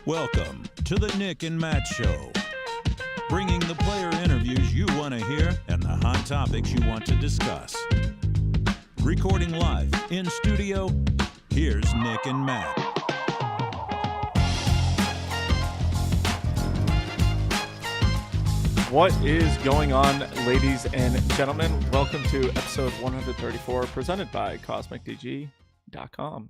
Welcome to the Nick and Matt Show, bringing the player interviews you want to hear and the hot topics you want to discuss. Recording live in studio, here's Nick and Matt. What is going on, ladies and gentlemen? Welcome to episode 134, presented by CosmicDG.com.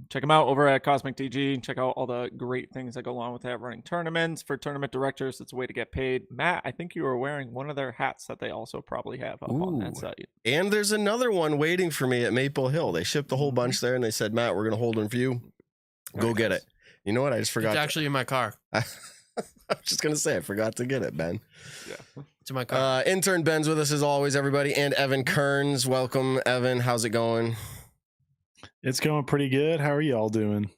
Check them out over at CosmicDG. Check out all the great things that go along with that. Running tournaments for tournament directors, it's a way to get paid. Matt, I think you are wearing one of their hats that they also probably have up on that site. And there's another one waiting for me at Maple Hill. They shipped a whole bunch there, and they said, Matt, we're going to hold one for you. Go get it. You know what? I just forgot. It's actually in my car. I was just going to say, I forgot to get it, Ben. Yeah. It's in my car. Intern Ben's with us as always, everybody. And Evan Kearns. Welcome, Evan. How's it going? It's going pretty good. How are you all doing?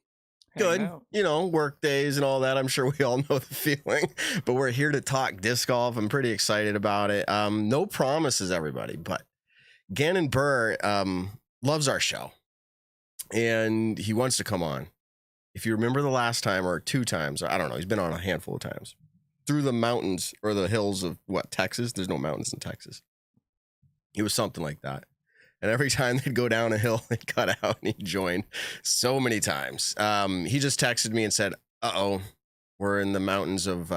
Good. You know, work days and all that. I'm sure we all know the feeling, but we're here to talk disc golf. I'm pretty excited about it. No promises, everybody, but Gannon Buhr loves our show and he wants to come on. If you remember the last time or two times, I don't know, he's been on a handful of times through the mountains or the hills of Texas. There's no mountains in Texas. It was something like that. And every time they'd go down a hill, they'd cut out and he'd join so many times. He just texted me and said, we're in the mountains of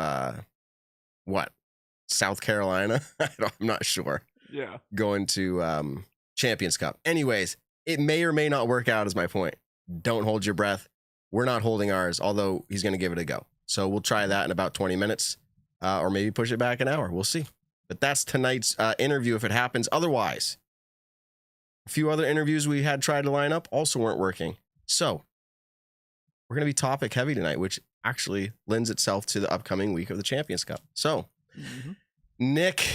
South Carolina? I'm not sure. Yeah. Going to Champions Cup. Anyways, it may or may not work out is my point. Don't hold your breath. We're not holding ours, although he's going to give it a go. So we'll try that in about 20 minutes or maybe push it back an hour. We'll see. But that's tonight's interview if it happens. Otherwise, a few other interviews we had tried to line up also weren't working. So we're going to be topic heavy tonight, which actually lends itself to the upcoming week of the Champions Cup. So Nick,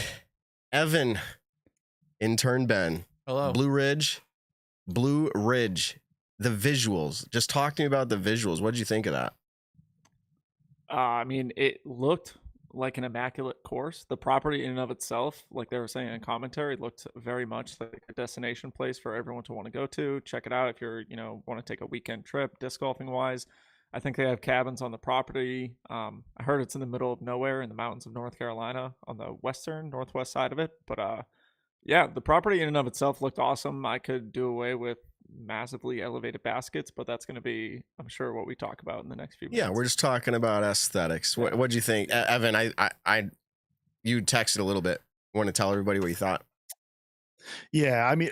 Evan, intern Ben, Hello. Blue Ridge, the visuals. Just talk to me about the visuals. What did you think of that? I mean, it looked like an immaculate course. The property in and of itself, like they were saying in commentary, looked very much like a destination place for everyone to want to go to. Check it out if you're, want to take a weekend trip, disc golfing wise. I think they have cabins on the property. I heard it's in the middle of nowhere in the mountains of North Carolina on the northwest side of it. But yeah, the property in and of itself looked awesome. I could do away with massively elevated baskets, but that's going to be, I'm sure, what we talk about in the next few minutes. Yeah, we're just talking about aesthetics. What'd you think, Evan? You texted a little bit. Want to tell everybody what you thought? Yeah, I mean,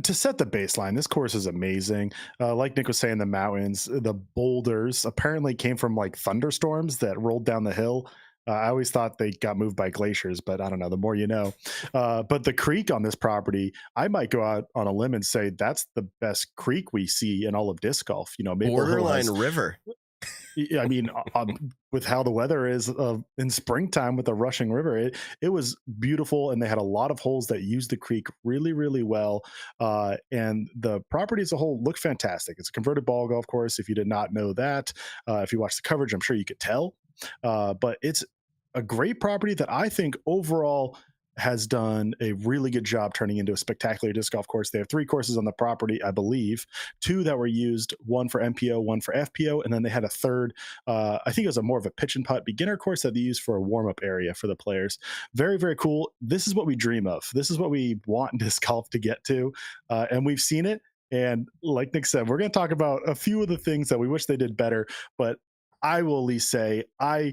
to set the baseline, this course is amazing. Like Nick was saying, the mountains, the boulders apparently came from like thunderstorms that rolled down the hill. I always thought they got moved by glaciers, but I don't know, the more you know. But the creek on this property, I might go out on a limb and say that's the best creek we see in all of disc golf. Borderline river. I mean, with how the weather is in springtime with the rushing river, it was beautiful, and they had a lot of holes that used the creek really, really well. And the property as a whole looked fantastic. It's a converted ball golf course. If you did not know that, if you watched the coverage, I'm sure you could tell. But it's a great property that I think overall has done a really good job turning into a spectacular disc golf course. They have 3 courses on the property, I believe, 2 that were used, 1 for MPO, 1 for FPO, and then they had a third, I think it was more of a pitch and putt beginner course that they used for a warm-up area for the players. Very, very cool. This is what we dream of. This is what we want disc golf to get to, and we've seen it. And like Nick said, we're going to talk about a few of the things that we wish they did better, but I will at least say I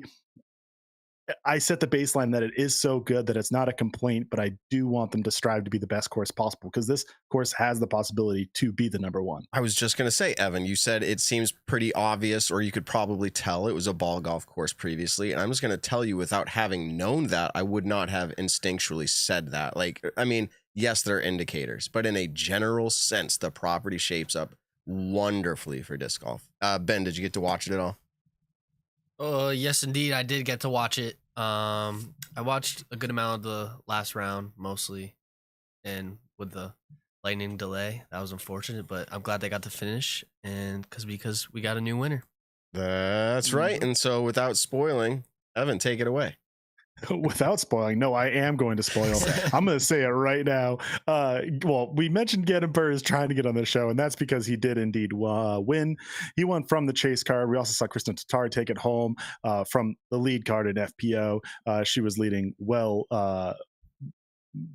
set the baseline that it is so good that it's not a complaint, but I do want them to strive to be the best course possible because this course has the possibility to be the number 1. I was just going to say, Evan, you said it seems pretty obvious, or you could probably tell it was a ball golf course previously. And I'm just going to tell you, without having known that, I would not have instinctually said that. Like, I mean, yes, there are indicators, but in a general sense, the property shapes up wonderfully for disc golf. Ben, did you get to watch it at all? Yes, indeed. I did get to watch it. I watched a good amount of the last round, mostly, and with the lightning delay, that was unfortunate. But I'm glad they got to finish, and because we got a new winner. That's right. And so, without spoiling, Evan, take it away. Without spoiling, no, I am going to spoil. I'm going to say it right now. Well, we mentioned Gannon Buhr is trying to get on the show, and that's because he did indeed win. He won from the chase card. We also saw Kristin Tattar take it home from the lead card in FPO. She was leading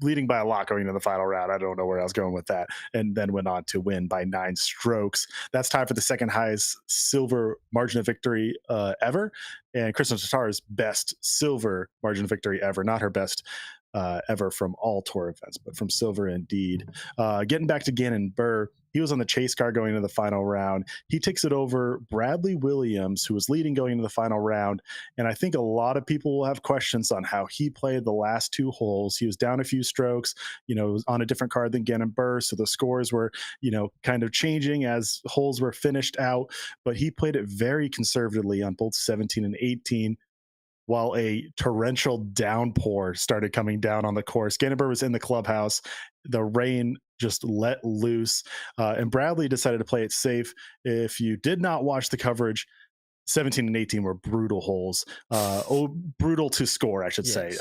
leading by a lot going into the final round. I don't know where I was going with that. And then went on to win by 9 strokes. That's tied for the second highest silver margin of victory ever. And Kristin Tattar's best silver margin of victory ever, not her best ever from all tour events, but from silver indeed. Getting back to Gannon Buhr, he was on the chase car going into the final round. He takes it over Bradley Williams, who was leading going into the final round. And I think a lot of people will have questions on how he played the last 2 holes. He was down a few strokes, on a different card than Gannon Buhr. So the scores were, kind of changing as holes were finished out. But he played it very conservatively on both 17 and 18. While a torrential downpour started coming down on the course. Gannon Buhr was in the clubhouse. The rain just let loose, and Bradley decided to play it safe. If you did not watch the coverage, 17 and 18 were brutal holes. Brutal to score, I should say.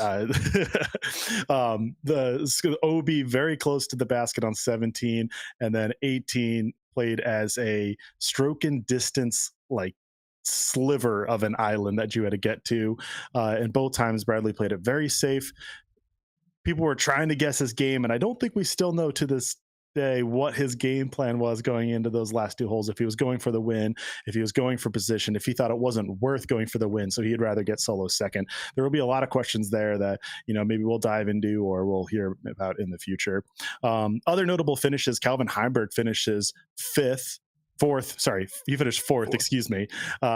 The OB very close to the basket on 17, and then 18 played as a stroke and distance, like sliver of an island that you had to get to. And both times Bradley played it very safe. People were trying to guess his game, and I don't think we still know to this day what his game plan was going into those last 2 holes. If he was going for the win, if he was going for position, if he thought it wasn't worth going for the win, so he'd rather get solo second. There will be a lot of questions there that maybe we'll dive into or we'll hear about in the future. Other notable finishes: Calvin Heimburg finishes he finished fourth. Excuse me.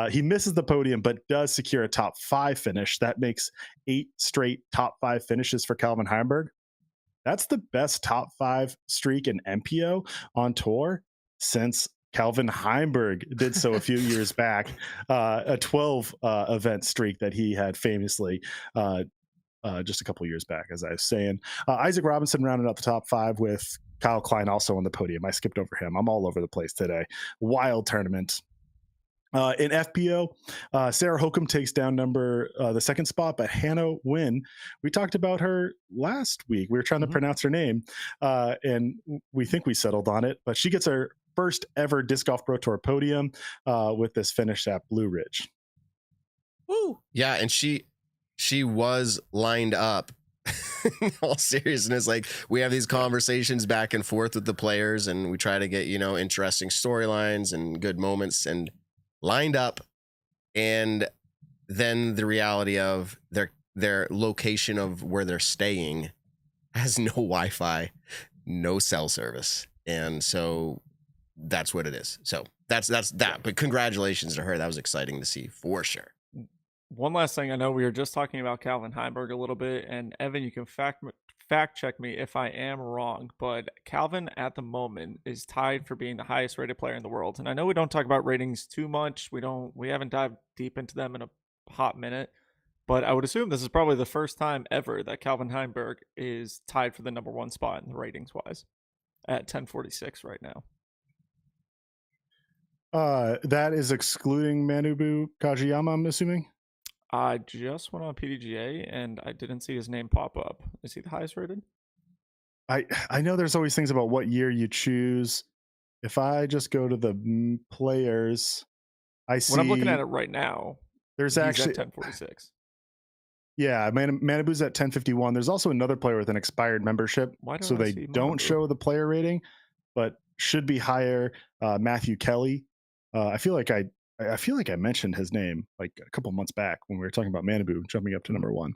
He misses the podium, but does secure a top 5 finish. That makes 8 straight top 5 finishes for Calvin Heimburg. That's the best top 5 streak in MPO on tour since Calvin Heimburg did so a few years back. A 12 event streak that he had famously just a couple years back, as I was saying. Isaac Robinson rounded out the top 5 with Kyle Klein also on the podium. I skipped over him. I'm all over the place today. Wild tournament. In FPO, Sarah Hokum takes down the second spot, but Hannah Wynn, we talked about her last week. We were trying to pronounce her name, and we think we settled on it, but she gets her first ever Disc Golf Pro Tour podium with this finish at Blue Ridge. Woo! Yeah, and she was lined up. In all seriousness, like, we have these conversations back and forth with the players, and we try to get interesting storylines and good moments, and lined up, and then the reality of their location of where they're staying has no Wi-Fi, no cell service, and so that's what it is. So that's that. But congratulations to her. That was exciting to see for sure. One last thing, I know we were just talking about Calvin Heimburg a little bit, and Evan, you can fact check me if I am wrong, but Calvin at the moment is tied for being the highest rated player in the world. And I know we don't talk about ratings too much. We haven't dived deep into them in a hot minute, but I would assume this is probably the first time ever that Calvin Heimburg is tied for the number 1 spot in the ratings wise at 1046 right now. That is excluding Manabu Kajiyama, I'm assuming. I just went on PDGA and I didn't see his name pop up. Is he the highest rated? I know there's always things about what year you choose. If I just go to the players, I see. When I'm looking at it right now, there's actually at 1046. Yeah, Manabu's at 1051. There's also another player with an expired membership, so they don't show the player rating, but should be higher. Matthew Kelly. I feel like I mentioned his name like a couple months back when we were talking about Manabu jumping up to number 1.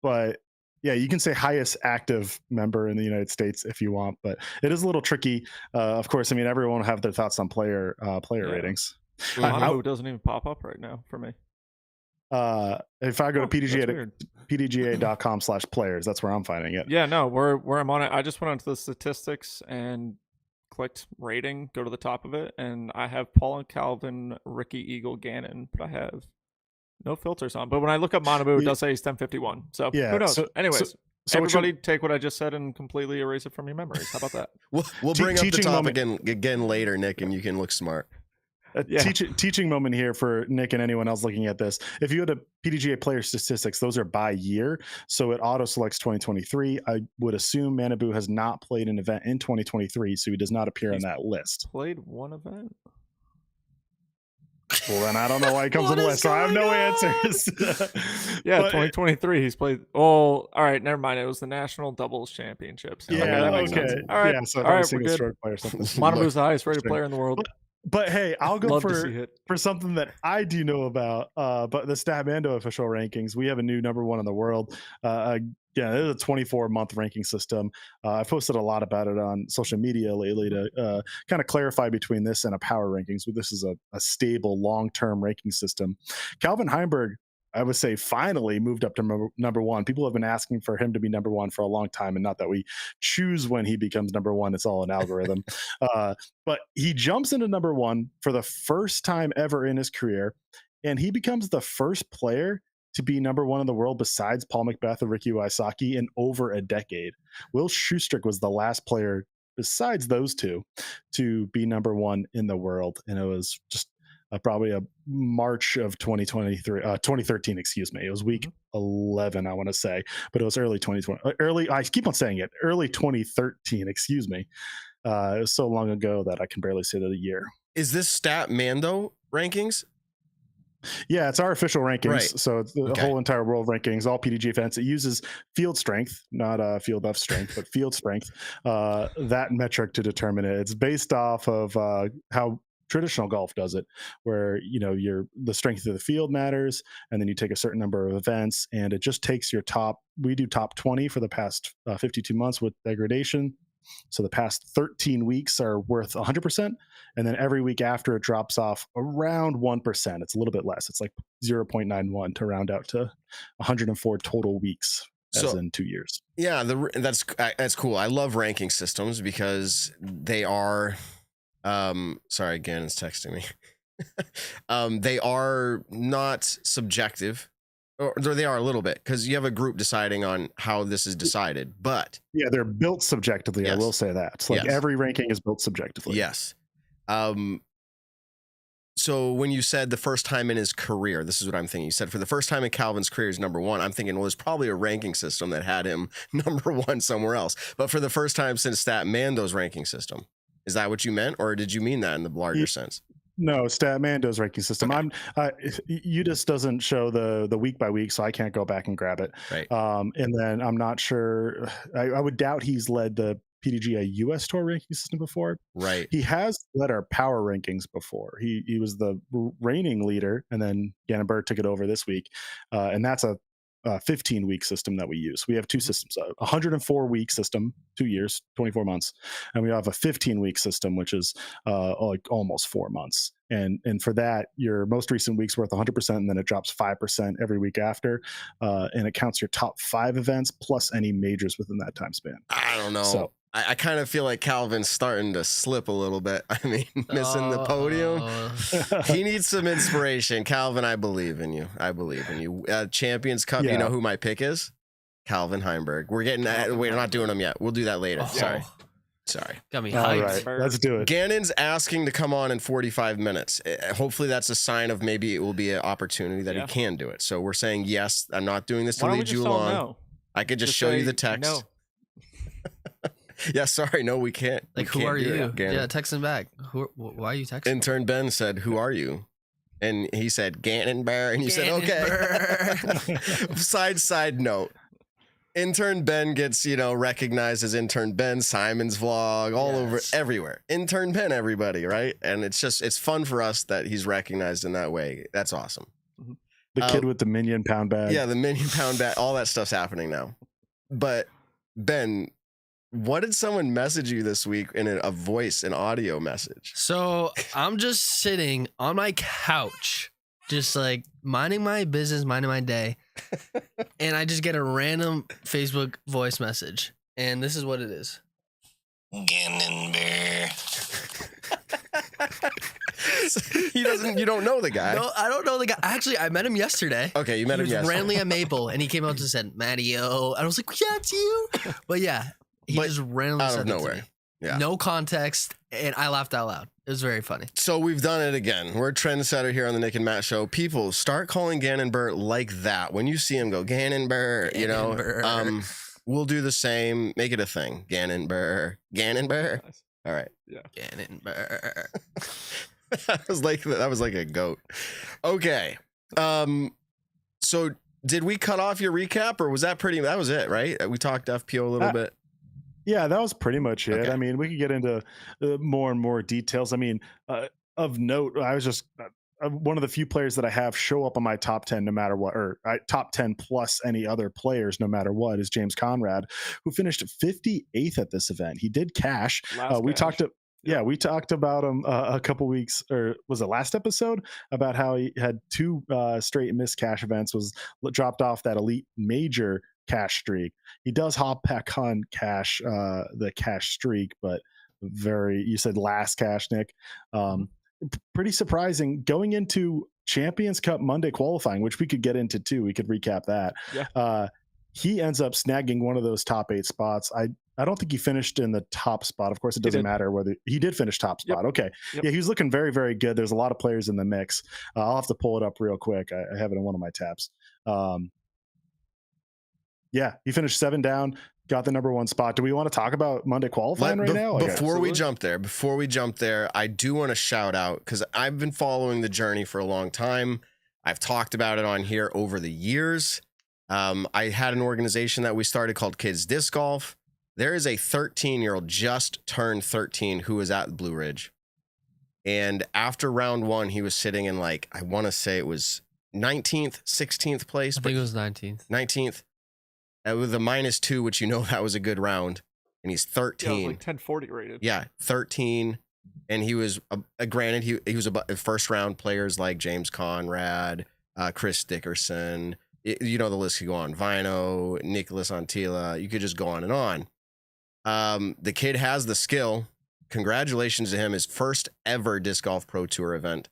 But yeah, you can say highest active member in the United States if you want, but it is a little tricky. Of course, I mean, everyone will have their thoughts on player ratings. Manabu doesn't even pop up right now for me. If I go to PDGA.com/players, that's where I'm finding it. Yeah, no, where I'm on it, I just went onto the statistics and clicked rating, go to the top of it, and I have Paul and Calvin, Ricky, Eagle, Gannon, but I have no filters on. But when I look up Manabu, it does say he's 1051. So who knows? Anyways, everybody take what I just said and completely erase it from your memories. How about that? We'll bring up the topic again later, Nick, and you can look smart. Teaching moment here for Nick and anyone else looking at this. If you go to PDGA player statistics, those are by year. So it auto selects 2023. I would assume Manabu has not played an event in 2023, so he does not appear on that list. Played one event. Well, then I don't know why he comes on the list. So I have no answers. Yeah, 2023. He's played. Oh, all right. Never mind. It was the National Doubles Championships. Yeah, that makes sense. All right. Yeah, so all right, single we're stroke player or something. Manabu's the highest rated player in the world. But hey, I'll go Love to see it. for something that I do know about. But the Statmando official rankings, we have a new number one in the world. Yeah, it is a 24-month ranking system. I've posted a lot about it on social media lately to kind of clarify between this and a power rankings. But this is a stable, long-term ranking system. Calvin Heimberg, I would say, finally moved up to number one. People have been asking for him to be number one for a long time, and not that we choose when he becomes number one. It's all an algorithm. But he jumps into number one for the first time ever in his career, and he becomes the first player to be number one in the world besides Paul McBeth or Ricky Wysocki in over a decade. Will Schustrick was the last player besides those two to be number one in the world, and it was just probably a March of 2013, excuse me. It was week 11, I want to say, but it was early 2020. I keep on saying it, early 2013, excuse me. It was so long ago that I can barely say the year. Is this Statmando rankings? Yeah, it's our official rankings. Right. So it's the whole entire world rankings, all PDGA events. It uses field strength, not field F strength, but field strength, that metric to determine it. It's based off of how traditional golf does it, where the strength of the field matters, and then you take a certain number of events, and it just takes your top. We do top 20 for the past 52 months with degradation. So the past 13 weeks are worth 100%, and then every week after it drops off around 1%. It's a little bit less. It's like 0.91 to round out to 104 total weeks, as in 2 years. Yeah, that's cool. I love ranking systems because they are. Sorry, Gannon's texting me. They are not subjective. Or they are a little bit, because you have a group deciding on how this is decided, but yeah, they're built subjectively. Yes. I will say that. It's like every ranking is built subjectively. Yes. So when you said the first time in his career, this is what I'm thinking. You said for the first time in Calvin's career, he's number one. I'm thinking, well, there's probably a ranking system that had him number one somewhere else. But for the first time since Statmando's ranking system, is that what you meant, or did you mean that in the larger sense? No, Statmando's ranking system. Okay. UDIS doesn't show the week by week, so I can't go back and grab it. Right. And then I'm not sure. I would doubt he's led the PDGA US Tour ranking system before. Right. He has led our power rankings before. He was the reigning leader, and then Gannon Buhr took it over this week, and that's a 15-week system that we use. We have two systems: a 104-week system, 2 years, 24 months, and we have a 15-week system, which is like almost 4 months. And for that, your most recent week's worth 100%, and then it drops 5% every week after, and it counts your top 5 events plus any majors within that time span. I don't know. So, I kind of feel like Calvin's starting to slip a little bit. I mean, missing the podium. He needs some inspiration. Calvin, I believe in you. Champions Cup, you know who my pick is? Calvin Heimberg. We're not doing them yet. We'll do that later. Sorry. Got me all hyped. right, let's do it. Gannon's asking to come on in 45 minutes. Hopefully that's a sign of maybe it will be an opportunity that he can do it. So we're saying, yes, I'm not doing this to lead you along. No? I could just show you the text. No. Yeah, sorry, no, we can't. Like, who are you? Gannon. Yeah, text him back. Why are you texting? Intern Ben said, "Who are you?" And he said, "Gannon Buhr," and you said, "Okay." Side note. Intern Ben gets, recognized as Intern Ben, Simon's vlog, all over, everywhere. Intern Ben, everybody, right? And it's fun for us that he's recognized in that way. That's awesome. The kid with the Minion pound bag. Yeah, the Minion pound bag. All that stuff's happening now. But Ben, what did someone message you this week in an audio message? So I'm just sitting on my couch, just like minding my business, minding my day. And I just get a random Facebook voice message. And this is what it is. Gannon Buhr. You don't know the guy. No, I don't know the guy. Actually, I met him yesterday. Okay, you met him yesterday. He was randomly at Maple, and he came out and said, "Matty-o." And I was like, "Yeah, it's you." But yeah, he just randomly out said of that nowhere. to me. Yeah. No context, and I laughed out loud. It was very funny. So we've done it again. We're a trendsetter here on the Nick and Matt Show. People, start calling Gannon Buhr like that. When you see him, go, Gannon Buhr, you know. Buhr. We'll do the same. Make it a thing. Gannon Buhr. Gannon Buhr. Nice. All right. Yeah. Gannon Buhr. that was like a goat. Okay. So did we cut off your recap, or was that it, right? We talked FPO a little bit. Yeah, that was pretty much it. Okay. I mean, we could get into more and more details. I mean, of note, I was just one of the few players that I have show up on my top 10 no matter what, or top 10 plus any other players no matter what, is James Conrad, who finished 58th at this event. He did cash. We talked about him a couple weeks, or was it last episode, about how he had 2 straight missed cash events, was dropped off that elite major cash streak. He does hop back on cash, the cash streak, but you said last cash, Nick. Pretty surprising going into Champions Cup Monday qualifying, which we could get into too. We could recap that. Yeah. He ends up snagging one of those top 8 spots. I don't think he finished in the top spot. Of course, it doesn't matter whether he did finish top spot. Yep. Okay. Yep. Yeah, he was looking very, very good. There's a lot of players in the mix. I'll have to pull it up real quick. I have it in one of my tabs. Yeah, he finished 7 down, got the number 1 spot. Do we want to talk about Monday qualifying right now? Before we jump there, I do want to shout out, because I've been following the journey for a long time. I've talked about it on here over the years. I had an organization that we started called Kids Disc Golf. There is a 13-year-old, just turned 13, who was at Blue Ridge. And after round 1, he was sitting in, like, I want to say it was 19th, 16th place. I think it was 19th. 19th. With a -2, which that was a good round. And he's 13. Yeah, it was like 1040 rated. Yeah, 13. And he was, granted, he was first round players like James Conrad, Chris Dickerson. The list could go on. Vino, Nicholas Antila. You could just go on and on. The kid has the skill. Congratulations to him. His first ever Disc Golf Pro Tour event.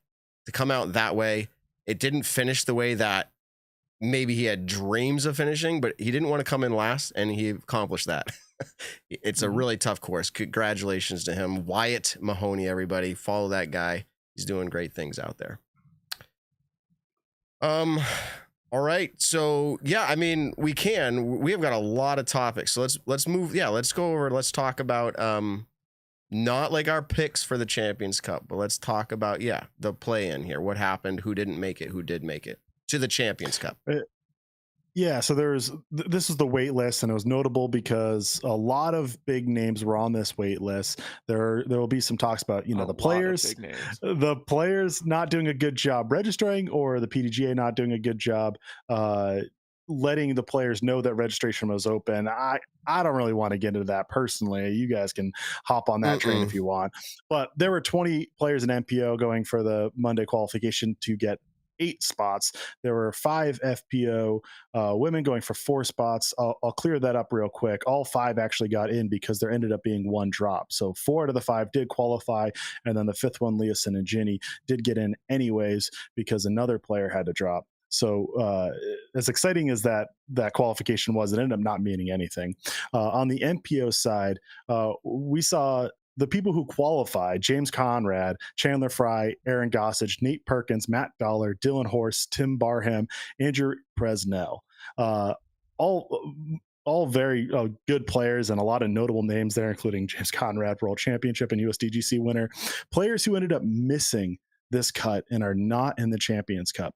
To come out that way, it didn't finish the way that maybe he had dreams of finishing, but he didn't want to come in last, and he accomplished that. It's a really tough course. Congratulations to him. Wyatt Mahoney, everybody. Follow that guy. He's doing great things out there. All right. So, yeah, I mean, we have got a lot of topics. So let's move. Yeah, let's go over. Let's talk about not like our picks for the Champions Cup, but let's talk about, the play-in here. What happened? Who didn't make it? Who did make it to the Champions Cup? Yeah, so this is the wait list, and it was notable because a lot of big names were on this wait list. There will be some talks about the players not doing a good job registering, or the PDGA not doing a good job letting the players know that registration was open. I don't really want to get into that personally. You guys can hop on that train if you want. But there were 20 players in MPO going for the Monday qualification to get 8 spots. There were 5 FPO women going for 4 spots. I'll clear that up real quick. All 5 actually got in because there ended up being 1 drop. So 4 out of the 5 did qualify, and then the 5th one, Leosin and Ginny, did get in anyways because another player had to drop. So as exciting as that qualification was, it ended up not meaning anything. On the MPO side, we saw the people who qualified: James Conrad, Chandler Fry, Aaron Gossage, Nate Perkins, Matt Dollar, Dylan Horst, Tim Barham, Andrew Presnell. All very good players, and a lot of notable names there, including James Conrad, World Championship and USDGC winner. Players who ended up missing this cut and are not in the Champions Cup: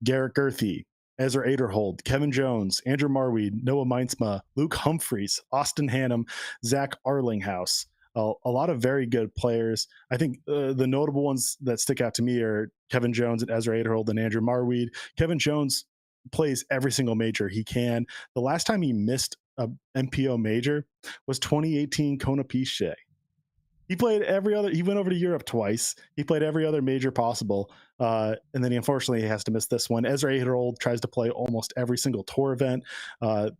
Garrett Gerthy, Ezra Aderhold, Kevin Jones, Andrew Marweed, Noah Meinsma, Luke Humphreys, Austin Hannum, Zach Arlinghouse. A lot of very good players. I think the notable ones that stick out to me are Kevin Jones and Ezra Aderhold and Andrew Marweed. Kevin Jones plays every single major he can. The last time he missed a MPO major was 2018 Kona Piche. He played he went over to Europe twice. He played every other major possible. And then he unfortunately has to miss this one. Ezra Aderhold tries to play almost every single tour event. The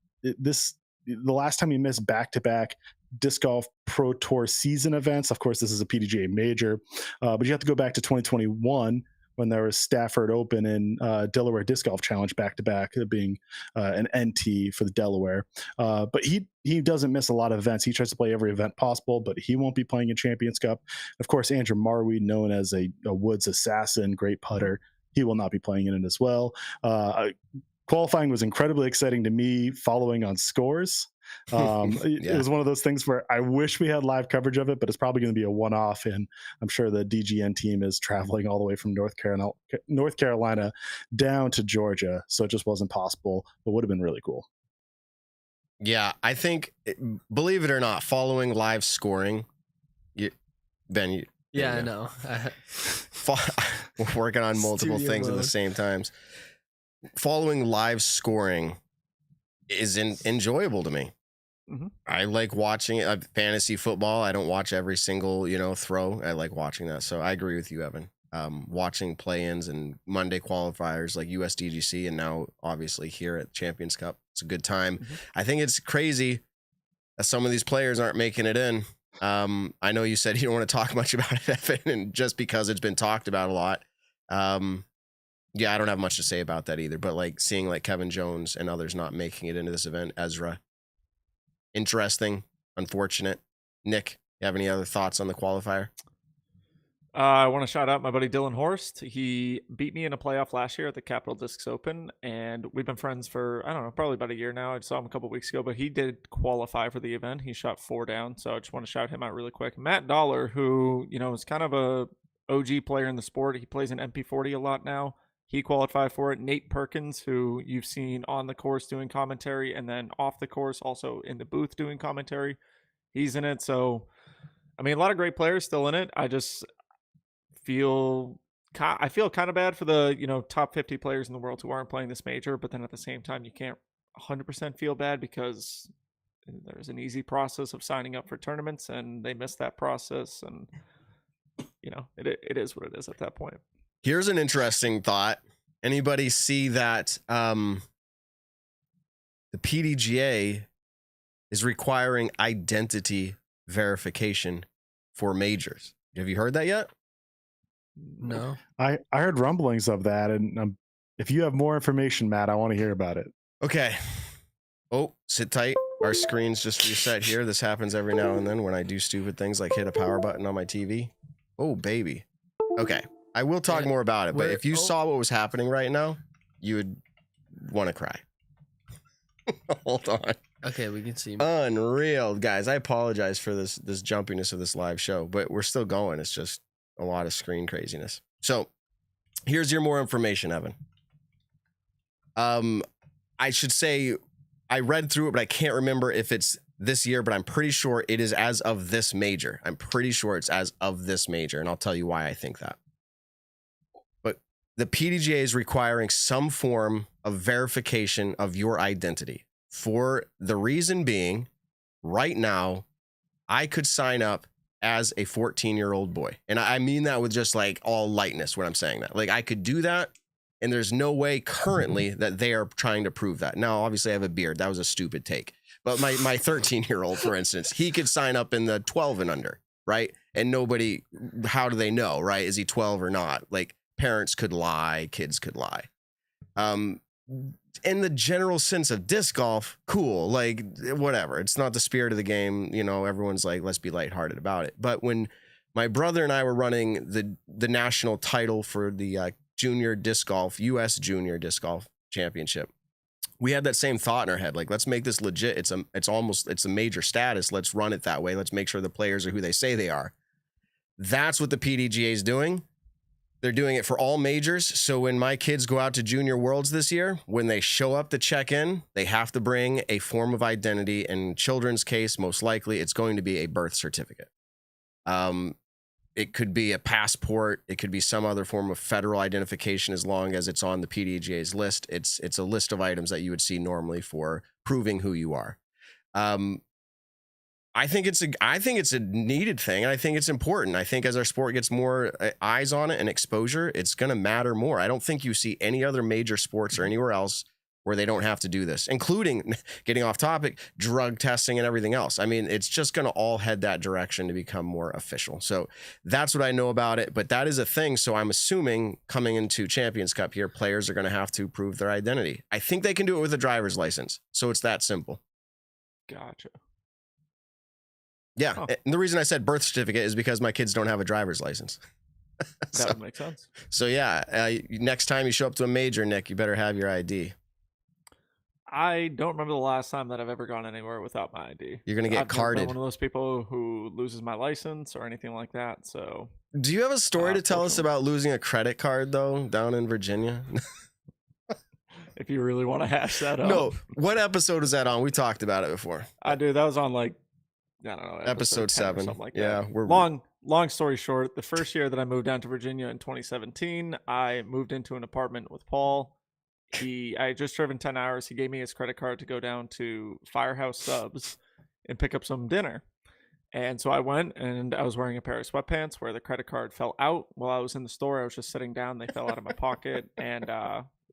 last time he missed back-to-back Disc Golf Pro Tour season events. Of course, this is a PDGA major, but you have to go back to 2021 when there was Stafford Open and Delaware Disc Golf Challenge back to back, being an NT for the Delaware. But he doesn't miss a lot of events. He tries to play every event possible, but he won't be playing in Champions Cup. Of course, Andrew Marweed, known as a woods assassin, great putter, he will not be playing in it as well. Qualifying was incredibly exciting to me, following on scores. It was one of those things where I wish we had live coverage of it, but it's probably going to be a one-off, and I'm sure the DGN team is traveling all the way from North Carolina down to Georgia, so it just wasn't possible, but would have been really cool. Yeah, I think, believe it or not, following live scoring, Ben, I know. We're working on multiple Studio things at the mode. same times. Following live scoring is enjoyable to me. Mm-hmm. I like watching it. Fantasy football, I don't watch every single throw. I like watching that. So I agree with you, Evan. Watching play-ins and Monday qualifiers like USDGC, and now obviously here at Champions Cup, it's a good time. Mm-hmm. I think it's crazy that some of these players aren't making it in. I know you said you don't want to talk much about it, Evan, and just because it's been talked about a lot. Yeah, I don't have much to say about that either, but like seeing like Kevin Jones and others not making it into this event, Ezra, interesting, unfortunate. Nick, you have any other thoughts on the qualifier? I want to shout out my buddy Dylan Horst. He beat me in a playoff last year at the Capital Discs Open, and we've been friends for, I don't know, probably about a year now. I saw him a couple weeks ago, but he did qualify for the event. He shot 4 down, so I just want to shout him out really quick. Matt Dollar, who, is kind of a OG player in the sport. He plays in MP40 a lot now. He qualified for it. Nate Perkins, who you've seen on the course doing commentary, and then off the course, also in the booth doing commentary. He's in it. So, I mean, a lot of great players still in it. I feel kind of bad for the, top 50 players in the world who aren't playing this major, but then at the same time, you can't 100% feel bad because there's an easy process of signing up for tournaments, and they missed that process, and it is what it is at that point. Here's an interesting thought. Anybody see that the PDGA is requiring identity verification for majors? Have you heard that yet? No. I heard rumblings of that, and if you have more information, Matt, I want to hear about it. Okay. Oh, sit tight. Our screen's just reset here. This happens every now and then when I do stupid things like hit a power button on my TV. Oh, baby. Okay. I will talk more about it, but if you saw what was happening right now, you would want to cry. Hold on. Okay, we can see. Unreal, guys. I apologize for this jumpiness of this live show, but we're still going. It's just a lot of screen craziness. So here's your more information, Evan. I should say I read through it, but I can't remember if it's this year, but I'm pretty sure it is as of this major. I'm pretty sure it's as of this major, and I'll tell you why I think that. But the PDGA is requiring some form of verification of your identity, for the reason being, right now, I could sign up as a 14-year-old boy. And I mean that with just like all lightness when I'm saying that. Like I could do that, and there's no way currently that they are trying to prove that. Now, obviously I have a beard. That was a stupid take. But my 13-year-old, for instance, he could sign up in the 12 and under, right? And nobody, how do they know, right? Is he 12 or not? Like parents could lie, kids could lie. In the general sense of disc golf, cool, like whatever. It's not the spirit of the game. Everyone's like, let's be lighthearted about it. But when my brother and I were running the national title for the junior disc golf, U.S. junior disc golf championship, we had that same thought in our head. Like, let's make this legit. It's a major status. Let's run it that way. Let's make sure the players are who they say they are. That's what the PDGA is doing. They're doing it for all majors. So when my kids go out to Junior Worlds this year, when they show up to check in, they have to bring a form of identity. In children's case, most likely it's going to be a birth certificate. It could be a passport. It could be some other form of federal identification, as long as it's on the PDGA's list. It's a list of items that you would see normally for proving who you are. I think it's a needed thing. And I think it's important. I think as our sport gets more eyes on it and exposure, it's going to matter more. I don't think you see any other major sports or anywhere else where they don't have to do this, including, getting off topic, drug testing and everything else. I mean, it's just going to all head that direction to become more official. So that's what I know about it, but that is a thing. So I'm assuming coming into Champions Cup here, players are going to have to prove their identity. I think they can do it with a driver's license. So it's that simple. Gotcha. Yeah. Oh. And the reason I said birth certificate is because my kids don't have a driver's license. That would make sense. So yeah, next time you show up to a major, Nick, you better have your ID. I don't remember the last time that I've ever gone anywhere without my ID. You're going to get I've never been carded. one of those people who loses my license or anything like that. So, Do you have a story to tell us Unfortunately. about losing a credit card, though, down in Virginia? if you really want to hash that up, No. What episode is that on? We talked about it before. I do. That was on like, I don't know, Episode 10 or 7. something like Yeah, that. we're Long story short, the first year that I moved down to Virginia in 2017, I moved into an apartment with Paul. I had just driven 10 hours. He gave me his credit card to go down to Firehouse Subs and pick up some dinner. And so I went, and I was wearing a pair of sweatpants where the credit card fell out while I was in the store. I was just sitting down. They fell out of my pocket. And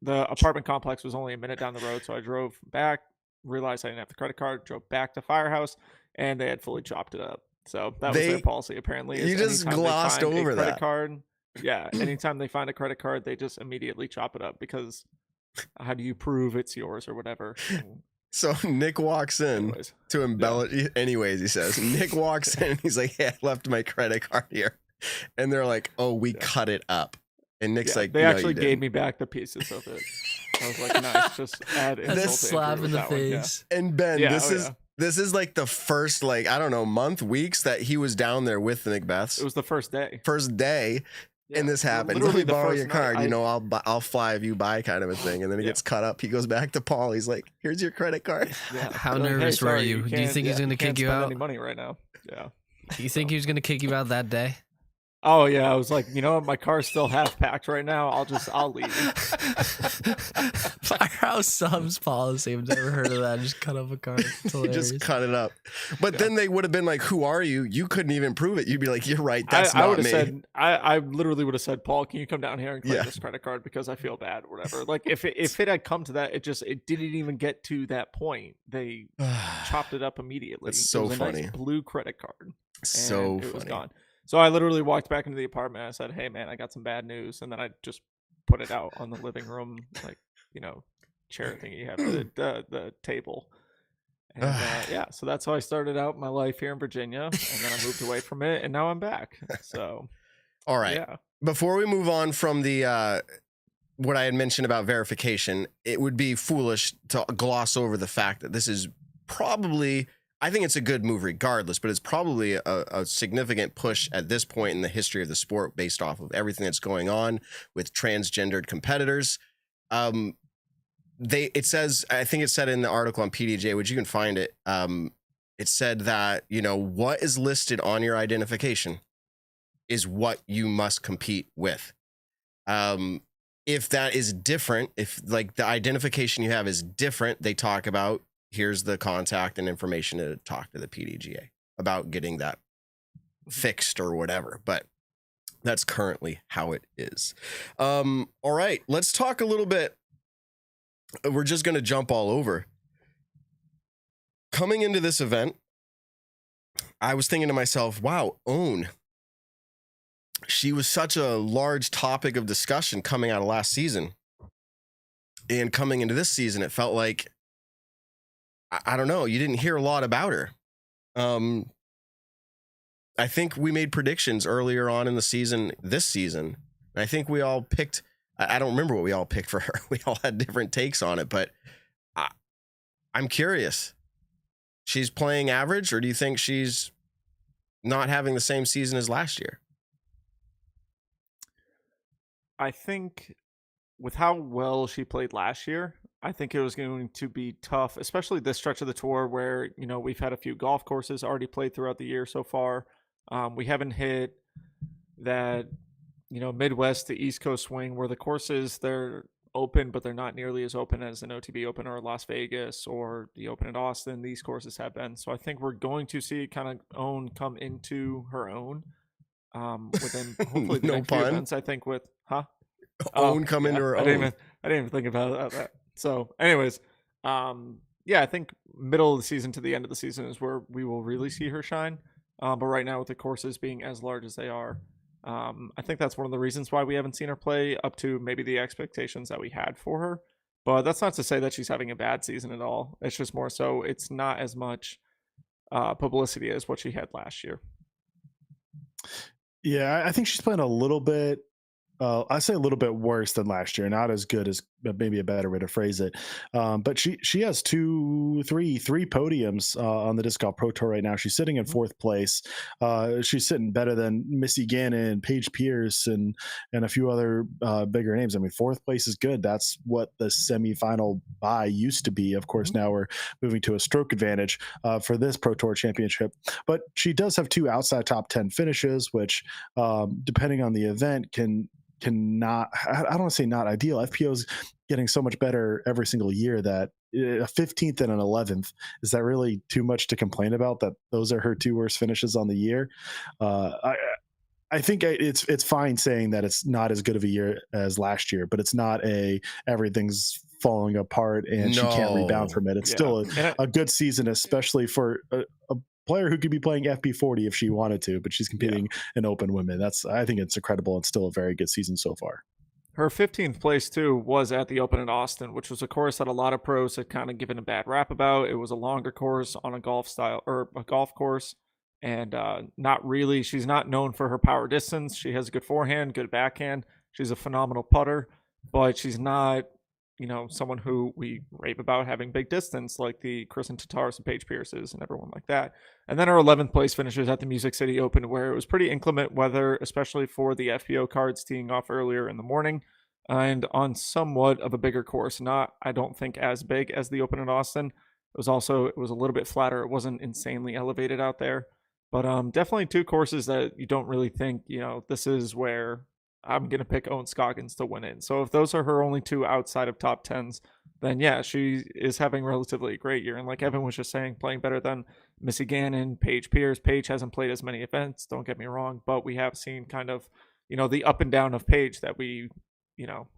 the apartment complex was only a minute down the road. So I drove back, realized I didn't have the credit card, drove back to Firehouse, and they had fully chopped it up. So that was their policy, apparently. You just anytime they glossed find a over credit that. card, yeah, anytime they find a credit card, they just immediately chop it up because how do you prove it's yours or whatever? And So Nick walks in anyways, to embellish. Anyways, he says, Nick walks in and he's like, hey, I left my credit card here. And they're like, oh, we cut it up. And Nick's yeah, like, they no, actually you gave didn't. me back the pieces of it. I was like, nice, just add insult That's to slap injury in with the that one, yeah. face. And Ben, Yeah, this is like the first, like, I don't know, month, weeks that he was down there with the Macbeths. It was the first day. First day. And this happens. Let Literally me the borrow first your night, card. You know, I'll fly if you buy, kind of a thing. And then it Yeah. gets cut up. He goes back to Paul. He's like, "Here's your credit card." Yeah. How They're like, nervous were sorry, you? Do you can't- think he's gonna can't kick you spend out? any money right now? Yeah. You think he was gonna kick you out that day? Oh yeah, I was like, you know what, my car's still half packed right now. I'll leave. Firehouse Subs policy. I've never heard of that. Just cut up a card. It's He hilarious. just cut it up. But then they would have been like, "Who are you?" You couldn't even prove it. You'd be like, "You're right. That's I not would have me." said, I literally would have said, Paul, can you come down here and claim Yeah. this credit card because I feel bad or whatever. Like if it had come to that, it didn't even get to that point. They chopped it up immediately. That's so it was a funny. nice blue credit card. So and it was funny. gone. So I literally walked back into the apartment. I said, "Hey man, I got some bad news," and then I just put it out on the living room, like chair thing you have the table. And yeah, so that's how I started out my life here in Virginia, and then I moved away from it, and now I'm back. So All right. yeah, Before we move on from the what I had mentioned about verification, it would be foolish to gloss over the fact that this is probably, I think it's a good move regardless, but it's probably a significant push at this point in the history of the sport based off of everything that's going on with transgendered competitors. It says, I think it said in the article on PDGA, which you can find it, it said that, what is listed on your identification is what you must compete with. If that is different, if like the identification you have is different, they talk about, here's the contact and information to talk to the PDGA about getting that fixed or whatever. But that's currently how it is. All right, let's talk a little bit. We're just going to jump all over. Coming into this event, I was thinking to myself, wow, Own. She was such a large topic of discussion coming out of last season. And coming into this season, it felt like, I don't know, you didn't hear a lot about her. I think we made predictions earlier on in the season, this season. I think we all picked, I don't remember what we all picked for her. We all had different takes on it, but I'm curious. She's playing average, or do you think she's not having the same season as last year? I think with how well she played last year, I think it was going to be tough, especially this stretch of the tour where, we've had a few golf courses already played throughout the year so far. We haven't hit that, Midwest to East Coast swing where the courses, they're open, but they're not nearly as open as an OTB Open or Las Vegas or the Open at Austin. These courses have been. So I think we're going to see kind of Own come into her own within hopefully the No next few pun. events. I think with, Own come into her I own. didn't even think about that. So, anyways, yeah, I think middle of the season to the end of the season is where we will really see her shine. But right now, with the courses being as large as they are, I think that's one of the reasons why we haven't seen her play up to maybe the expectations that we had for her. But that's not to say that she's having a bad season at all. It's just more so it's not as much publicity as what she had last year. Yeah, I think she's playing a little bit. I say a little bit worse than last year. Not as good as maybe a better way to phrase it. But she has three podiums on the Disc Golf Pro Tour right now. She's sitting in fourth place. She's sitting better than Missy Gannon, Paige Pierce, and a few other bigger names. I mean, fourth place is good. That's what the semifinal bye used to be. Of course, now we're moving to a stroke advantage for this Pro Tour championship. But she does have two outside top 10 finishes, which, depending on the event, cannot, I don't want to say not ideal. FPO's getting so much better every single year that a 15th and an 11th, is that really too much to complain about, that those are her two worst finishes on the year? I think it's fine saying that it's not as good of a year as last year, but it's not everything's falling apart and she can't rebound from it. It's still a good season, especially for a player who could be playing FP40 if she wanted to, but she's competing in open women. I think it's incredible. It's still a very good season so far. Her 15th place too was at the Open in Austin, which was a course that a lot of pros had kind of given a bad rap about. It was a longer course on a golf course, and not really. She's not known for her power distance. She has a good forehand, good backhand. She's a phenomenal putter, but she's not, someone who we rave about having big distance like the Kristin Tattars and Paige Pierces and everyone like that. And then her 11th place finishes at the Music City Open, where it was pretty inclement weather, especially for the FPO cards teeing off earlier in the morning, and on somewhat of a bigger course. Not, I don't think, as big as the Open in Austin. It was a little bit flatter. It wasn't insanely elevated out there, but definitely two courses that you don't really think, this is where I'm going to pick Owen Scoggins to win it. So if those are her only two outside of top 10s, then yeah, she is having relatively a great year. And like Evan was just saying, playing better than Missy Gannon, Paige Pierce. Paige hasn't played as many events, don't get me wrong, but we have seen kind of, the up and down of Paige that we,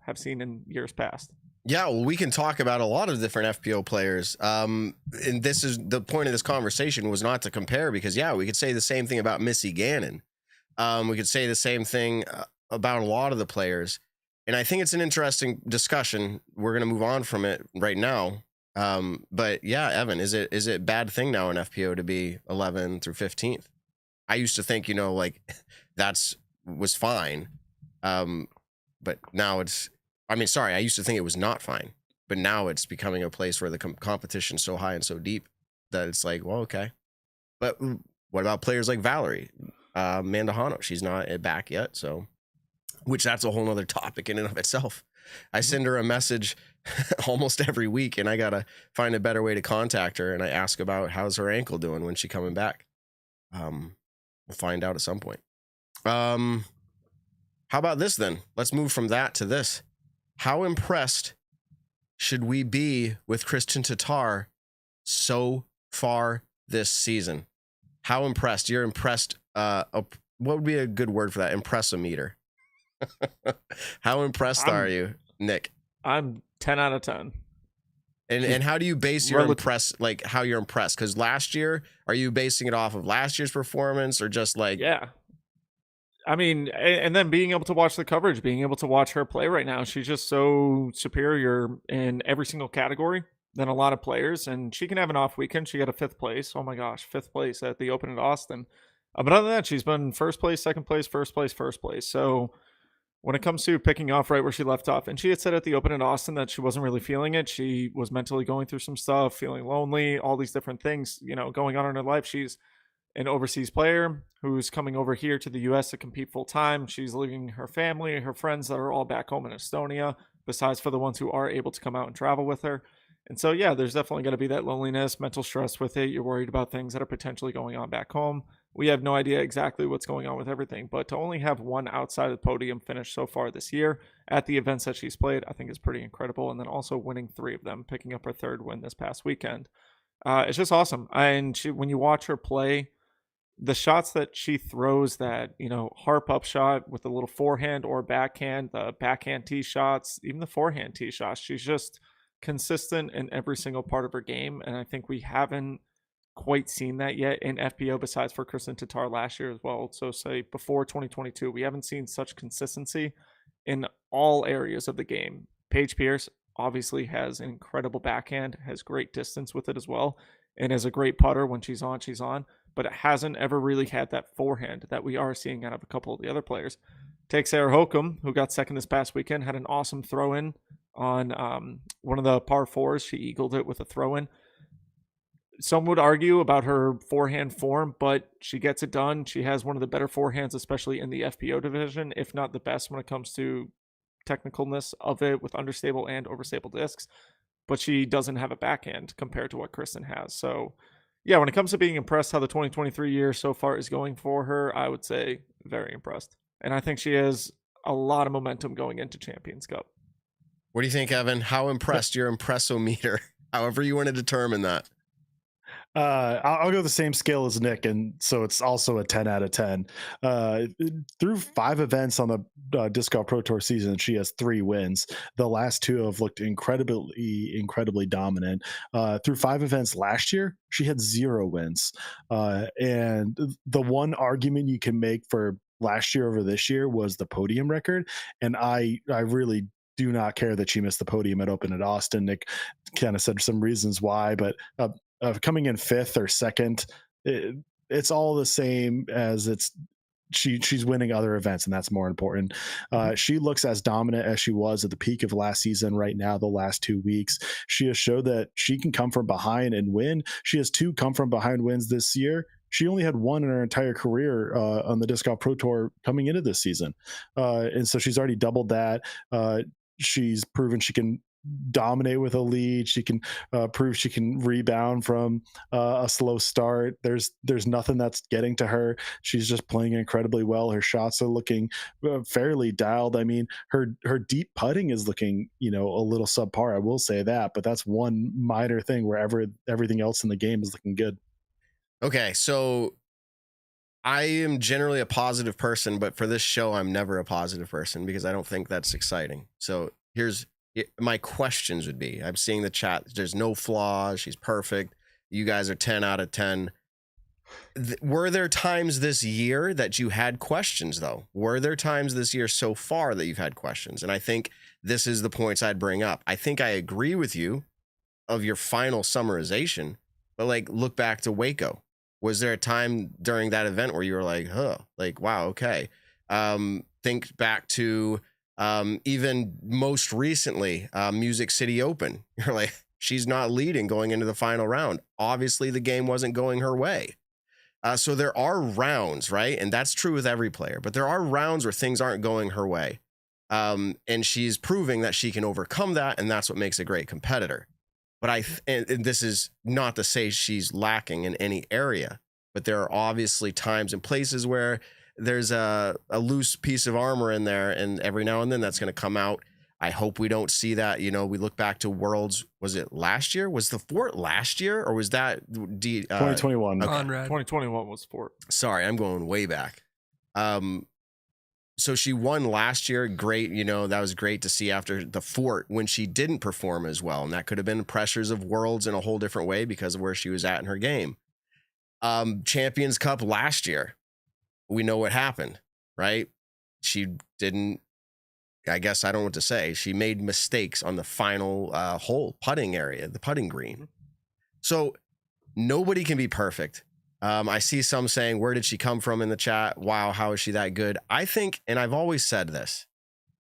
have seen in years past. Yeah, well, we can talk about a lot of different FPO players. And this is the point of this conversation, was not to compare, because we could say the same thing about Missy Gannon. We could say the same thing about a lot of the players, and I think it's an interesting discussion. We're going to move on from it right now, but yeah, Evan, is it a bad thing now in FPO to be 11 through 15th? I used to think was fine, but now I used to think it was not fine, but now it's becoming a place where the competition's so high and so deep that it's like, well, okay. But what about players like Valerie Mandahano? She's not back yet, so. Which that's a whole nother topic in and of itself. I send her a message almost every week, and I got to find a better way to contact her. And I ask about how's her ankle doing, when she coming back. We'll find out at some point. How about this then? Let's move from that to this. How impressed should we be with Kristin Tattar so far this season? How impressed? You're impressed. What would be a good word for that? Impress-o-meter. How impressed are you, Nick? I'm 10 out of 10. And how do you base your how you're impressed? Because last year, are you basing it off of last year's performance, or just like... Yeah. I mean, and then being able to watch the coverage, being able to watch her play right now, she's just so superior in every single category than a lot of players. And she can have an off weekend. She got a 5th place. Oh my gosh, 5th place at the Open in Austin. But other than that, she's been first place, second place, first place. So when it comes to picking off right where she left off, and she had said at the Open in Austin that she wasn't really feeling it. She was mentally going through some stuff, feeling lonely, all these different things, going on in her life. She's an overseas player who's coming over here to the U.S. to compete full time. She's leaving her family, her friends that are all back home in Estonia, besides for the ones who are able to come out and travel with her. And so, yeah, there's definitely going to be that loneliness, mental stress with it. You're worried about things that are potentially going on back home. We have no idea exactly what's going on with everything, but to only have one outside of the podium finish so far this year at the events that she's played, I think is pretty incredible. And then also winning 3 of them, picking up her 3rd win this past weekend. It's just awesome. And when you watch her play, the shots that she throws, that, harp up shot with a little forehand or backhand, the backhand tee shots, even the forehand tee shots, she's just consistent in every single part of her game, and I think we haven't quite seen that yet in FPO besides for Kristin Tattar last year as well. So say before 2022, we haven't seen such consistency in all areas of the game. Paige Pierce obviously has an incredible backhand, has great distance with it as well, and is a great putter. When she's on, but it hasn't ever really had that forehand that we are seeing out of a couple of the other players. Take Sarah Hokum, who got second this past weekend, had an awesome throw-in on one of the par fours. She eagled it with a throw-in. Some would argue about her forehand form, but she gets it done. She has one of the better forehands, especially in the FPO division, if not the best when it comes to technicalness of it with understable and overstable discs. But she doesn't have a backhand compared to what Kristin has. So, yeah, when it comes to being impressed how the 2023 year so far is going for her, I would say very impressed. And I think she has a lot of momentum going into Champions Cup. What do you think, Evan? How impressed your impressometer? However you want to determine that. I'll go the same scale as Nick, and so it's also a 10 out of 10. Through 5 events on the Disc Golf Pro Tour season, she has 3 wins. The last 2 have looked incredibly dominant. Through 5 events last year, she had 0 wins. And the one argument you can make for last year over this year was the podium record, and I really do not care that she missed the podium at Open at Austin. Nick kind of said some reasons why, but coming in 5th or 2nd, it's all the same as she's winning other events, and that's more important. She looks as dominant as she was at the peak of last season. Right now, the last 2 weeks, she has showed that she can come from behind and win. She has 2 come from behind wins this year. She only had 1 in her entire career on the Disc Golf Pro Tour coming into this season, and so she's already doubled that. She's proven she can dominate with a lead. She can prove she can rebound from a slow start. There's nothing that's getting to her. She's just playing incredibly well. Her shots are looking fairly dialed. I mean, her deep putting is looking, a little subpar. I will say that, but that's one minor thing where everything else in the game is looking good. Okay, so I am generally a positive person, but for this show, I'm never a positive person because I don't think that's exciting. So here's my questions would be, I'm seeing the chat, there's no flaws, she's perfect, you guys are 10 out of 10. Were there times this year that you had questions, though? Were there times this year so far that you've had questions? And I think this is the points I'd bring up. I think I agree with you of your final summarization, but look back to Waco. Was there a time during that event where you were like, wow, okay. Think back to even most recently, Music City Open. You're like, she's not leading going into the final round. Obviously, the game wasn't going her way. So there are rounds, right? And that's true with every player. But there are rounds where things aren't going her way. And she's proving that she can overcome that, and that's what makes a great competitor. But and this is not to say she's lacking in any area, but there are obviously times and places where there's a loose piece of armor in there, and every now and then that's going to come out. I hope we don't see that. We look back to Worlds. Was it last year? Was the Fort last year, or was that 2021? Okay. 2021 was Fort. Sorry, I'm going way back. So she won last year. Great. That was great to see after the Fort when she didn't perform as well. And that could have been pressures of Worlds in a whole different way because of where she was at in her game. Champions Cup last year, we know what happened, right? She didn't, I guess I don't know what to say. She made mistakes on the final hole putting area, the putting green. So nobody can be perfect. I see some saying, where did she come from in the chat? Wow, how is she that good? I think, and I've always said this,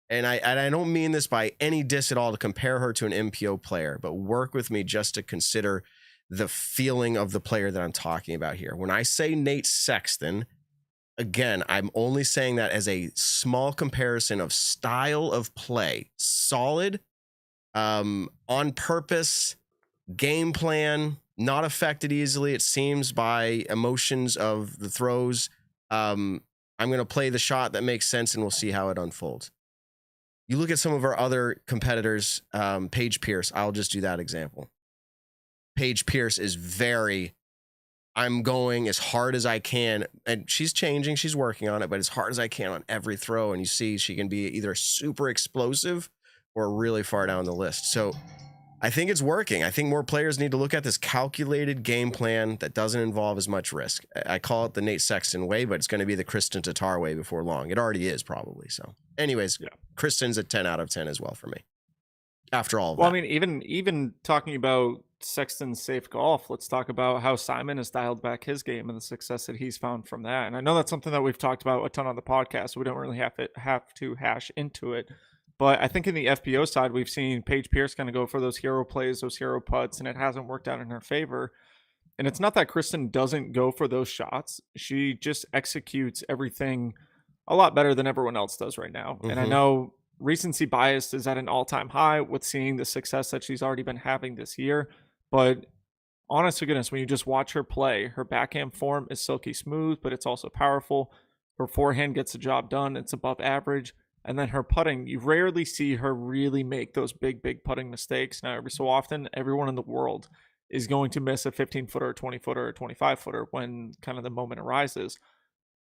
and I don't mean this by any diss at all to compare her to an MPO player, but work with me just to consider the feeling of the player that I'm talking about here. When I say Nate Sexton, again, I'm only saying that as a small comparison of style of play. Solid, on purpose, game plan, not affected easily, it seems, by emotions of the throws. I'm going to play the shot that makes sense, and we'll see how it unfolds. You look at some of our other competitors, Paige Pierce, I'll just do that example. Paige Pierce is I'm going as hard as I can, and she's changing, she's working on it, but as hard as I can on every throw, and you see she can be either super explosive or really far down the list. So I think it's working. I think more players need to look at this calculated game plan that doesn't involve as much risk. I call it the Nate Sexton way, but it's going to be the Kristin Tattar way before long. It already is probably. So anyways, yeah. Kristin's a 10 out of 10 as well for me. After all of that. I mean, even talking about Sexton's safe golf, let's talk about how Simon has dialed back his game and the success that he's found from that. And I know that's something that we've talked about a ton on the podcast. So we don't really have to hash into it. But I think in the FPO side, we've seen Paige Pierce kind of go for those hero plays, those hero putts, and it hasn't worked out in her favor. And it's not that Kristin doesn't go for those shots. She just executes everything a lot better than everyone else does right now. Mm-hmm. And I know recency bias is at an all-time high with seeing the success that she's already been having this year. But honest to goodness, when you just watch her play, her backhand form is silky smooth, but it's also powerful. Her forehand gets the job done. It's above average. And then her putting, you rarely see her really make those big putting mistakes. Now, every so often, everyone in the world is going to miss a 15-footer, a 20-footer, or a 25-footer when kind of the moment arises.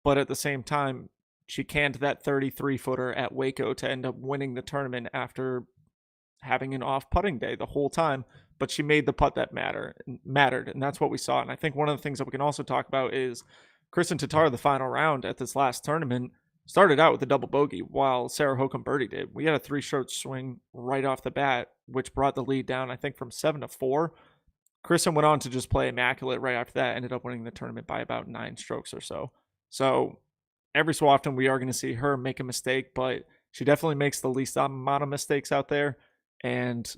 But at the same time, she canned that 33-footer at Waco to end up winning the tournament after having an off putting day the whole time. But she made the putt that mattered, and that's what we saw. And I think one of the things that we can also talk about is Kristin Tattar, the final round at this last tournament, started out with a double bogey while Sarah Hokum birdie did. We had a 3-stroke swing right off the bat, which brought the lead down, I think, from 7 to 4. Kristin went on to just play immaculate right after that, ended up winning the tournament by about 9 strokes or so. So every so often we are going to see her make a mistake, but she definitely makes the least amount of mistakes out there. And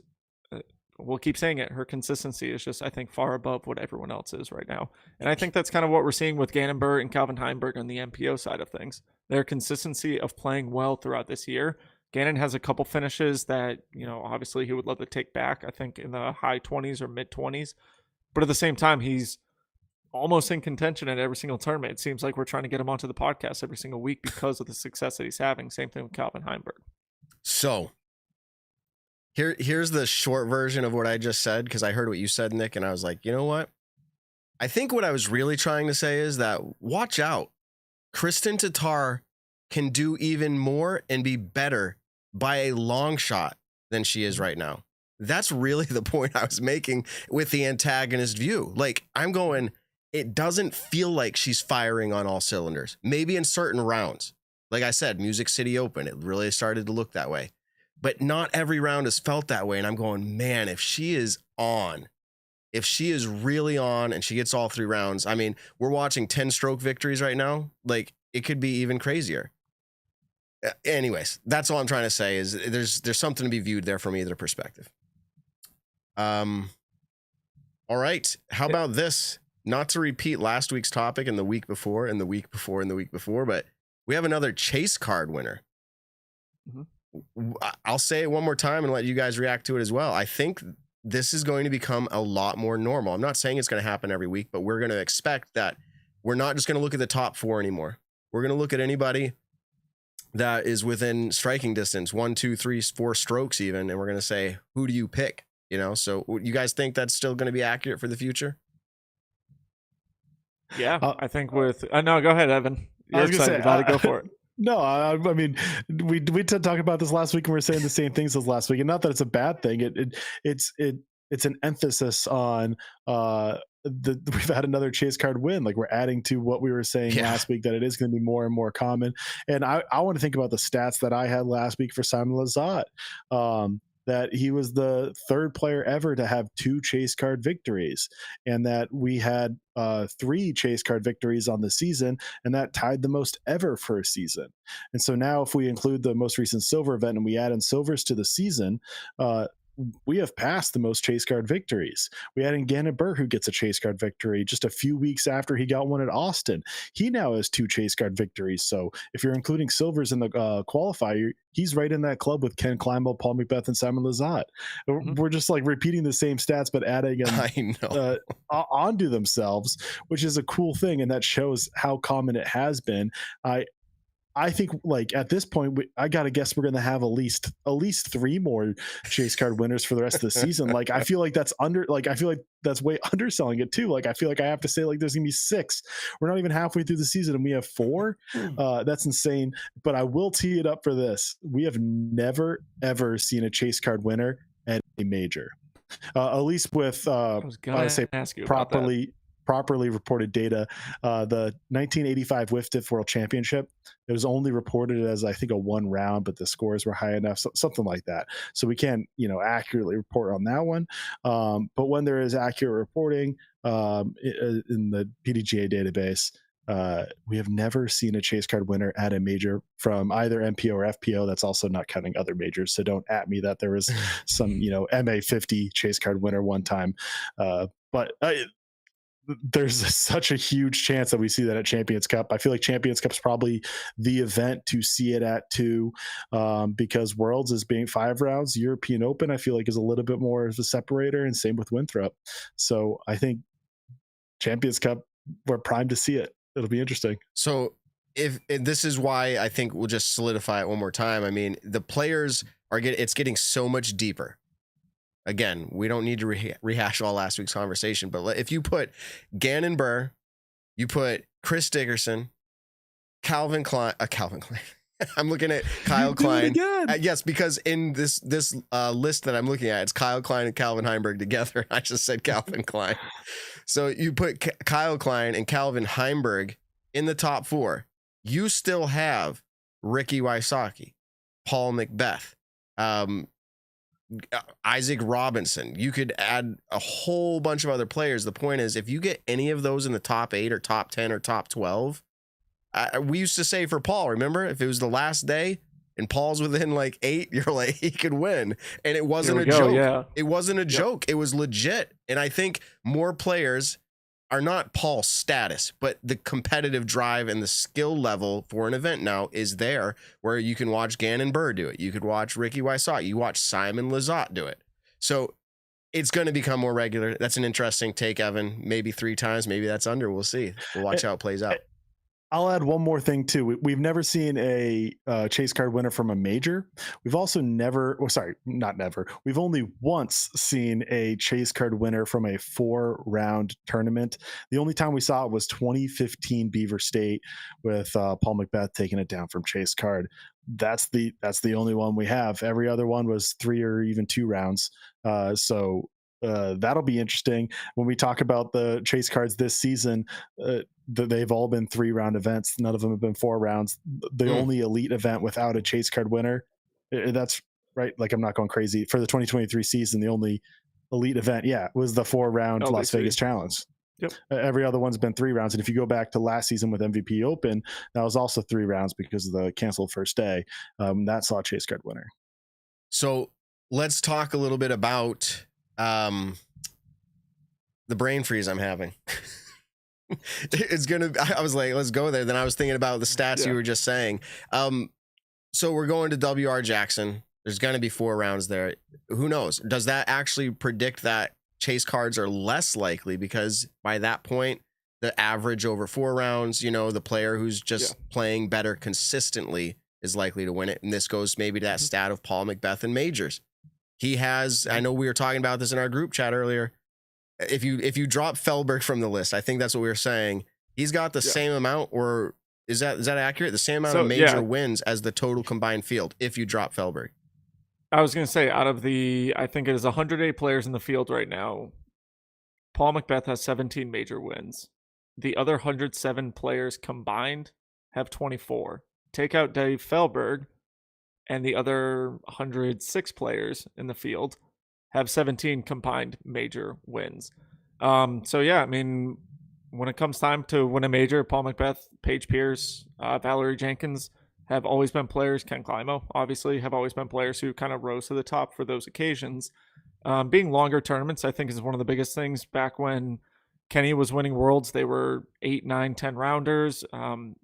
we'll keep saying it. Her consistency is just, I think, far above what everyone else is right now. And I think that's kind of what we're seeing with Gannon Buhr and Calvin Heimberg on the MPO side of things. Their consistency of playing well throughout this year. Gannon has a couple finishes that, obviously he would love to take back, I think in the high 20s or mid 20s. But at the same time, he's almost in contention at every single tournament. It seems like we're trying to get him onto the podcast every single week because of the success that he's having. Same thing with Calvin Heimberg. So here's the short version of what I just said, because I heard what you said, Nick, and I was like, you know what? I think what I was really trying to say is that watch out. Kristin Tattar can do even more and be better by a long shot than she is right now. That's really the point I was making with the antagonist view. Like, I'm going, it doesn't feel like she's firing on all cylinders. Maybe in certain rounds. Like I said, Music City Open, it really started to look that way. But not every round has felt that way. And I'm going, man, if she is really on and she gets all 3 rounds, I mean, we're watching 10-stroke victories right now. Like, it could be even crazier. Anyways, that's all I'm trying to say is there's something to be viewed there from either perspective. All right. How about this? Not to repeat last week's topic and the week before and the week before and the week before, but we have another chase card winner. Mm-hmm. I'll say it one more time and let you guys react to it as well. I think this is going to become a lot more normal. I'm not saying it's going to happen every week, but we're going to expect that we're not just going to look at the top 4 anymore. We're going to look at anybody that is within striking distance, 1, 2, 3, 4 strokes even, and we're going to say, who do you pick? So you guys think that's still going to be accurate for the future? Yeah, I think with no, go ahead, Evan. You're excited about it. Go for it. No, I mean, we talked about this last week, and we were saying the same things as last week, and not that it's a bad thing. It's an emphasis on we've had another chase card win. Like, we're adding to what we were saying last week, that it is going to be more and more common. And I want to think about the stats that I had last week for Simon Lizotte. That he was the 3rd player ever to have 2 chase card victories, and that we had 3 chase card victories on the season, and that tied the most ever for a season. And so now, if we include the most recent silver event and we add in silvers to the season, we have passed the most chase card victories. We had in Gannon Buhr, who gets a chase card victory just a few weeks after he got one at Austin. He now has 2 chase card victories. So if you're including silvers in the qualifier, he's right in that club with Ken Kleinbell, Paul McBeth, and Simon Lizotte. Mm-hmm. We're just like repeating the same stats, but adding them onto themselves, which is a cool thing. And that shows how common it has been. I think, like, at this point, I got to guess we're going to have at least 3 more chase card winners for the rest of the season. Like, I feel like that's way underselling it too. Like, I feel like I have to say, like, there's going to be 6. We're not even halfway through the season and we have 4. That's insane. But I will tee it up for this. We have never, ever seen a chase card winner at a major. At least with I was gonna say ask you about that. properly reported data. The 1985 WIFTIF World Championship, it was only reported as, I think, a 1 round, but the scores were high enough, something like that. So we can't, accurately report on that one. But when there is accurate reporting in the PDGA database, we have never seen a chase card winner at a major from either MPO or FPO. That's also not counting other majors. So don't at me that there was some, MA50 chase card winner one time. But there's such a huge chance that we see that at Champions Cup. I feel like Champions Cup's probably the event to see it at too, because Worlds is being 5 rounds. European Open, I feel like, is a little bit more of a separator, and same with Winthrop. So I think Champions Cup, we're primed to see it. It'll be interesting. So if this is why I think we'll just solidify it one more time. I mean, the players it's getting so much deeper. Again, we don't need to rehash all last week's conversation, but if you put Gannon Buhr, you put Chris Dickerson, Calvin Klein. I'm looking at Kyle Klein. Yes, because in this list that I'm looking at, it's Kyle Klein and Calvin Heimberg together. I just said Calvin Klein. So you put Kyle Klein and Calvin Heimberg in the top 4. You still have Ricky Wysocki, Paul Macbeth, Isaac Robinson. You could add a whole bunch of other players. The point is, if you get any of those in the top 8 or top 10 or top 12, we used to say for Paul, remember, if it was the last day and Paul's within like 8, you're like, he could win. And it wasn't a joke. Yeah. It wasn't a joke. It was legit. And I think more players are not Paul's status, but the competitive drive and the skill level for an event now is there, where you can watch Gannon Buhr do it. You could watch Ricky Wysocki. You watch Simon Lizotte do it. So it's going to become more regular. That's an interesting take, Evan. Maybe 3 times. Maybe that's under. We'll see. We'll watch how it plays out. I'll add one more thing too. We've never seen a chase card winner from a major. We've also We've only once seen a chase card winner from a 4-round tournament. The only time we saw it was 2015 Beaver State with Paul Macbeth taking it down from chase card. That's the only one we have. Every other one was 3 or even 2 rounds. So that'll be interesting when we talk about the chase cards this season. They've all been 3-round events. None of them have been 4 rounds. The only elite event without a chase card winner, that's right. Like, I'm not going crazy for the 2023 season. The only elite event, was the 4-round Las Vegas Challenge. Yep. Every other one's been 3 rounds. And if you go back to last season with MVP Open, that was also 3 rounds because of the canceled first day. That saw a chase card winner. So let's talk a little bit about the brain freeze I'm having. I was like, let's go there. Then I was thinking about the stats you were just saying. So we're going to WR Jackson. There's going to be 4 rounds there. Who knows? Does that actually predict that chase cards are less likely? Because by that point, the average over 4 rounds, the player who's just playing better consistently is likely to win it. And this goes maybe to that stat of Paul Macbeth in majors. He has, I know we were talking about this in our group chat earlier. If you drop Felberg from the list, I think that's what we were saying. He's got the same amount, or is that accurate? The same amount of major wins as the total combined field if you drop Felberg. I was going to say, out of I think it is 108 players in the field right now, Paul Macbeth has 17 major wins. The other 107 players combined have 24. Take out Dave Felberg, and the other 106 players in the field have 17 combined major wins. So yeah, I mean, when it comes time to win a major, Paul Macbeth, Paige Pierce, Valerie Jenkins have always been players. Ken Climo, obviously, have always been players who kind of rose to the top for those occasions. Being longer tournaments, I think, is one of the biggest things. Back when Kenny was winning Worlds, they were 8, 9, 10 rounders.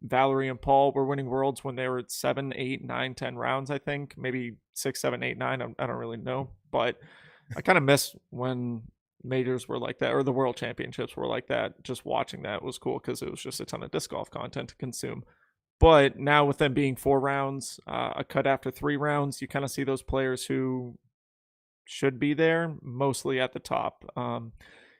Valerie and Paul were winning Worlds when they were 7, 8, 9, 10 rounds, I think. Maybe 6, 7, 8, 9. I don't really know. But I kind of miss when majors were like that, or the World Championships were like that. Just watching that was cool because it was just a ton of disc golf content to consume. But now with them being 4 rounds, a cut after 3 rounds, you kind of see those players who should be there mostly at the top.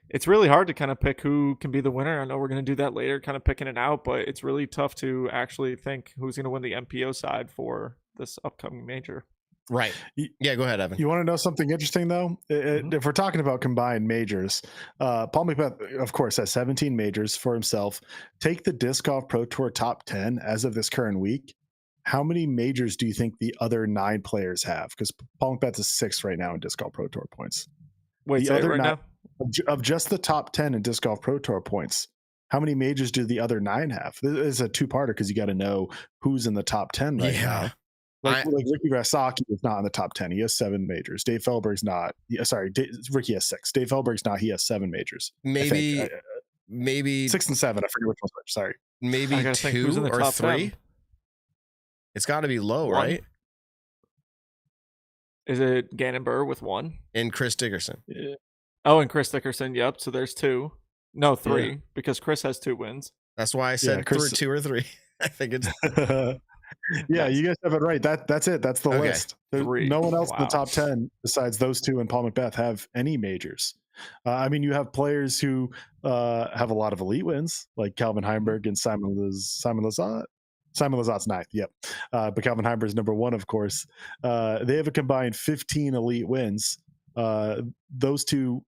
It's really hard to kind of pick who can be the winner. I know we're going to do that later, kind of picking it out, but it's really tough to actually think who's going to win the MPO side for this upcoming major. Right. Yeah, go ahead, Evan. You want to know something interesting, though? If we're talking about combined majors, Paul McBeth, of course, has 17 majors for himself. Take the Disc Golf Pro Tour top 10 as of this current week. How many majors do you think the other 9 players have? Because Paul McBeth is 6th right now in Disc Golf Pro Tour points. Wait, The say it other right 9 now? of just the top 10 in Disc Golf Pro Tour points, how many majors do the other 9 have? This is a two-parter because you got to know who's in the top 10 right now. Like Ricky Rasaki is not in the top 10. He has 7 majors. Dave Feldberg's not. Ricky has 6. Dave Feldberg's not. He has 7 majors. Maybe 6 and 7. I forget which one's which. Sorry. Maybe 2 or 3. 10? It's got to be low, 1. right? Is it Gannon Buhr with 1? And Chris Dickerson. Yeah. Oh, and Chris Dickerson. Yep. So there's 2. No, 3 because Chris has 2 wins. That's why I said Chris, 2 or 3. I think it's. Yeah, you guys have it right. That's it. That's the list. No one else in the top 10 besides those 2 and Paul McBeth have any majors. I mean, you have players who have a lot of elite wins, like Calvin Heimberg and Simon Lizotte. Simon Lizotte's 9th, yep. But Calvin Heimberg's number 1, of course. They have a combined 15 elite wins. Those 2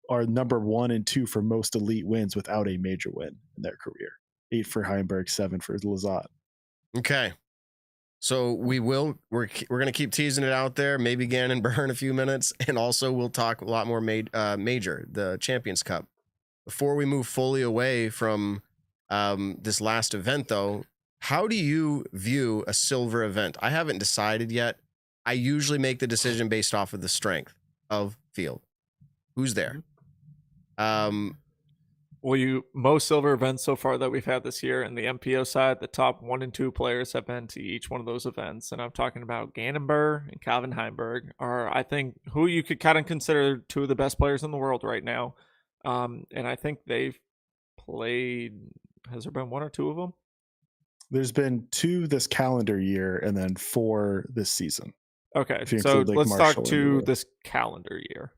are number 1 and 2 for most elite wins without a major win in their career. 8 for Heimberg, 7 for Lizotte. Okay. So we're going to keep teasing it out there. Maybe Gannon Buhr in a few minutes. And also we'll talk a lot more major, the Champions Cup. Before we move fully away from this last event, though, how do you view a silver event? I haven't decided yet. I usually make the decision based off of the strength of field. Who's there? Well, most silver events so far that we've had this year, and the MPO side, the top 1 and 2 players have been to each one of those events. And I'm talking about Gannon Buhr and Calvin Heimberg are, I think, who you could kind of consider 2 of the best players in the world right now. And I think they've played, has there been 1 or 2 of them? There's been 2 this calendar year and then 4 this season. Okay, so let's talk to this calendar year.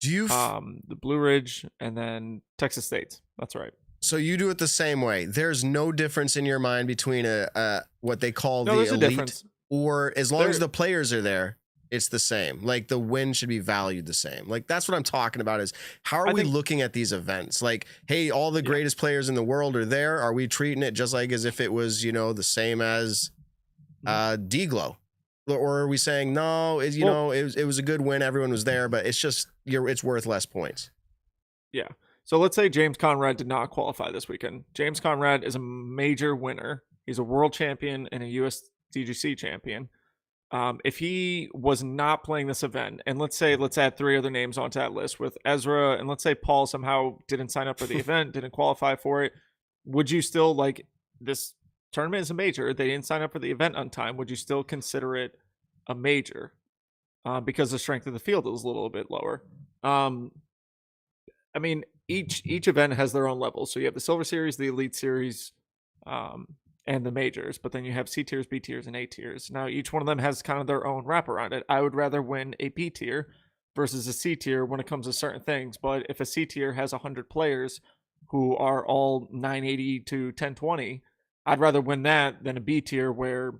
Do you the Blue Ridge and then Texas State? That's right. So you do it the same way. There's no difference in your mind between a what they call the elite, difference. Or as long as the players are there, it's the same. Like the win should be valued the same. Like that's what I'm talking about. Is how are we looking at these events? Like, hey, all the greatest players in the world are there. Are we treating it just like as if it was the same as D-Glow? Or are we saying no? It was a good win. Everyone was there, but it's just it's worth less points. Yeah. So let's say James Conrad did not qualify this weekend. James Conrad is a major winner. He's a world champion and a USDGC champion. If he was not playing this event, and let's add 3 other names onto that list with Ezra, and let's say Paul somehow didn't sign up for the event, didn't qualify for it, would you still, like, this tournament is a major, they didn't sign up for the event on time, would you still consider it a major? Because the strength of the field is a little bit lower. I mean, each event has their own levels. So you have the Silver Series, the Elite Series, and the majors, but then you have C tiers, B tiers, and A tiers. Now, each one of them has kind of their own wrap around it. I would rather win a B tier versus a C tier when it comes to certain things. But if a C tier has 100 players who are all 980 to 1020, I'd rather win that than a B tier where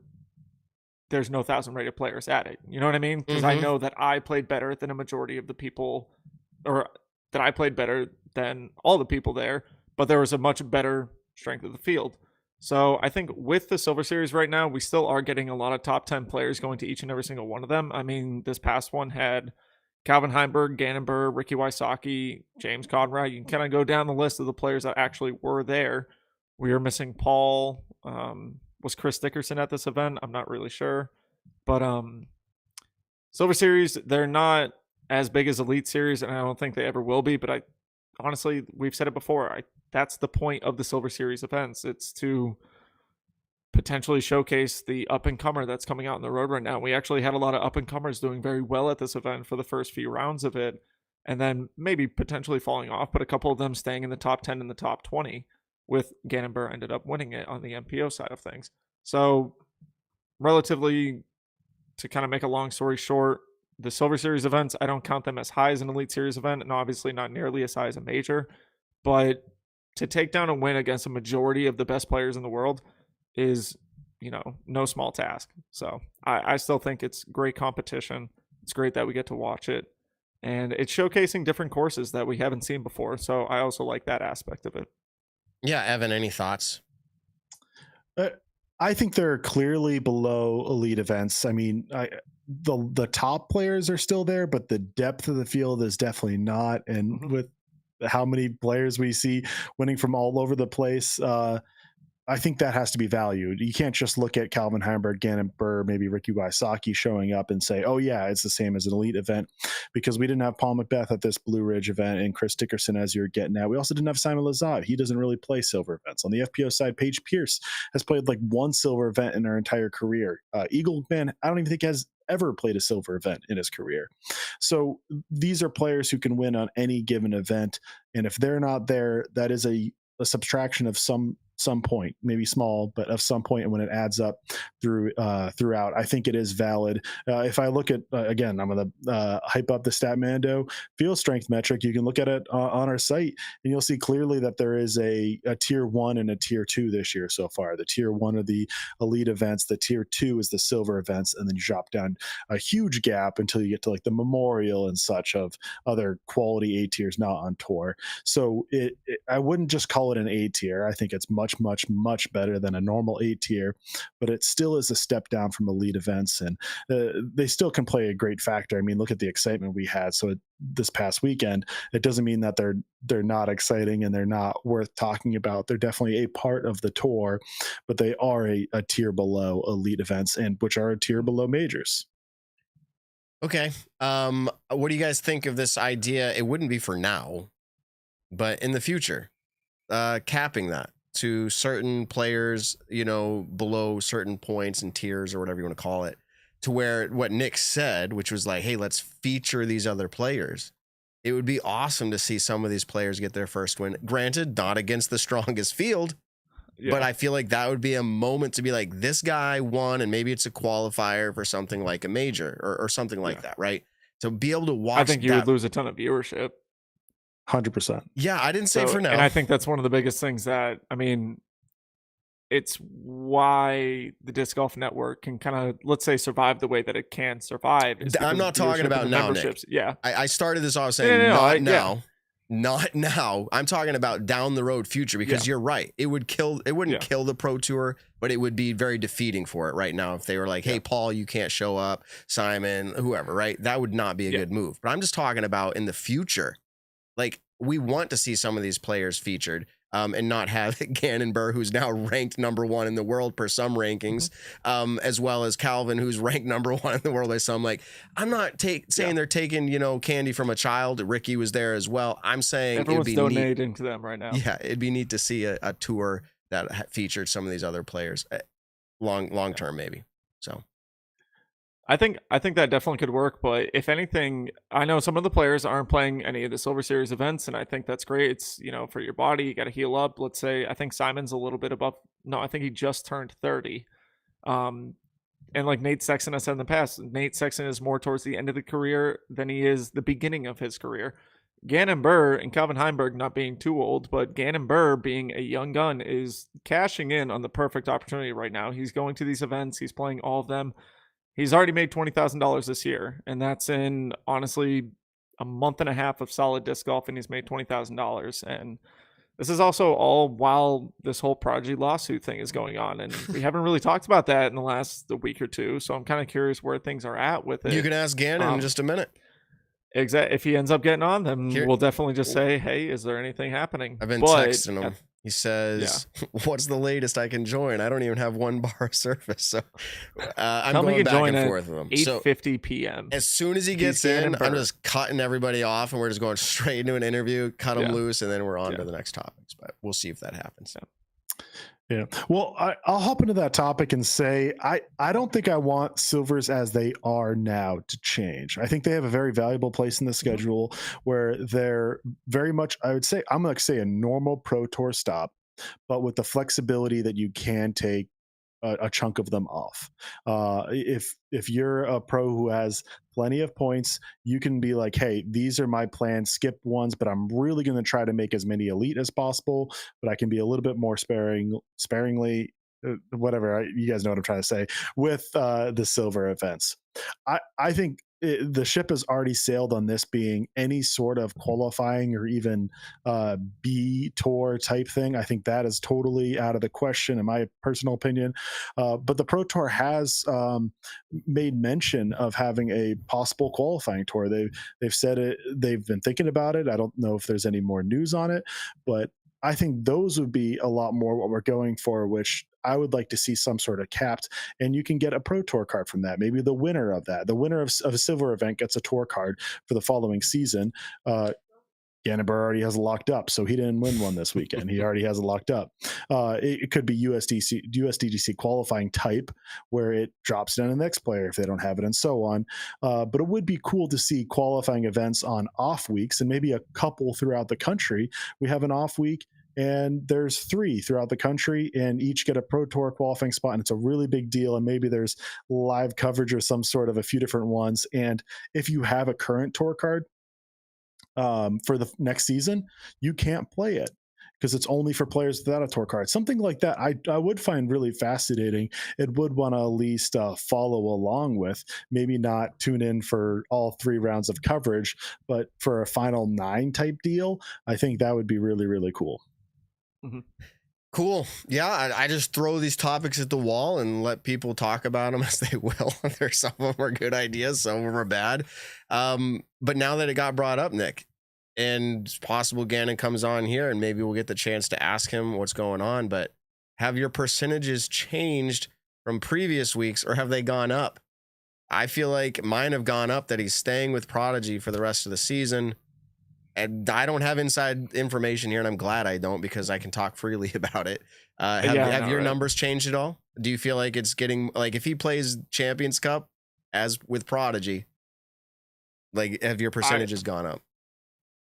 there's no 1,000 rated players at it. You know what I mean? Because I know that I played better than a majority of the people, or that I played better than all the people there, but there was a much better strength of the field. So I think with the Silver Series right now, we still are getting a lot of top 10 players going to each and every single one of them. I mean, this past one had Calvin Heimberg, Gannon Buhr, Ricky Wysocki, James Conrad. You can kind of go down the list of the players that actually were there. We are missing Paul. Was Chris Dickerson at this event? I'm not really sure. But Silver Series, they're not as big as Elite Series, and I don't think they ever will be. But honestly, we've said it before. That's the point of the Silver Series events. It's to potentially showcase the up-and-comer that's coming out on the road right now. We actually had a lot of up-and-comers doing very well at this event for the first few rounds of it, and then maybe potentially falling off, but a couple of them staying in the top 10 and the top 20, with Gannon Buhr ended up winning it on the MPO side of things. So relatively, to kind of make a long story short, the Silver Series events, I don't count them as high as an Elite Series event, and obviously not nearly as high as a major, but to take down a win against a majority of the best players in the world is no small task. So I still think it's great competition. It's great that we get to watch it, and it's showcasing different courses that we haven't seen before. So I also like that aspect of it. Yeah, Evan, any thoughts? I think they're clearly below elite events. I mean, the top players are still there, but the depth of the field is definitely not. And with how many players we see winning from all over the place, I think that has to be valued. You can't just look at Calvin Heimberg, Gannon Buhr, maybe Ricky Wysocki showing up and say, oh, yeah, it's the same as an elite event, because we didn't have Paul Macbeth at this Blue Ridge event and Chris Dickerson, as you're getting at. We also didn't have Simon Lizotte. He doesn't really play silver events. On the FPO side, Paige Pierce has played like one silver event in her entire career. Eagleman, I don't even think has ever played a silver event in his career. So these are players who can win on any given event. And if they're not there, that is a subtraction of some point, maybe small, but of some point, and when it adds up throughout, I think it is valid. If I look at again, I'm going to hype up the Statmando field strength metric. You can look at it on our site, and you'll see clearly that there is a tier 1 and a tier 2 this year so far. The tier 1 are the elite events, the tier 2 is the silver events, and then you drop down a huge gap until you get to like the Memorial and such of other quality A tiers not on tour. So I wouldn't just call it an A tier. I think it's much better than a normal A tier, but it still is a step down from elite events, and they still can play a great factor. I mean, look at the excitement we had. So this past weekend, it doesn't mean that they're not exciting and they're not worth talking about. They're definitely a part of the tour, but they are a tier below elite events, and which are a tier below majors. Okay. What do you guys think of this idea? It wouldn't be for now, but in the future, capping that to certain players, below certain points and tiers or whatever you want to call it, to where what Nick said, which was like, hey, let's feature these other players. It would be awesome to see some of these players get their first win. Granted, not against the strongest field, but I feel like that would be a moment to be like, this guy won, and maybe it's a qualifier for something like a major or something like that, right? To be able to watch. I think you would lose a ton of viewership. 100%. Yeah, I didn't say for now. And I think that's one of the biggest things that, I mean, it's why the Disc Golf Network can kind of, let's say, survive the way that it can survive. I'm not talking about now, Nick. Yeah. I started this off saying not now. Not now. I'm talking about down the road future, because you're right. It wouldn't kill the Pro Tour, but it would be very defeating for it right now if they were like, hey, Paul, you can't show up, Simon, whoever, right? That would not be a good move. But I'm just talking about in the future. Like, we want to see some of these players featured, and not have Gannon Buhr, who's now ranked number 1 in the world per some rankings, as well as Calvin, who's ranked number 1 in the world by some. Like, I'm not saying they're taking, candy from a child. Ricky was there as well. I'm saying everyone's donating to them right now. Yeah, it'd be neat to see a tour that featured some of these other players long term, maybe. So. I think that definitely could work, but if anything, I know some of the players aren't playing any of the Silver Series events, and I think that's great. It's, for your body, you got to heal up. Let's say, I think Simon's a little bit above. No, I think he just turned 30. And like Nate Sexton has said in the past, Nate Sexton is more towards the end of the career than he is the beginning of his career. Gannon Buhr and Calvin Heimberg not being too old, but Gannon Buhr being a young gun is cashing in on the perfect opportunity right now. He's going to these events. He's playing all of them. He's already made $20,000 this year, and that's in, honestly, a month and a half of solid disc golf, and he's made $20,000. And this is also all while this whole Prodigy lawsuit thing is going on, and we haven't really talked about that in the last week or two, so I'm kind of curious where things are at with it. You can ask Gannon in just a minute. Exactly. If he ends up getting on, then we'll definitely just say, hey, is there anything happening? I've been texting him. He says, what's the latest I can join? I don't even have 1 bar surface. So I'm going back and forth with him. 8:50 p.m. As soon as he gets in, I'm just cutting everybody off, and we're just going straight into an interview, cut them loose, and then we're on to the next topics. But we'll see if that happens. Yeah. Well, I'll hop into that topic and say I don't think I want silvers as they are now to change. I think they have a very valuable place in the schedule where they're very much, I would say, I'm going to say a normal Pro Tour stop, but with the flexibility that you can take a chunk of them off. If you're a pro who has plenty of points, you can be like, hey, these are my plans, skip ones, but I'm really going to try to make as many elite as possible, but I can be a little bit more sparingly whatever, you guys know what I'm trying to say, with the silver events. I think the ship has already sailed on this being any sort of qualifying or even B tour type thing. I think that is totally out of the question, in my personal opinion. But the Pro Tour has made mention of having a possible qualifying tour. They've said it. They've been thinking about it. I don't know if there's any more news on it, but I think those would be a lot more what we're going for, which I would like to see some sort of capped, and you can get a Pro Tour card from that. Maybe the winner of that, the winner of a silver event gets a tour card for the following season. Gannon Buhr already has it locked up, so he didn't win one this weekend. He already has it locked up. It could be USDGC qualifying type, where it drops down to the next player if they don't have it, and so on. But it would be cool to see qualifying events on off weeks, and maybe a couple throughout the country. We have an off week, and there's 3 throughout the country, and each get a Pro Tour qualifying spot, and it's a really big deal. And maybe there's live coverage or some sort of a few different ones. And if you have a current tour card for the next season, you can't play it because it's only for players without a tour card. Something like that I would find really fascinating. It would want to at least follow along with, maybe not tune in for all 3 rounds of coverage, but for a final 9 type deal, I think that would be really, really cool. Mm-hmm. Cool. Yeah, I just throw these topics at the wall and let people talk about them as they will. There's some of them are good ideas, some of them are bad. But now that it got brought up, Nick, and it's possible Gannon comes on here and maybe we'll get the chance to ask him what's going on, but have your percentages changed from previous weeks, or have they gone up? I feel like mine have gone up, that he's staying with Prodigy for the rest of the season. And I don't have inside information here, and I'm glad I don't, because I can talk freely about it. Have your numbers changed at all? Do you feel like it's getting, like, if he plays Champions Cup as with Prodigy, like, have your percentages gone up?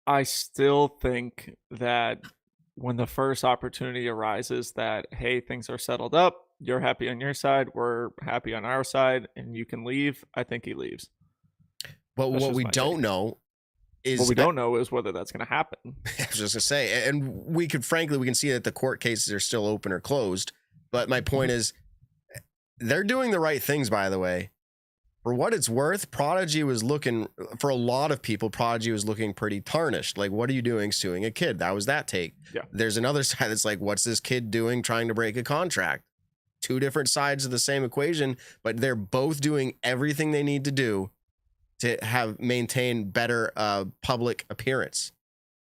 I still think that when the first opportunity arises that, hey, things are settled up, you're happy on your side, we're happy on our side, and you can leave, I think he leaves. But That's what we don't know is what we don't know is whether that's going to happen. I was just gonna say, and we can see that the court cases are still open or closed. But my point is, they're doing the right things, by the way. For what it's worth, Prodigy was looking, for a lot of people, Prodigy was looking pretty tarnished. Like, what are you doing suing a kid? That was that take. Yeah. There's another side that's like, what's this kid doing trying to break a contract? 2 different sides of the same equation, but they're both doing everything they need to do to maintain better public appearance.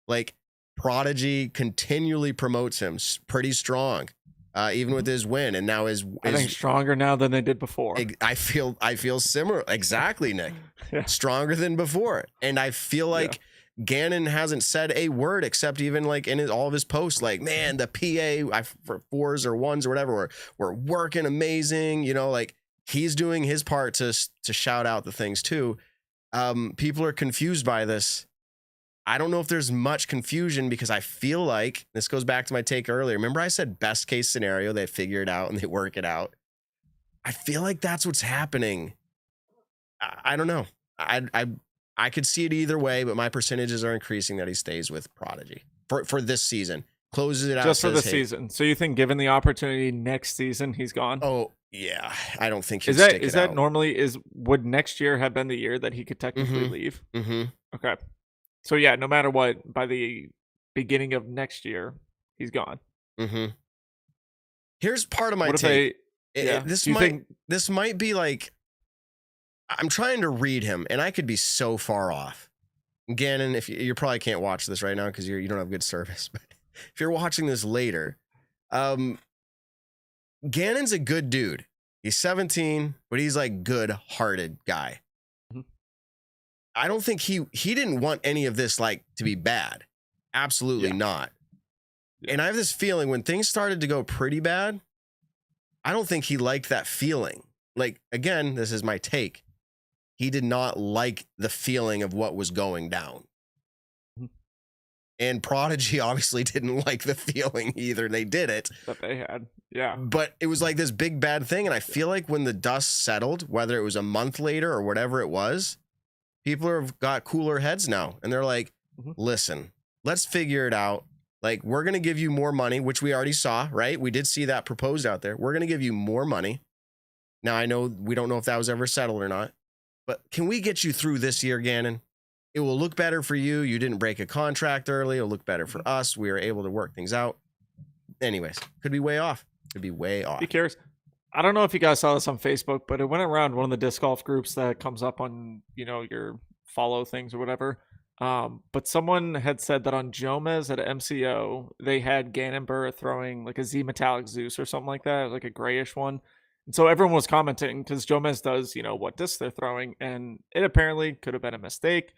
Like, Prodigy continually promotes him pretty strong, even with his win, and now I think stronger now than they did before. I feel similar. Exactly, Nick. Yeah. Stronger than before, and I feel like Gannon hasn't said a word except even like in all of his posts, like, man, the PA for 4s or 1s or whatever, we're working amazing. You know, like, he's doing his part to shout out the things too. People are confused by this. I don't know if there's much confusion, because I feel like this goes back to my take earlier. Remember I said best case scenario, they figure it out and they work it out. I feel like that's what's happening. I don't know. I could see it either way, but my percentages are increasing that he stays with Prodigy for this season. Closes it out just for the season. So you think, given the opportunity next season, he's gone? Oh yeah, I don't think he'll stick it out. Is that normally would next year have been the year that he could technically leave? Mm-hmm. Okay, so yeah, no matter what, by the beginning of next year, he's gone. Mm-hmm. Here's part of my take. This might be like, I'm trying to read him, and I could be so far off. Gannon, if you probably can't watch this right now because you don't have good service, but if you're watching this later, Gannon's a good dude. He's 17, but he's like good-hearted guy. Mm-hmm. I don't think he didn't want any of this like to be bad. Absolutely not. And I have this feeling when things started to go pretty bad, I don't think he liked that feeling. Like, again, this is my take. He did not like the feeling of what was going down. And Prodigy obviously didn't like the feeling either. They did it. That they had. Yeah. But it was like this big bad thing. And I feel like when the dust settled, whether it was a month later or whatever it was, people have got cooler heads now. And they're like, listen, let's figure it out. Like, we're going to give you more money, which we already saw, right? We did see that proposed out there. We're going to give you more money. Now, I know we don't know if that was ever settled or not, but can we get you through this year, Gannon? It will look better for you. You didn't break a contract early. It'll look better for us. We were able to work things out. Anyways, could be way off. Could be way off. Be curious. I don't know if you guys saw this on Facebook, but it went around one of the disc golf groups that comes up on, your follow things or whatever. But someone had said that on Jomez at MCO, they had Gannon Buhr throwing like a Z Metallic Zeus or something like that, like a grayish one. And so everyone was commenting because Jomez does, what disc they're throwing, and it apparently could have been a mistake.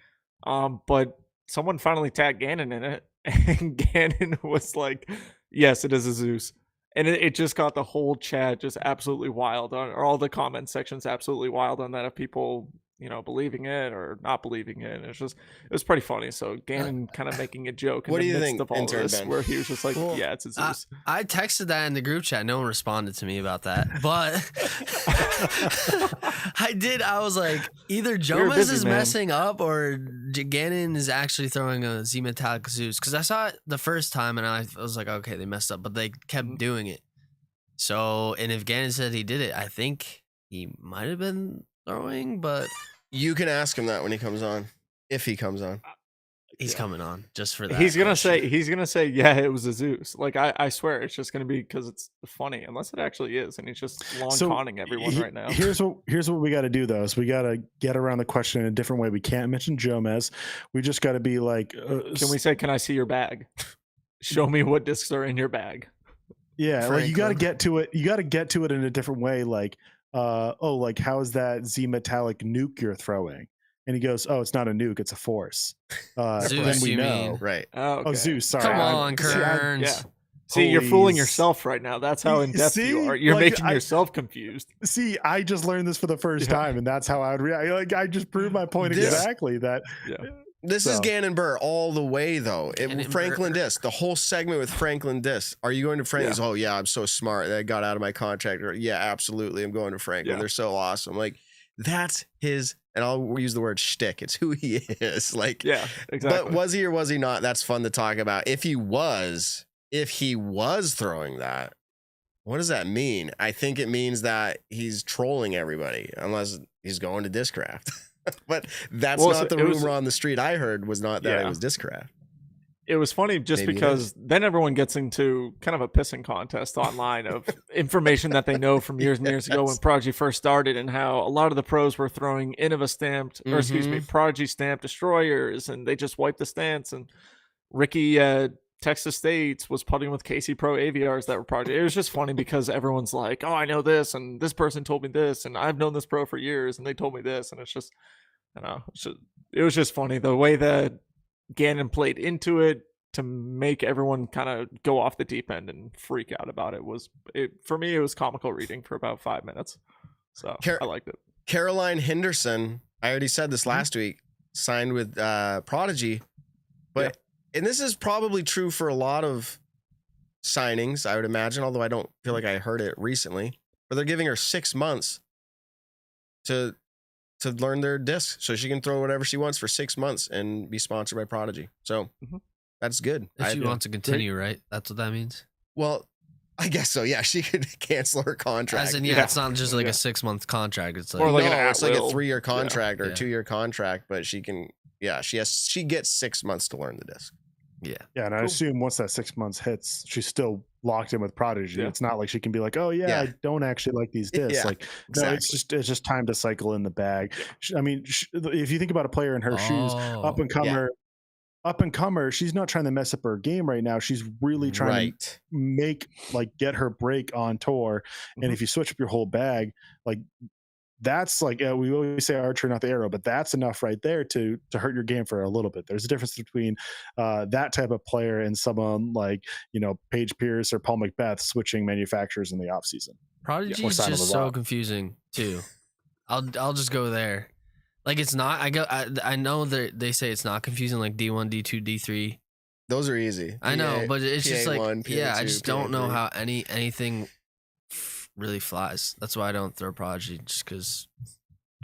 But someone finally tagged Gannon in it, and Gannon was like, yes, it is a Zeus. And it just got the whole chat just absolutely wild, or all the comment sections absolutely wild on that, of people, believing it or not believing it. And it was pretty funny. So Gannon kind of making a joke What do in you the midst think, of all intern this, Ben? where he was just like, yeah, it's a Zeus. I texted that in the group chat. No one responded to me about that, but I did. I was like, either Jomez busy, is man. messing up or Gannon is actually throwing a Z Metallic Zeus. Because I saw it the first time and I was like, okay, they messed up, but they kept doing it. So, and if Gannon said he did it, I think he might have been throwing, but You can ask him that when he comes on, if he comes on. he's coming on just for that. He's gonna question. say, yeah, it was a Zeus. Like I swear, it's just gonna be because it's funny, unless it actually is, and he's just long conning everyone right now. Here's what we got to do though. Is we got to get around the question in a different way. We can't mention Jomez. We just got to be like, Can we say, can I see your bag? Show me what discs are in your bag. yeah, like you got to Franklin. get to it. You got to get to it in a different way. Like, like how is that Z Metallic nuke you're throwing? And he goes, oh, it's not a nuke, it's a force. Zeus, Then we you know. mean? Right. Oh, okay. Oh, Zeus. Sorry. Come I'm- on, see, I'm- Kearns. Yeah. See, you're fooling Please. yourself right now. That's how in depth you See? are. You're Like, making yourself confused. See, I just learned this for the first time, and that's how I would react. Like, I just proved my point This- exactly. That Yeah. This is So- Gannon Buhr all the way, though. Gannon Franklin Buhr. Disc, the whole segment with Franklin Disc. Are you going to Franklin's? Yeah. Oh, yeah, I'm so smart. I got out of my contract. Or, yeah, absolutely. I'm going to Franklin. Yeah. They're so awesome. Like, that's his, and I'll use the word shtick. It's who he is. Like, Yeah, exactly. but was he or was he not? That's fun to talk about. If he was throwing that, what does that mean? I think it means that he's trolling everybody, unless he's going to Discraft. But that's Well, not so the it was- rumor on the street I heard was not that Yeah. it was Discraft. It was funny just Maybe it because then everyone gets into kind of a pissing contest online of information that they know from years and years ago when Yes. Prodigy first started, and how a lot of the pros were throwing Innova stamped, or excuse me, Prodigy stamped destroyers, and they just wiped the stance. And Ricky Texas States was putting with KC Pro AVRs that were Prodigy. It was just funny because everyone's like, oh, I know this, and this person told me this, and I've known this pro for years, and they told me this. And it's just, I don't know, it was just funny the way that Gannon played into it to make everyone kind of go off the deep end and freak out about it. For me, it was comical reading for about 5 minutes. So I liked it. Caroline Henderson, I already said this last week, signed with Prodigy. But and this is probably true for a lot of signings, I would imagine, although I don't feel like I heard it recently. But they're giving her 6 months to learn their disc, so she can throw whatever she wants for 6 months and be sponsored by Prodigy. So that's good. If she wants to continue, right? That's what that means. Well, I guess so. Yeah, she could cancel her contract. As in, it's not just like a 6 month contract. It's like, Or like no, an it's like a at-will. 3-year contract or Yeah. 2-year contract, but she can. Yeah, she gets 6 months to learn the disc. yeah. Yeah, and I assume once that 6 months hits, she's still locked in with Prodigy. Yeah. It's not like she can be like, "Oh yeah, Yeah. I don't actually like these discs." Yeah, Like, no, exactly. it's just time to cycle in the bag. I mean, if you think about a player in her shoes, up and comer, she's not trying to mess up her game right now. She's really trying to get her break on tour. And if you switch up your whole bag, like that's like we always say archer, not the arrow, but that's enough right there to hurt your game for a little bit. There's a difference between that type of player and someone like Paige Pierce or Paul Macbeth switching manufacturers in the off season. Prodigy Or is Sign of just the so Rock. confusing too. I'll just go there. Like it's not. I know that they say it's not confusing. Like D1, D2, D3. Those are easy. I know, but it's just like PA1, I PA2, just don't know PA3. how anything really flies. That's why I don't throw Prodigy, just because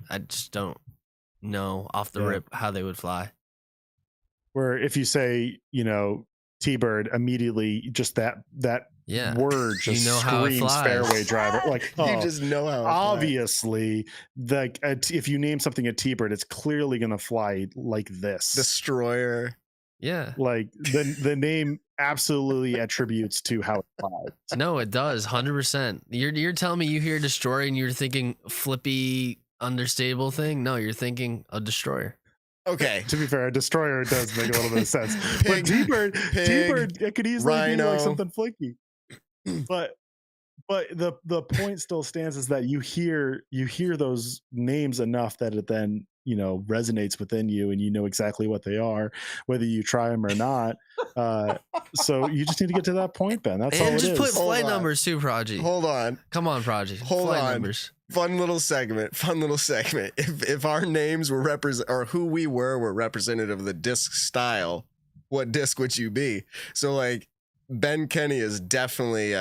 I just don't know off the rip how they would fly. Where if you say, T-Bird, immediately just that Yeah. word just You know how it screams flies. fairway driver. Like, You oh, just know how. obviously, if you name something a T-Bird, it's clearly going to fly like this. Destroyer. Yeah. Like the name absolutely attributes to how it flies. No, it does. 100%. You're telling me you hear destroyer and you're thinking flippy, understable thing? No, you're thinking a destroyer. Okay. To be fair, a destroyer does make a little bit of sense. Pig, But T-Bird, pig, it could easily be rhino. like something flicky. But the point still stands is that you hear those names enough that it then resonates within you, and you know exactly what they are, whether you try them or not. So you just need to get to that point, Ben. That's all And it just is. put flight Hold on. numbers too, Prodigy. Hold on. Come on, Prodigy. Hold flight on. numbers. Fun little segment. If our names were or who we were representative of the disc style, what disc would you be? So like Ben Kenny is definitely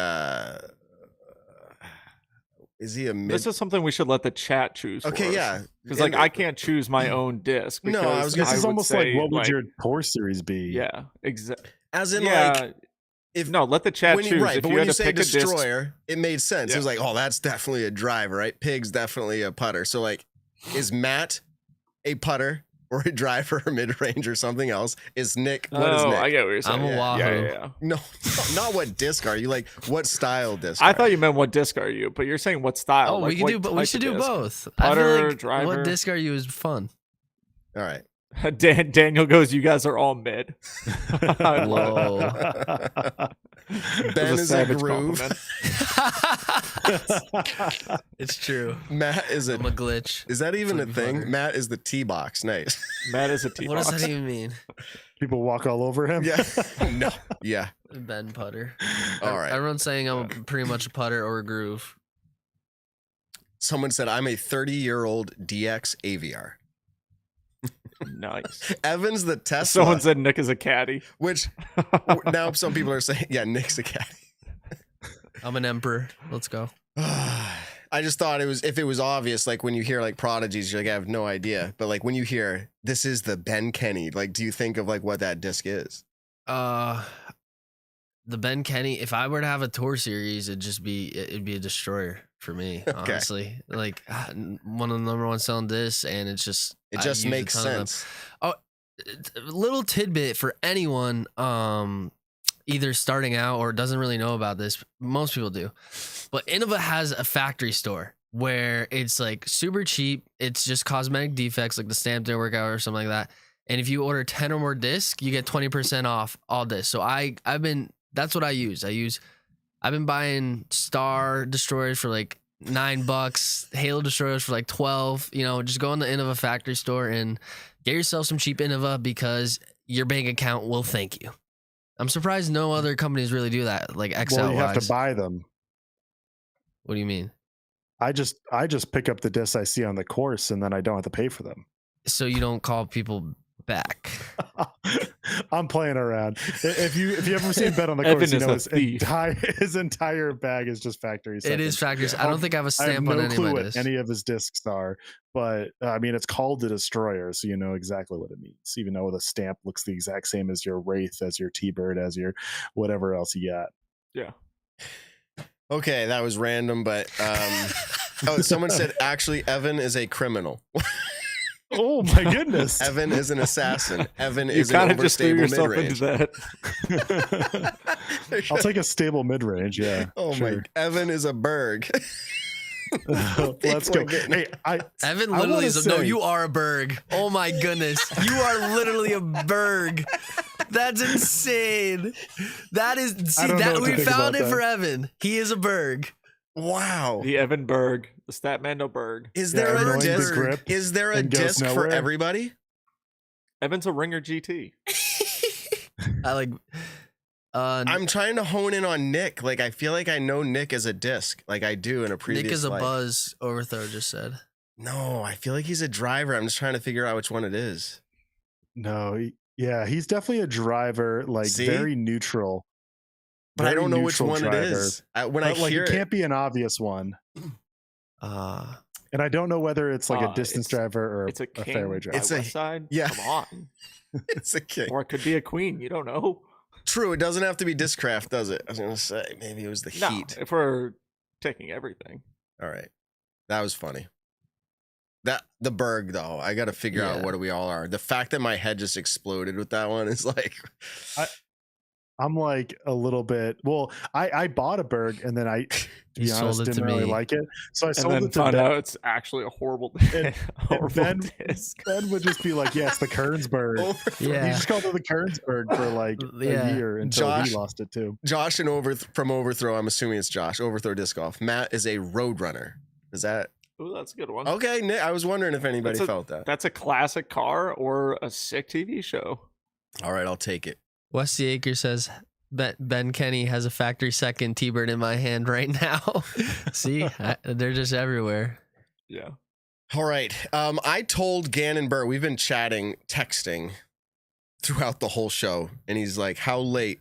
is he a mid? This is something we should let the chat choose. Okay, for yeah. us. Because like I can't choose my own disc. No, I was because gonna- This is would almost like say, what would your tour series be? Yeah, exactly. As in Yeah, like if no, let the chat when choose. you, right, if but you when had you to say pick a disc, destroyer, it made sense. It Yeah. was like, oh, that's definitely a driver, right? Pig's definitely a putter. So like, is Matt a putter or a driver or mid range or something else? Is Nick? What is oh, Nick? I get what you're saying. I'm a Yeah, Wahoo. Yeah. No, not what disc are you? Like, what style disc? I are thought you meant what disc are you, but you're saying what style. Oh, like we can what do. We type should of do disc. both. I feel Putter, like driver. what disc are you is fun. All right. Daniel goes, you guys are all mid. I love Whoa. it. Ben It was is a savage groove. compliment. It's true. Matt is I'm a glitch. Is that even a Flippy thing? putter. Matt is the tee box. Nice. Matt is a T. What does that even mean? People walk all over him. Yeah. No. Yeah. Ben putter. All right. Everyone's saying I'm pretty much a putter or a groove. Someone said I'm a 30-year-old DX AVR. Nice. Evan's the Tesla. Someone said Nick is a caddy. Which now some people are saying, yeah, Nick's a caddy. I'm an emperor. Let's go. I just thought if it was obvious, like when you hear like Prodigies, you're like, I have no idea. But like when you hear this is the Ben Kenny, like, do you think of like what that disc is? The Ben Kenny. If I were to have a tour series, it'd be a destroyer for me. Okay. Honestly, like one of the number one selling discs, and it just It makes ton of them. sense. Little tidbit for anyone either starting out or doesn't really know about this. Most people do, but Innova has a factory store where it's like super cheap. It's just cosmetic defects, like the stamp didn't work out or something like that. And if you order 10 or more discs, you get 20% off all discs. So that's what I use. I've been buying Star Destroyers for like $9, Halo Destroyers for like 12. Just go in the Innova factory store and get yourself some cheap Innova because your bank account will thank you. I'm surprised no other companies really do that, like XL. Well, you have to buy them. What do you mean? I just pick up the discs I see on the course, and then I don't have to pay for them. So you don't call people back? I'm playing around. If you ever seen Ben on the Evan course, you is know a thief. his entire bag is just factory. It is factories. I don't think I have a I have stamp no on any of clue my what discs. any of his discs are, but I mean, it's called the Destroyer, so you know exactly what it means. Even though the stamp looks the exact same as your Wraith, as your T-Bird, as your whatever else you got. Yeah. Okay, that was random, but someone said actually Evan is a criminal. Oh my goodness! Evan is an assassin. Evan You is an kind of just threw overstable yourself mid-range. into that. I'll take a stable mid-range. Yeah. Oh sure. my! Evan is a Berg. Let's People go. are getting- Hey, Evan I literally wanna is no, say- you are a Berg. Oh my goodness. You are literally a Berg. That's insane. That is I don't know that what to we think found about it for that. Evan. He is a Berg. Wow. The Evan Berg, the Statmando Berg. Is Yeah, there a annoying big disc? grip Is there a and goes disc for nowhere. everybody? Evan's a Ringer GT. I like I'm trying to hone in on Nick. Like I feel like I know Nick as a disc, like I do in a previous. Nick is a life. buzz, Overthrow just said. No, I feel like he's a driver. I'm just trying to figure out which one it is. No, yeah, he's definitely a driver, like See? very neutral. But I Very don't know which neutral one it driver. is. When I But, like, hear it it, can't be an obvious one, and I don't know whether it's like a distance it's- driver or It's a a king fairway driver. It's a- West side. yeah. Come on. it's a king. Or it could be a queen. You don't know. True, it doesn't have to be Discraft, does it? I was gonna say maybe it was the No, heat. if we're taking everything. All right, that was funny. That the Berg though, I got to figure out what we all are. The fact that my head just exploded with that one is like, I'm like a little bit. Well, I bought a Berg and then I, to be honest, didn't really like it. So I sold it to found Ben. out it's actually a horrible, disc. Ben would just be like, "Yes, the Kernsberg." Yeah. He just called it the Kernsberg for like a year until he lost it too. Josh and from Overthrow. I'm assuming it's Josh. Overthrow Disc Golf. Matt is a Roadrunner. Is that? Ooh, that's a good one. Okay, Nick, I was wondering if anybody felt that. That's a classic car or a sick TV show. All right, I'll take it. Westy Acre says, Ben Kenny has a factory second T-Bird in my hand right now. See, they're just everywhere. Yeah. All right. I told Gannon Buhr, we've been texting throughout the whole show, and he's like, "How late?"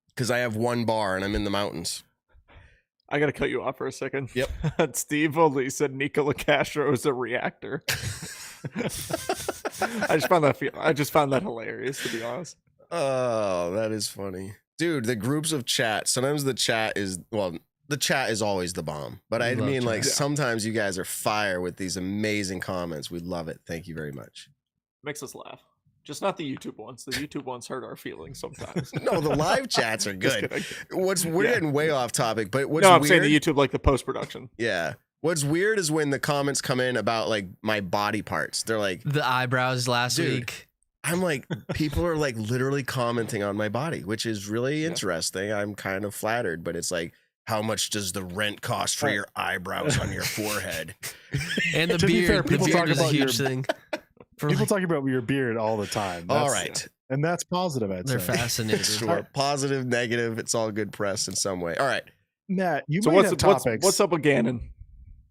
Because I have one bar and I'm in the mountains. I got to cut you off for a second. Yep. Steve only said Nicola Castro is a reactor. I just found that hilarious, to be honest. Oh, that is funny. Dude, the groups of chat, sometimes the chat is always the bomb. But I mean, like, sometimes you guys are fire with these amazing comments. We love it. Thank you very much. Makes us laugh. Just not the YouTube ones. The YouTube ones hurt our feelings sometimes. No, the live chats are good. We're getting way off topic, but I'm saying the YouTube, like the post-production. Yeah. What's weird is when the comments come in about like my body parts. They're like the eyebrows last week. I'm like, people are like literally commenting on my body, which is really interesting. I'm kind of flattered, but it's like, how much does the rent cost for your eyebrows on your forehead? And the beard. The beard is a huge thing. People talk about your beard all the time. All right. And that's positive, I'd They're say. fascinated. Sure. Positive, negative. It's all good press in some way. All right. Matt, you might have topics. What's up with Gannon?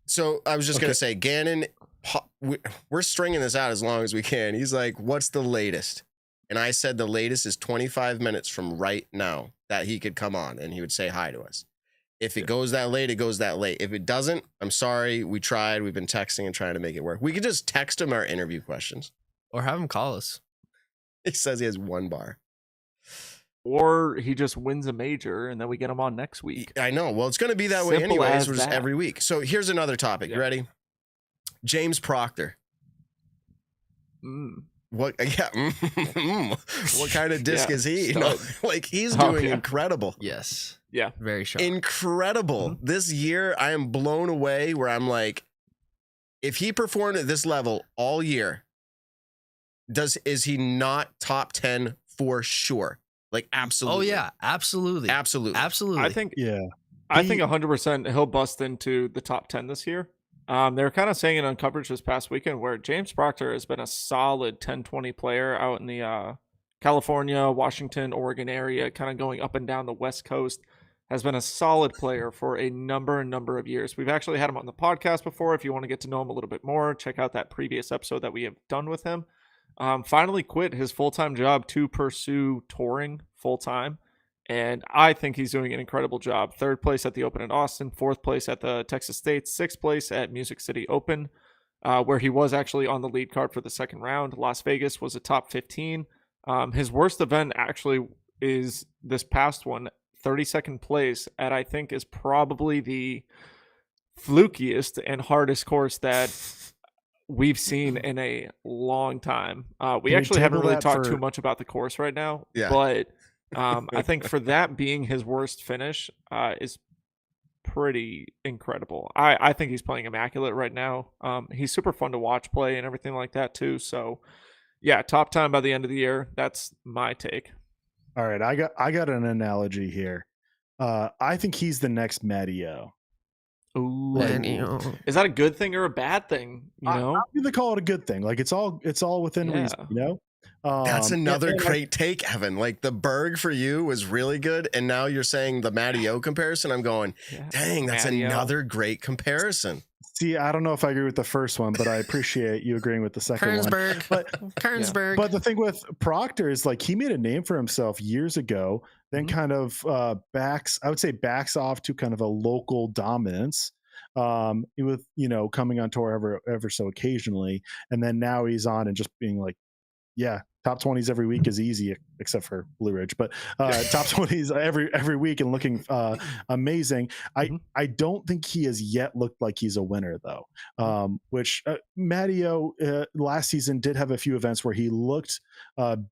So I was just going to say, Gannon, we're stringing this out as long as we can. He's like, what's the latest? And I said the latest is 25 minutes from right now that he could come on and he would say hi to us. If it goes that late, it goes that late. If it doesn't, I'm sorry. We tried. We've been texting and trying to make it work. We could just text him our interview questions. Or have him call us. He says he has one bar. Or he just wins a major and then we get him on next week. I know. Well, it's going to be that way anyways, just every week. So here's another topic. You ready? James Proctor. What? Yeah. What kind of disc is he? You know, like he's doing incredible. Yes. Yeah. Very sharp. Incredible. This year, I am blown away where I'm like, if he performed at this level all year, is he not top 10 for sure? Like, absolutely. Oh, yeah. Absolutely. Absolutely. Absolutely. I think 100% he'll bust into the top 10 this year. They were kind of saying it on coverage this past weekend where James Proctor has been a solid 10-20 player out in the California, Washington, Oregon area, kind of going up and down the West Coast, has been a solid player for a number of years. We've actually had him on the podcast before. If you want to get to know him a little bit more, check out that previous episode that we have done with him. Finally quit his full-time job to pursue touring full-time. And I think he's doing an incredible job. 3rd place at the Open in Austin, 4th place at the Texas State, 6th place at Music City Open, where he was actually on the lead card for the second round. Las Vegas was a top 15. His worst event actually is this past one, 32nd place at I think is probably the flukiest and hardest course that we've seen in a long time. We actually haven't really talked too much about the course right now, but I think for that being his worst finish is pretty incredible. I think he's playing immaculate right now. He's super fun to watch play and everything like that too. So yeah, top time by the end of the year. That's my take. All right, I got an analogy here. I think he's the next Matteo. Ooh, is that a good thing or a bad thing? You know, I'm gonna call it a good thing. Like it's all within reason. You know, that's another great take, Evan. Like the Berg for you was really good, and now you're saying the Matteo comparison. I'm going, dang, that's another great comparison. See, I don't know if I agree with the first one, but I appreciate you agreeing with the second one. Kernsberg. But the thing with Proctor is like he made a name for himself years ago, then kind of backs off to kind of a local dominance with, you know, coming on tour ever so occasionally. And then now he's on and just being like, yeah, top 20s every week is easy, except for Blue Ridge, but top 20s every week and looking amazing. I don't think he has yet looked like he's a winner though. Which Matteo last season did have a few events where he looked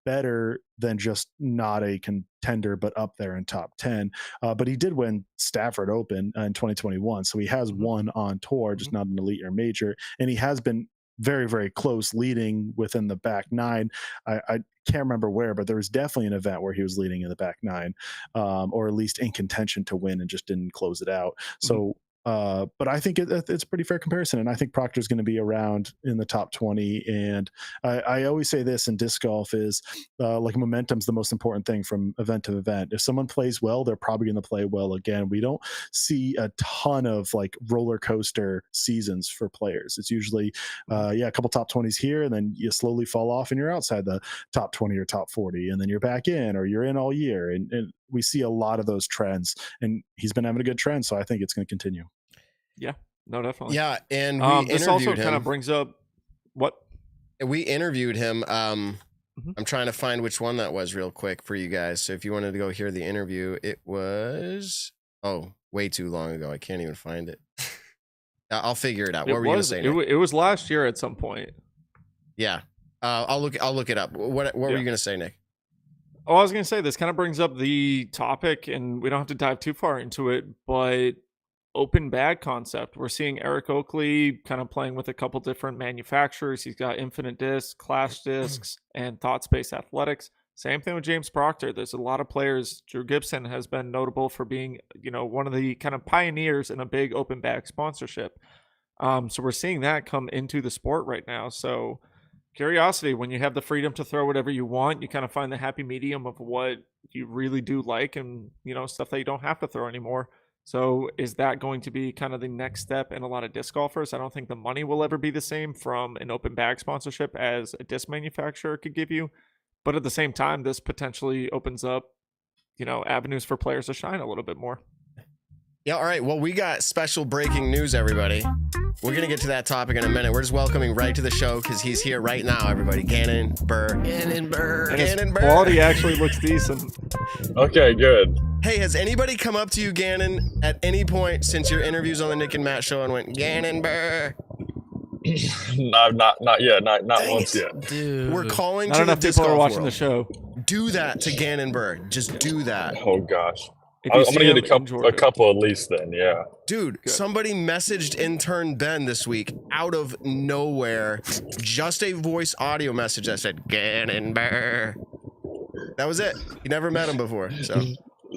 better than just not a contender, but up there in top 10. But he did win Stafford Open in 2021, so he has won on tour, just not an elite or major, and he has been very, very close, leading within the back nine. I can't remember where, but there was definitely an event where he was leading in the back nine, or at least in contention to win and just didn't close it out. So, but I think it's a pretty fair comparison, and I think Proctor's going to be around in the top 20. And I always say this in disc golf is like momentum's the most important thing from event to event. If someone plays well, they're probably going to play well again. We don't see a ton of like roller coaster seasons for players. It's usually a couple top 20s here, and then you slowly fall off and you're outside the top 20 or top 40, and then you're back in, or you're in all year. And we see a lot of those trends, and he's been having a good trend, so I think it's going to continue. Yeah, no, definitely. Yeah, and this also kind of brings up what we interviewed him. I'm trying to find which one that was real quick for you guys. So if you wanted to go hear the interview, it was way too long ago. I can't even find it. I'll figure it out. What were you going to say, Nick? It was last year at some point. Yeah, I'll look it up. What were you going to say, Nick? Oh, I was going to say this kind of brings up the topic, and we don't have to dive too far into it, but open bag concept. We're seeing Eric Oakley kind of playing with a couple different manufacturers. He's got Infinite Discs, Clash Discs, and Thought Space Athletics. Same thing with James Proctor. There's a lot of players. Drew Gibson has been notable for being, one of the kind of pioneers in a big open bag sponsorship. So we're seeing that come into the sport right now. So curiosity, when you have the freedom to throw whatever you want, you kind of find the happy medium of what you really do like, and, stuff that you don't have to throw anymore. So is that going to be kind of the next step in a lot of disc golfers? I don't think the money will ever be the same from an open bag sponsorship as a disc manufacturer could give you. But at the same time, this potentially opens up, avenues for players to shine a little bit more. Yeah, all right. Well, we got special breaking news, everybody. We're going to get to that topic in a minute. We're just welcoming right to the show because he's here right now, everybody. Gannon Buhr. Gannon Buhr. Gannon Buhr. Quality actually looks decent. Okay, good. Hey, has anybody come up to you, Gannon, at any point since your interviews on the Nick and Matt show and went, Gannon Buhr? No, not yet. Not once yet. Dude. We're calling Not to the enough disc people are golf watching world. the show. Do that to Gannon Buhr. Just do that. Oh gosh. If you I'm see gonna him get in Georgia. a couple at least then. Yeah. Dude, somebody messaged intern Ben this week out of nowhere. Just a voice audio message that said, Gannon Buhr. That was it. You never met him before. So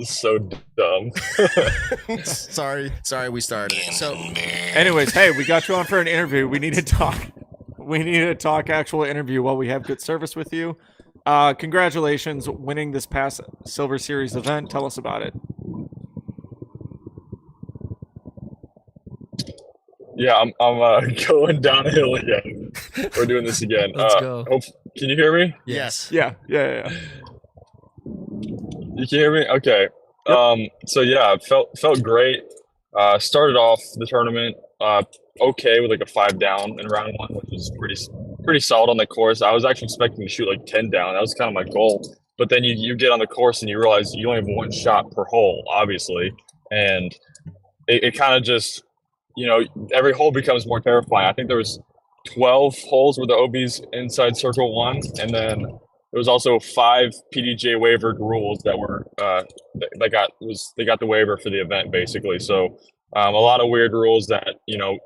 So dumb. sorry we started. So anyways, hey, we got you on for an interview. We need to talk. Actual interview while we have good service with you. Congratulations winning this past Silver Series event. Tell us about it. Yeah, I'm going downhill again. We're doing this again. Let's go. Can you hear me? yes. Yeah. You can hear me? Okay. So yeah, felt great. Started off the tournament okay with like a 5 down in round 1, which was pretty solid on the course. I was actually expecting to shoot like 10 down. That was kind of my goal. But then you get on the course and you realize you only have 1 shot per hole, obviously, and it kind of just, every hole becomes more terrifying. I think there was 12 holes where the OB's inside circle 1, and then there was also 5 PDGA waivered rules that were they got the waiver for the event basically. So a lot of weird rules that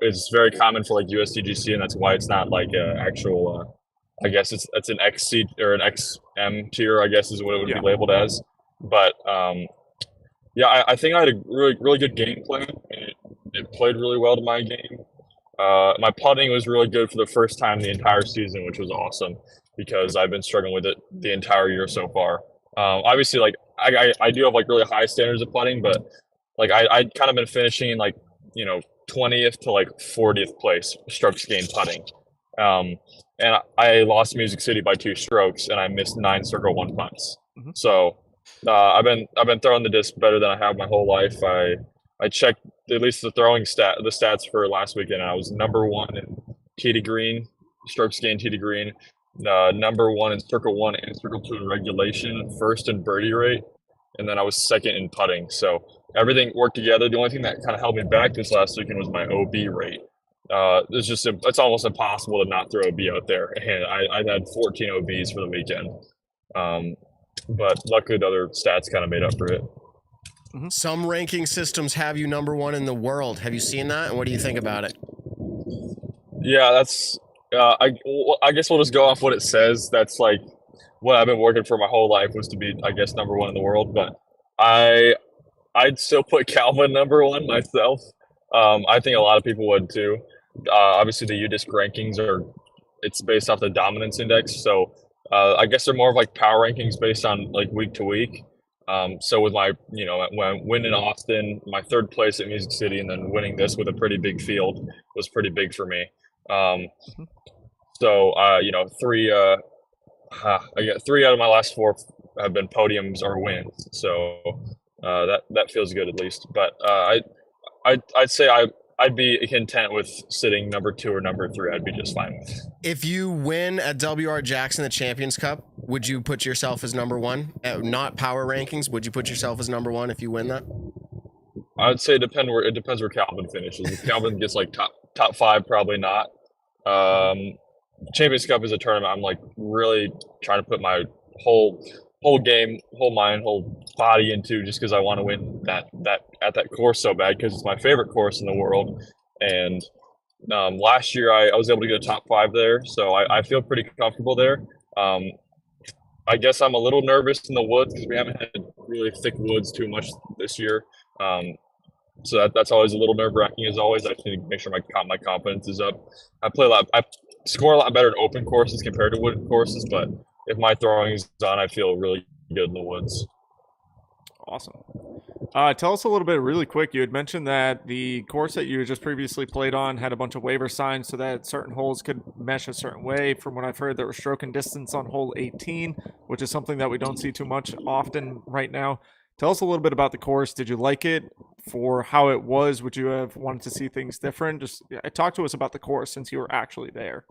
is very common for like USDGC, and that's why it's not like an actual. I guess it's an XC or an XM tier, I guess is what it would be labeled as. But I think I had a really good game plan. It played really well to my game. My putting was really good for the first time the entire season, which was awesome because I've been struggling with it the entire year so far. Obviously, like I do have like really high standards of putting, but like I'd kind of been finishing in like 20th to like 40th place strokes gained putting. And I lost Music City by 2 strokes, and I missed 9 circle 1 putts. Mm-hmm. So I've been throwing the disc better than I have my whole life. I checked at least the stats for last weekend, and I was number 1 in tee to green, strokes gained tee to green, number 1 in circle 1 and circle 2 in regulation, first in birdie rate, and then I was second in putting. So everything worked together. The only thing that kind of held me back this last weekend was my OB rate. It's almost impossible to not throw a B out there, and I had 14 OBs for the weekend. But luckily the other stats kind of made up for it. Some ranking systems have you number 1 in the world. Have you seen that? And what do you think about it? Yeah, that's. I guess we'll just go off what it says. That's like what I've been working for my whole life, was to be, I guess, number 1 in the world. But I'd still put Calvin number 1 myself. I think a lot of people would too. Obviously, the UDisc rankings it's based off the dominance index. So I guess they're more of like power rankings based on like week to week. So with my, when I win in Austin, my 3rd place at Music City, and then winning this with a pretty big field was pretty big for me. So, 3 I got 3 out of my last 4 have been podiums or wins. So that feels good at least. But I'd say I'd be content with sitting number 2 or number 3. I'd be just fine with. If you win at WR Jackson, the Champions Cup, would you put yourself as number 1? Not power rankings, would you put yourself as number 1 if you win that? I'd say it depends where Calvin finishes. If Calvin gets like top 5, probably not. Champions Cup is a tournament I'm like really trying to put my whole game, whole mind, whole body into, just because I want to win that at that course so bad, because it's my favorite course in the world. And last year I was able to get a top 5 there, so I feel pretty comfortable there. I guess I'm a little nervous in the woods because we haven't had really thick woods too much this year. So that's always a little nerve-wracking. As always, I just need to make sure my confidence is up. I score a lot better in open courses compared to wooded courses, but if my throwing is on, I feel really good in the woods. Awesome. Tell us a little bit really quick. You had mentioned that the course that you just previously played on had a bunch of waiver signs so that certain holes could mesh a certain way. From what I've heard, there was stroke and distance on hole 18, which is something that we don't see too much often right now. Tell us a little bit about the course. Did you like it for how it was? Would you have wanted to see things different? Just talk to us about the course since you were actually there.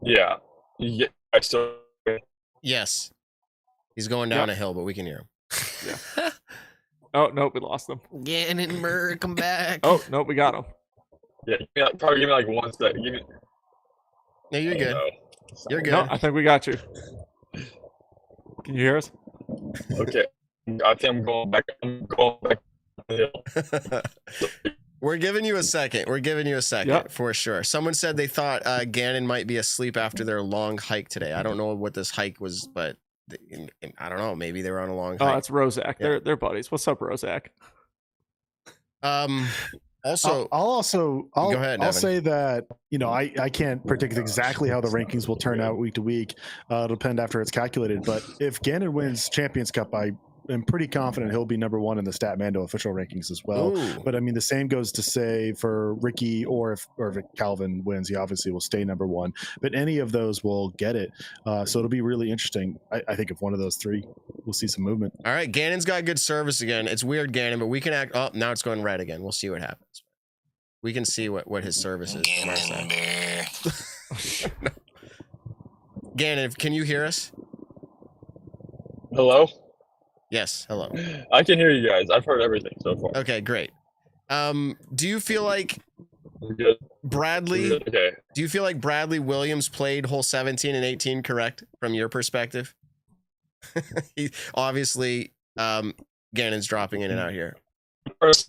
Yeah. I still. Yes. He's going down a hill, but we can hear him. Yeah. Oh, nope, we lost him. Gannon Buhr, come back. Oh, nope, we got him. Yeah, probably give me like 1 second. No, you're good. No. You're good. No, I think we got you. Can you hear us? Okay. I think I'm going back the hill. We're giving you a second. Yep. For sure. Someone said they thought Gannon might be asleep after their long hike today. I don't know what this hike was, but I don't know. Maybe they were on a long hike. Oh, that's Rozak. Yeah. They're buddies. What's up, Rozak? Also, I'll go ahead, I'll Evan. say that, I can't predict exactly how the rankings will turn out week to week. It'll depend after it's calculated. But if Gannon wins Champions Cup, I am pretty confident he'll be number 1 in the Statmando official rankings as well. Ooh. But I mean, the same goes to say for Ricky, or if Calvin wins, he obviously will stay number 1. But any of those will get it. So it'll be really interesting. I think if one of those 3, we'll see some movement. All right, Gannon's got good service again. It's weird, Gannon, but we can act. Oh, now it's going red again. We'll see what happens. We can see what his service is. Gannon Buhr. Gannon, can you hear us? Hello? Yes. Hello. I can hear you guys. I've heard everything so far. Okay, great. Do you feel like We're good. Bradley? Okay. Do you feel like Bradley Williams played hole 17 and 18 correct from your perspective? He obviously, Gannon's dropping in and out here.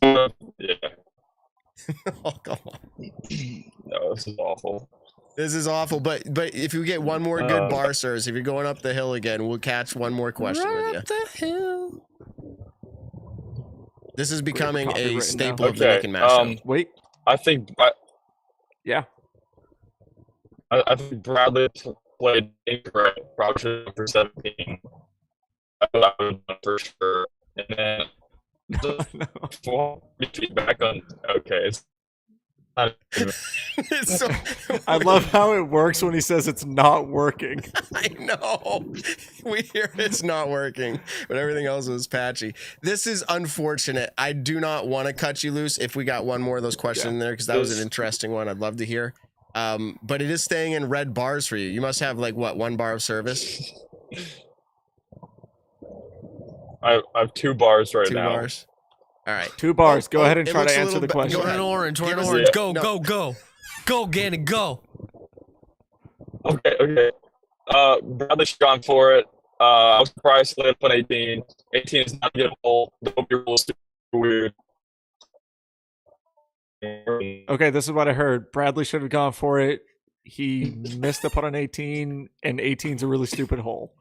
Yeah. Oh, come on. No, this is awful. This is awful, but if you get one more good bar serves, if you're going up the hill again, we'll catch one more question with you. Up the hill. This is becoming a copywritten staple down. of the Nick and Matt show. Wait. I think Yeah. I think Bradley played incorrect. Probably should have for 17. I thought I would have done for sure. And then feedback on it's not It's so, I love how it works when he says it's not working. I know. We hear it's not working, but everything else was patchy. This is unfortunate. I do not want to cut you loose if we got one more of those questions in there, because that was an interesting one. I'd love to hear. But it is staying in red bars for you. You must have like what, 1 bar of service? I have 2 bars right 2 now. bars. All right. 2 bars. Go ahead and it try looks to a answer little the bit- question. go We're ahead. in orange. We're in Give us- orange. Yeah. Go, No. go, go. Go, Gannon, go. Okay. Bradley should have gone for it. I was surprised he landed up on 18. 18 is not a good hole. The OB rule is super weird. Okay, this is what I heard. Bradley should have gone for it. He missed the putt on 18, and 18's a really stupid hole.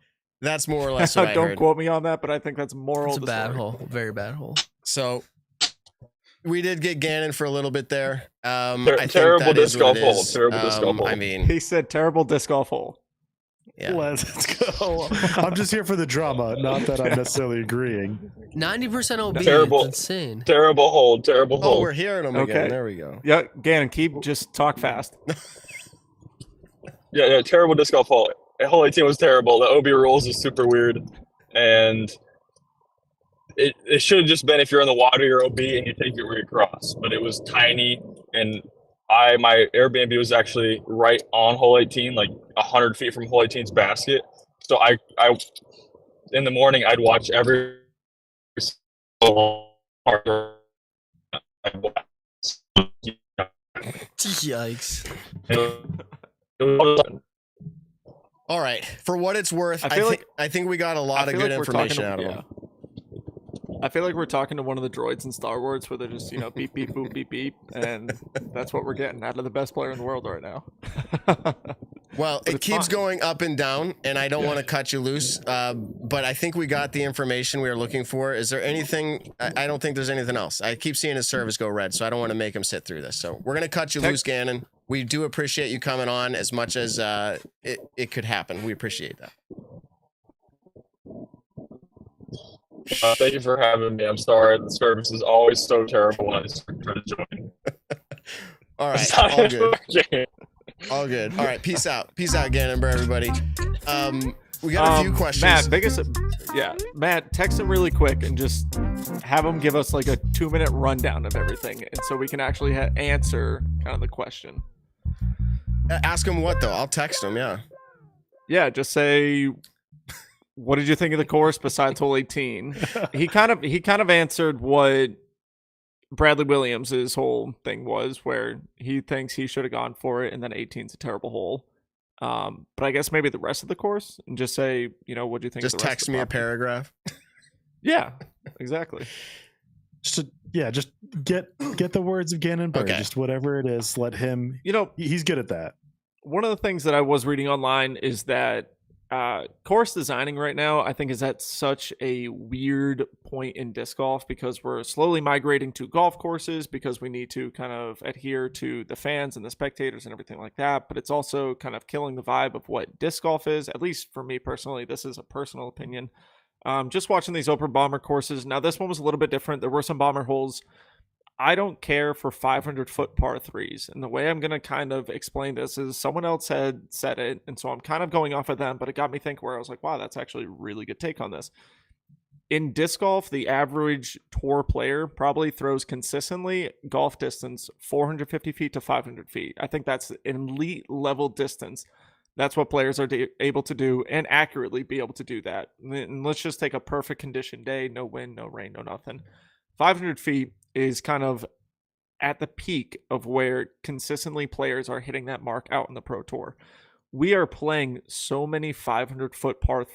That's more or less what I Don't heard. quote me on that, but I think that's moral. It's of a the bad story. hole. Very bad hole. So we did get Gannon for a little bit there. I think terrible that is disc what golf it hole. is. Terrible disc golf hole. I mean, He said terrible disc golf hole. yeah. Let's go. I'm just here for the drama, not that I'm necessarily agreeing. 90% OB. Terrible. It's insane. Terrible hole. Terrible Oh, hole. we're hearing them Okay. again. There we go. Yeah, Gannon, just talk fast. Yeah, terrible disc golf hole. Hole 18 was terrible. The OB rules is super weird, and it should have just been if you're in the water, you're OB and you take it where you cross. But it was tiny, and my Airbnb was actually right on hole 18, like 100 feet from hole 18's basket. So I in the morning I'd watch every single part. Yikes. All right. For what it's worth, I think we got a lot of good information out of them. I feel like we're talking to one of the droids in Star Wars where they're just, beep, beep, boop, beep, beep. And that's what we're getting out of the best player in the world right now. Well, But it it's keeps fine. going up and down, and I don't want to cut you loose, but I think we got the information we were looking for. Is there anything? I don't think there's anything else. I keep seeing his service go red, so I don't want to make him sit through this. So we're going to cut you loose, Gannon. We do appreciate you coming on as much as it could happen. We appreciate that. Thank you for having me. I'm sorry. The service is always so terrible when I try to join. All right. It's not All good. working. All good. All right. Peace out. Peace out, Gannon Buhr, everybody. We got a few questions. Matt, text him really quick and just have him give us like a 2-minute rundown of everything, and so we can actually answer kind of the question. Ask him what though. I'll text him. Yeah. Yeah, just say, what did you think of the course besides hole 18? He kind of answered what Bradley Williams' whole thing was, where he thinks he should have gone for it, and then 18's a terrible hole. But I guess maybe the rest of the course, and just say, what do you think? Just of the rest text of the me a property? paragraph. Yeah, exactly. Just get the words of Gannon Buhr. Okay. Just whatever it is, let him. He's good at that. One of the things that I was reading online is that course designing right now, I think, is at such a weird point in disc golf because we're slowly migrating to golf courses because we need to kind of adhere to the fans and the spectators and everything like that. But it's also kind of killing the vibe of what disc golf is. At least for me personally, this is a personal opinion. Just watching these open bomber courses. Now, this one was a little bit different. There were some bomber holes. I don't care for 500-foot par threes. And the way I'm going to kind of explain this is someone else had said it, and so I'm kind of going off of them, but it got me thinking where I was like, wow, that's actually a really good take on this. In disc golf, the average tour player probably throws consistently golf distance 450 feet to 500 feet. I think that's an elite level distance. That's what players are able to do and accurately be able to do that. And let's just take a perfect condition day, no wind, no rain, no nothing. 500 feet is kind of at the peak of where consistently players are hitting that mark out in the Pro Tour. We are playing so many 500-foot par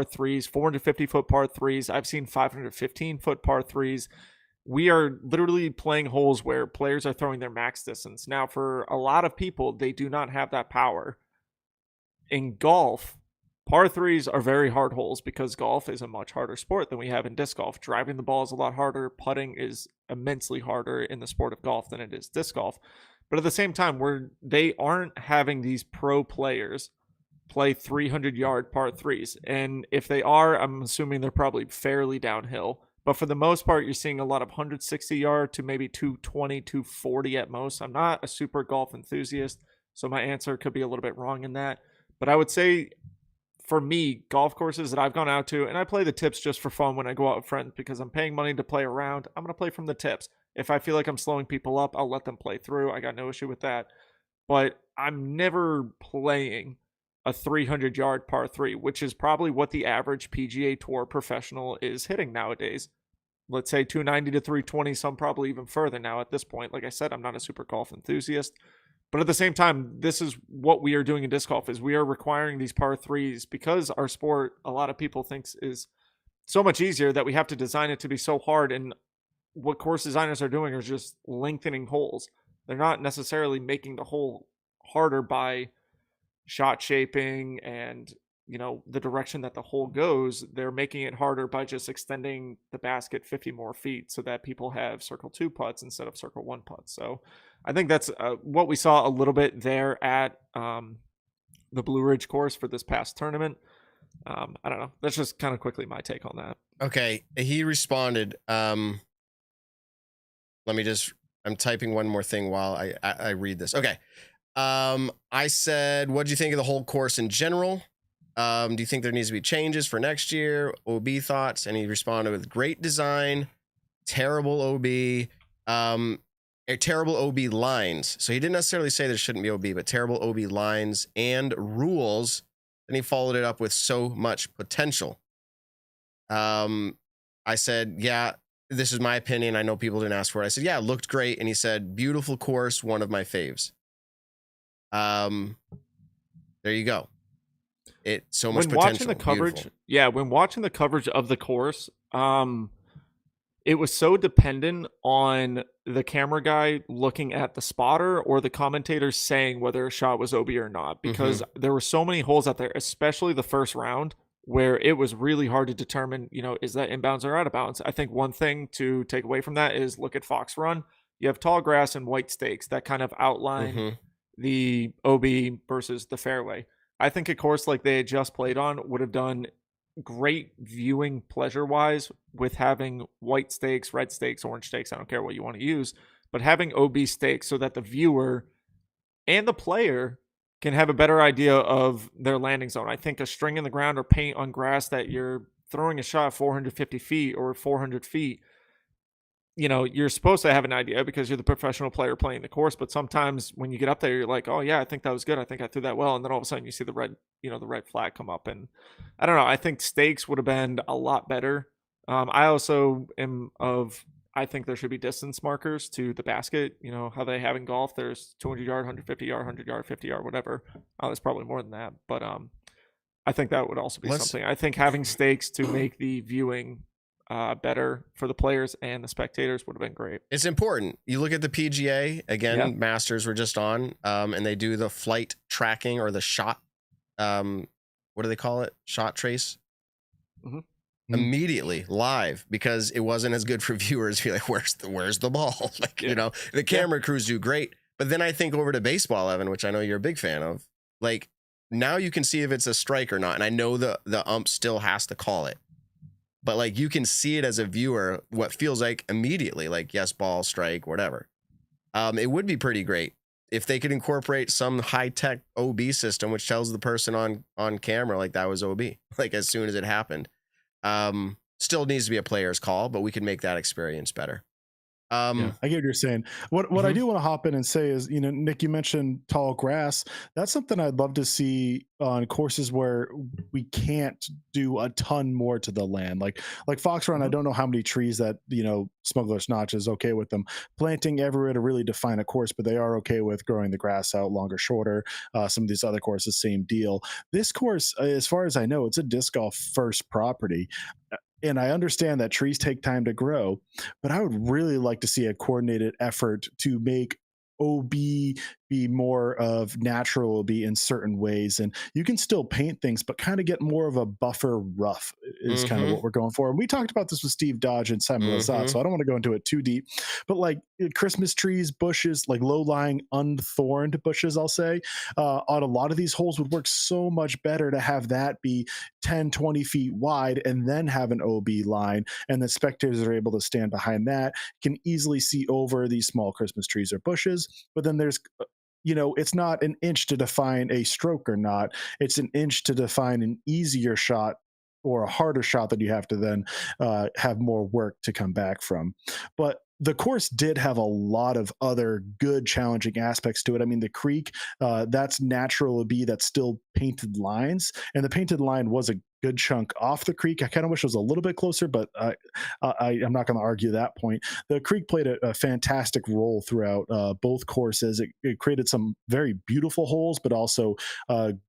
threes, 450-foot par threes. I've seen 515-foot par threes. We are literally playing holes where players are throwing their max distance. Now, for a lot of people, they do not have that power. In golf, par threes are very hard holes because golf is a much harder sport than we have in disc golf. Driving the ball is a lot harder. Putting is immensely harder in the sport of golf than it is disc golf. But at the same time, they aren't having these pro players play 300-yard par threes. And if they are, I'm assuming they're probably fairly downhill. But for the most part, you're seeing a lot of 160-yard to maybe 220, 240 at most. I'm not a super golf enthusiast, so my answer could be a little bit wrong in that. But I would say, for me, golf courses that I've gone out to, and I play the tips just for fun when I go out with friends because I'm paying money to play around, I'm going to play from the tips. If I feel like I'm slowing people up, I'll let them play through. I got no issue with that. but I'm never playing a 300-yard par 3, which is probably what the average PGA Tour professional is hitting nowadays. Let's say 290 to 320, some probably even further now at this point. Like I said, I'm not a super golf enthusiast, but at the same time, this is what we are doing in disc golf, is we are requiring these par 3s because our sport, a lot of people thinks, is so much easier, that we have to design it to be so hard. And what course designers are doing is just lengthening holes. They're not necessarily making the hole harder by shot shaping and, you know, the direction that the hole goes. They're making it harder by just extending the basket 50 more feet so that people have circle 2 putts instead of circle 1 putts. So I think that's what we saw a little bit there at the Blue Ridge course for this past tournament. I don't know. That's just kind of quickly my take on that. Okay. He responded. I'm typing one more thing while I read this. Okay. I said, what do you think of the whole course in general? Do you think there needs to be changes for next year? OB thoughts? And he responded with great design, terrible OB, terrible OB lines. So he didn't necessarily say there shouldn't be OB, but terrible OB lines and rules. And he followed it up with so much potential. I said, yeah, this is my opinion. I know people didn't ask for it. I said, yeah, it looked great. And he said, beautiful course, one of my faves. There you go. It so much when potential. Watching the coverage, Beautiful. yeah, when watching the coverage of the course, it was so dependent on the camera guy looking at the spotter or the commentators saying whether a shot was OB or not, because there were so many holes out there, especially the first round, where it was really hard to determine, you know, is that inbounds or out of bounds? I think one thing to take away from that is look at Fox Run. You have tall grass and white stakes that kind of outline the OB versus the fairway. I think a course like they had just played on would have done great viewing pleasure-wise with having white stakes, red stakes, orange stakes. I don't care what you want to use, but having OB stakes so that the viewer and the player can have a better idea of their landing zone. I think a string in the ground or paint on grass that you're throwing a shot 450 feet or 400 feet, you know, you're supposed to have an idea because you're the professional player playing the course. But sometimes when you get up there, you're like, oh yeah, I think that was good. I think I threw that well. And then all of a sudden you see the red, the red flag come up. And I don't know. I think stakes would have been a lot better. I also I think there should be distance markers to the basket. You know, how they have in golf, there's 200 yard, 150 yard, 100 yard, 50 yard, whatever. There's probably more than that. But I think that would also be something. I think having stakes to make the viewing better for the players and the spectators would have been great. It's important. You look at the PGA again, Masters were just on, and they do the flight tracking or the shot. What do they call it? Shot trace. Immediately live, because it wasn't as good for viewers. Be like, where's the ball? Like, you know, the camera crews do great. But then I think over to baseball, Evan, which I know you're a big fan of. Like, now you can see if it's a strike or not. And I know the ump still has to call it. But like, you can see it as a viewer, what feels like immediately, like yes, ball, strike, whatever. It would be pretty great if they could incorporate some high-tech OB system, which tells the person on camera, like that was OB, like as soon as it happened. Still needs to be a player's call, but we can make that experience better. I get what you're saying. What I do want to hop in and say is, you know, Nick, you mentioned tall grass. That's something I'd love to see on courses where we can't do a ton more to the land. Like Fox Run, I don't know how many trees that, you know, Smuggler's Notch is okay with them planting everywhere to really define a course, but they are okay with growing the grass out longer, shorter. Some of these other courses, same deal. This course, as far as I know, it's a disc golf first property. And I understand that trees take time to grow, but I would really like to see a coordinated effort to make OB be more of natural OB in certain ways. And you can still paint things, but kind of get more of a buffer rough is kind of what we're going for. And we talked about this with Steve Dodge and Simon Lazat, so I don't want to go into it too deep, but like Christmas trees, bushes, like low-lying unthorned bushes, I'll say, on a lot of these holes would work so much better to have that be 10, 20 feet wide and then have an OB line. And the spectators are able to stand behind that, can easily see over these small Christmas trees or bushes. But then there's, you know, it's not an inch to define a stroke or not. It's an inch to define an easier shot or a harder shot that you have to then have more work to come back from. But the course did have a lot of other good challenging aspects to it. I mean, the creek, that's natural B, that's still painted lines, and the painted line was a good chunk off the creek. I kind of wish it was a little bit closer, but I'm not going to argue that point. The creek played a fantastic role throughout both courses. It created some very beautiful holes, but also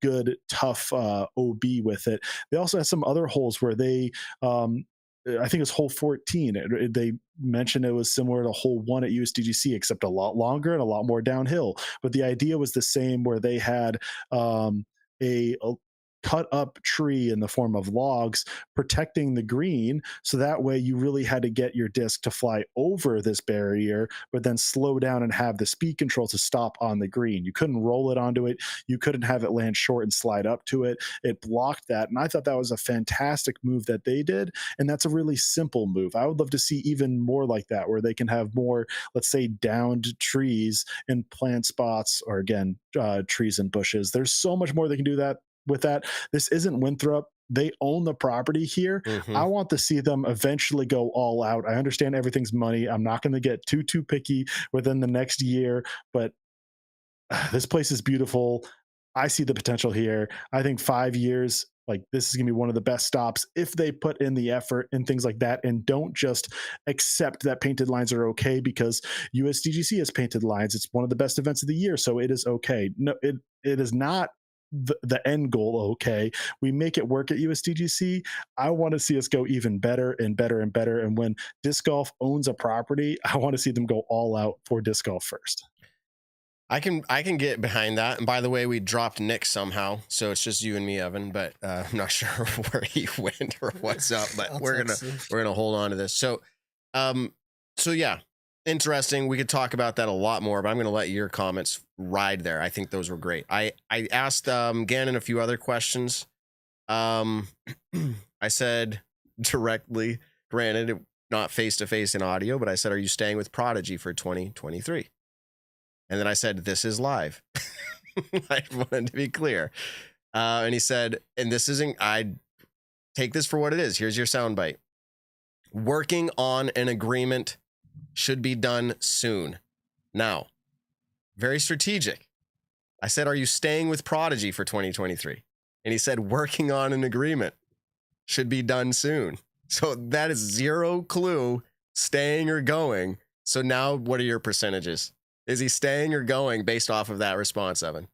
good, tough OB with it. They also had some other holes where they I think it's hole 14. They mentioned it was similar to hole 1 at USDGC, except a lot longer and a lot more downhill. But the idea was the same, where they had a cut up tree in the form of logs protecting the green, so that way you really had to get your disc to fly over this barrier, but then slow down and have the speed control to stop on the green. You couldn't roll it onto it, you couldn't have it land short and slide up to it. It blocked that, and I thought that was a fantastic move that they did, and that's a really simple move. I would love to see even more like that, where they can have more, let's say, downed trees in plant spots, or again, trees and bushes. There's so much more they can do that with that. This isn't Winthrop. They own the property here. Mhm. I want to see them eventually go all out. I understand everything's money. I'm not going to get too picky within the next year, but this place is beautiful. I see the potential here. I think 5 years, like, this is going to be one of the best stops if they put in the effort and things like that, and don't just accept that painted lines are okay because USDGC has painted lines. It's one of the best events of the year, so it is okay. No, it is not the end goal. Okay, we make it work at USDGC. I want to see us go even better and better and better. And when disc golf owns a property, I want to see them go all out for disc golf first. I can get behind that. And by the way, we dropped Nick somehow, so it's just you and me, Evan. But I'm not sure where he went or what's up. But we're gonna hold on to this. So yeah, interesting. We could talk about that a lot more, but I'm gonna let your comments ride there. I think those were great. I asked Gannon a few other questions. I said directly, granted, not face to face in audio, but I said, "Are you staying with Prodigy for 2023?" And then I said, "This is live." I wanted to be clear. And he said, and this isn't, I take this for what it is. Here's your soundbite. "Working on an agreement, should be done soon." Now, very strategic. I said, "Are you staying with Prodigy for 2023?" And he said, "Working on an agreement, should be done soon." So that is zero clue, staying or going. So now what are your percentages? Is he staying or going based off of that response, Evan?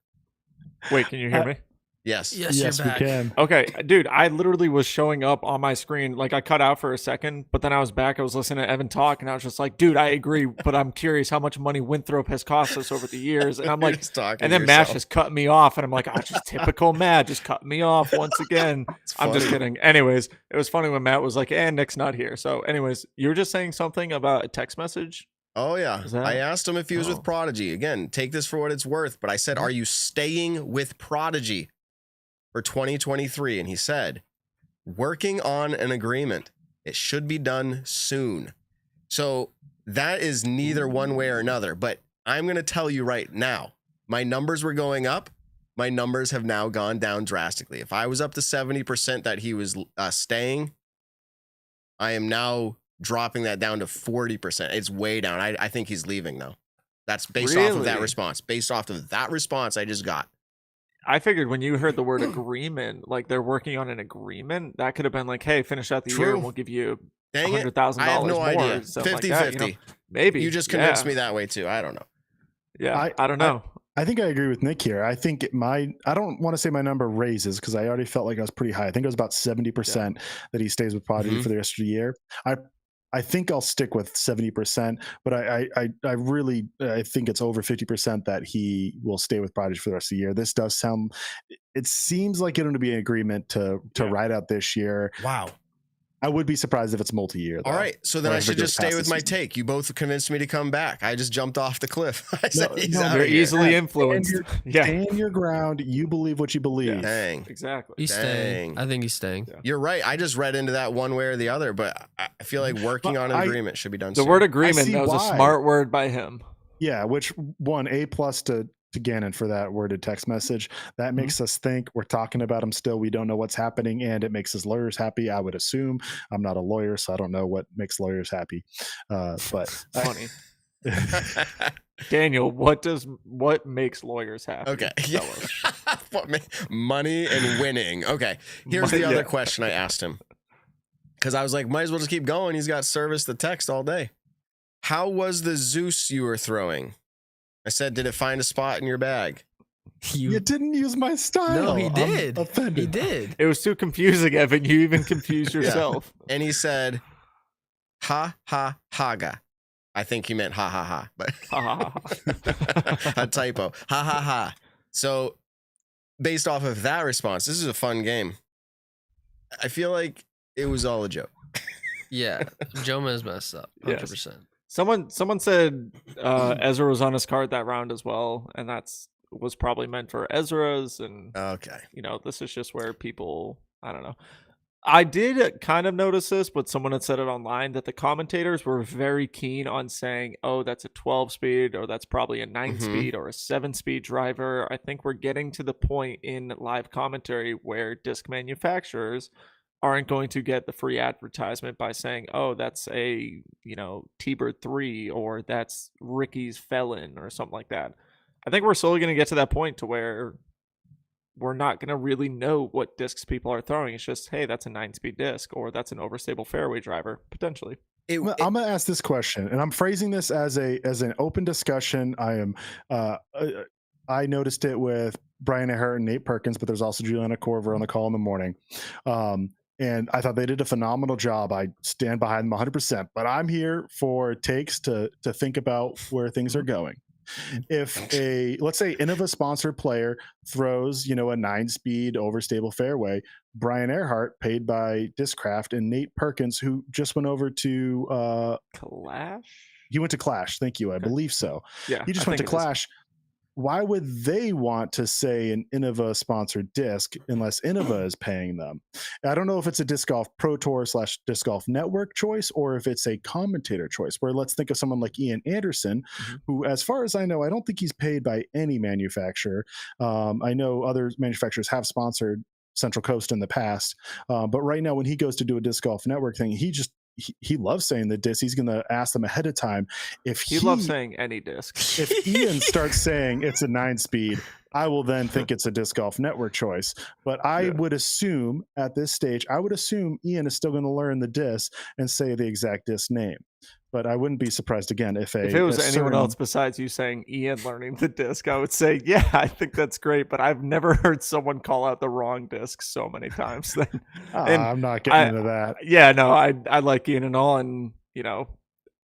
Wait, can you hear me? Yes. Yes, Yes, you're we back. can. Okay, dude, I literally was showing up on my screen. Like, I cut out for a second, but then I was back. I was listening to Evan talk, and I was just like, dude, I agree, but I'm curious how much money Winthrop has cost us over the years. And I'm You're like, just talking and to then Matt yourself. just cut me off, and I'm like, oh, just typical Matt, just cut me off once again. I'm just funny. kidding. Anyways, it was funny when Matt was like, and Nick's not here. So anyways, you were just saying something about a text message? Oh, yeah. Is that- I asked him if he was Oh. with Prodigy. Again, take this for what it's worth. But I said, "Are you staying with Prodigy for 2023?" And he said, "Working on an agreement. It should be done soon." So that is neither one way or another. But I'm going to tell you right now, my numbers were going up. My numbers have now gone down drastically. If I was up to 70% that he was staying, I am now dropping that down to 40%. It's way down. I think he's leaving now. That's based off of that Really? response. Based off of that response I just got. I figured when you heard the word agreement, like they're working on an agreement, that could have been like, hey, finish out the year True. and we'll give you Dang it. $100,000 I have no more. idea. Something 50-50. like that, you know? Maybe. You just convinced Yeah. me that way too. I don't know. Yeah, I don't know. I think I agree with Nick here. I think I don't want to say my number raises because I already felt like I was pretty high. I think it was about 70% that he stays with Prodigy Mhm. for the rest of the year. I think I'll stick with 70%, but I really think it's over 50% that he will stay with Prodigy for the rest of the year. This does sound, it seems like it'll be an agreement to ride out this year. Wow. I would be surprised if it's multi-year. All though. right. So then Or I if it should goes just stay past with the my season. take. You both convinced me to come back. I just jumped off the cliff. I said, he's no, out You're of here. easily Stand influenced. your, Yeah, stand your ground. You believe what you believe. Dang. exactly. He's staying. Dang. I think he's staying. Yeah. You're right. I just read into that one way or the other, but I feel like working But on an I- agreement should be done The soon. word agreement, see that was a why. smart word by him. Yeah, which one A+ to to Gannon for that worded text message. That makes us think. We're talking about him still. We don't know what's happening, and it makes his lawyers happy, I would assume. I'm not a lawyer, so I don't know what makes lawyers happy. But Funny. Daniel, what makes lawyers happy? Okay. Tell us. Money and winning. Okay. Here's the other question I asked him. Because I was like, might as well just keep going. He's got service the text all day. How was the Zeus you were throwing? I said, did it find a spot in your bag? You didn't use my style. No, he did. I'm offended. He did. It was too confusing, Evan. You even confused yourself. And he said, ha, ha, haga. I think he meant ha, ha, ha. But a typo. Ha, ha, ha. So based off of that response, this is a fun game. I feel like it was all a joke. Yeah, Joma's messed up. 100%. Yes. Someone said Ezra was on his card that round as well, and was probably meant for Ezra's. And Okay, this is just where people, I don't know. I did kind of notice this, but someone had said it online that the commentators were very keen on saying, "Oh, that's a 12-speed, or that's probably a 9-speed, or a 7-speed driver." I think we're getting to the point in live commentary where disc manufacturers aren't going to get the free advertisement by saying, "Oh, that's a T-Bird 3, or that's Ricky's Felon," or something like that. I think we're slowly going to get to that point to where we're not going to really know what discs people are throwing. It's just, hey, that's a 9-speed disc, or that's an overstable fairway driver, potentially. I'm going to ask this question, and I'm phrasing this as an open discussion. I noticed it with Brian Earhart and Nate Perkins, but there's also Juliana Corver on the call in the morning. And I thought they did a phenomenal job. I stand behind them 100%, but I'm here for takes to think about where things are going. If let's say Innova sponsored player throws, a 9-speed overstable fairway, Brian Earhart, paid by Discraft, and Nate Perkins, who just went over to Clash. He went to Clash. Thank you. I believe so. Yeah. He just went to Clash. Why would they want to say an Innova sponsored disc unless Innova is paying them? I don't know if it's a Disc Golf Pro Tour / Disc Golf Network choice, or if it's a commentator choice, where let's think of someone like Ian Anderson, who, as far as I know, I don't think he's paid by any manufacturer. I know other manufacturers have sponsored Central Coast in the past, but right now when he goes to do a Disc Golf Network thing, he loves saying the disc. He's going to ask them ahead of time. If he loves saying any disc. If Ian starts saying it's a 9-speed, I will then think it's a Disc Golf Network choice. But I would assume at this stage, Ian is still going to learn the disc and say the exact disc name. But I wouldn't be surprised again if it was anyone else besides you saying Ian learning the disc. I would say, yeah, I think that's great, but I've never heard someone call out the wrong disc so many times. I'm not getting into that. Yeah, no, I like Ian and all, and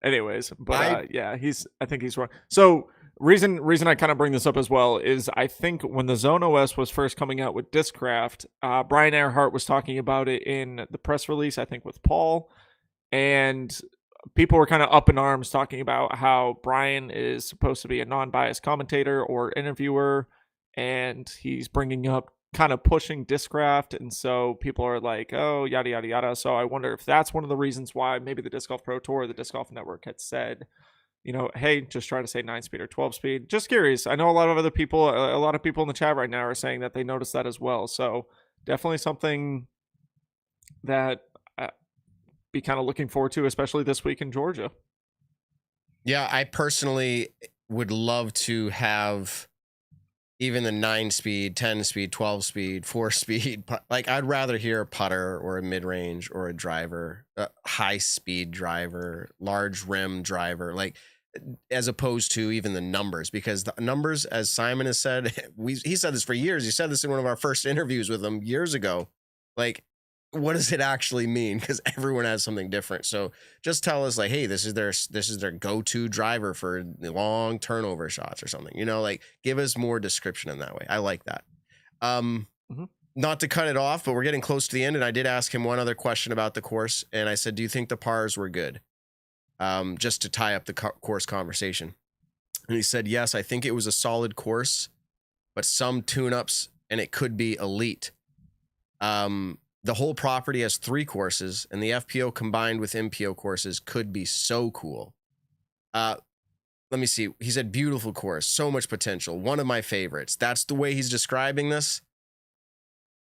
anyways, but I think he's wrong. So reason I kind of bring this up as well is I think when the Zone OS was first coming out with Discraft, Brian Earhart was talking about it in the press release, I think with Paul, and people were kind of up in arms talking about how Brian is supposed to be a non-biased commentator or interviewer, and he's bringing up kind of pushing Discraft, and so people are like, oh, yada, yada, yada. So I wonder if that's one of the reasons why maybe the Disc Golf Pro Tour or the Disc Golf Network had said, hey, just try to say 9-speed or 12-speed. Just curious. I know a lot of people in the chat right now are saying that they noticed that as well. So definitely something that be kind of looking forward to, especially this week in Georgia. Yeah, I personally would love to have even the 9-speed, 10-speed, 12-speed, 4-speed. Like, I'd rather hear a putter or a mid-range or a driver, a high-speed driver, large rim driver, like, as opposed to even the numbers, because the numbers, as Simon has said, he said this for years. He said this in one of our first interviews with him years ago. Like, what does it actually mean? Because everyone has something different. So just tell us, like, hey, this is their go-to driver for long turnover shots or something. Like, give us more description in that way. I like that. Not to cut it off, but we're getting close to the end, and I did ask him one other question about the course, and I said, do you think the pars were good? Just to tie up the course conversation. And he said, yes, I think it was a solid course, but some tune-ups, and it could be elite. The whole property has 3 courses, and the FPO combined with MPO courses could be so cool. Let let me see. He said beautiful course, so much potential. One of my favorites. That's the way he's describing this.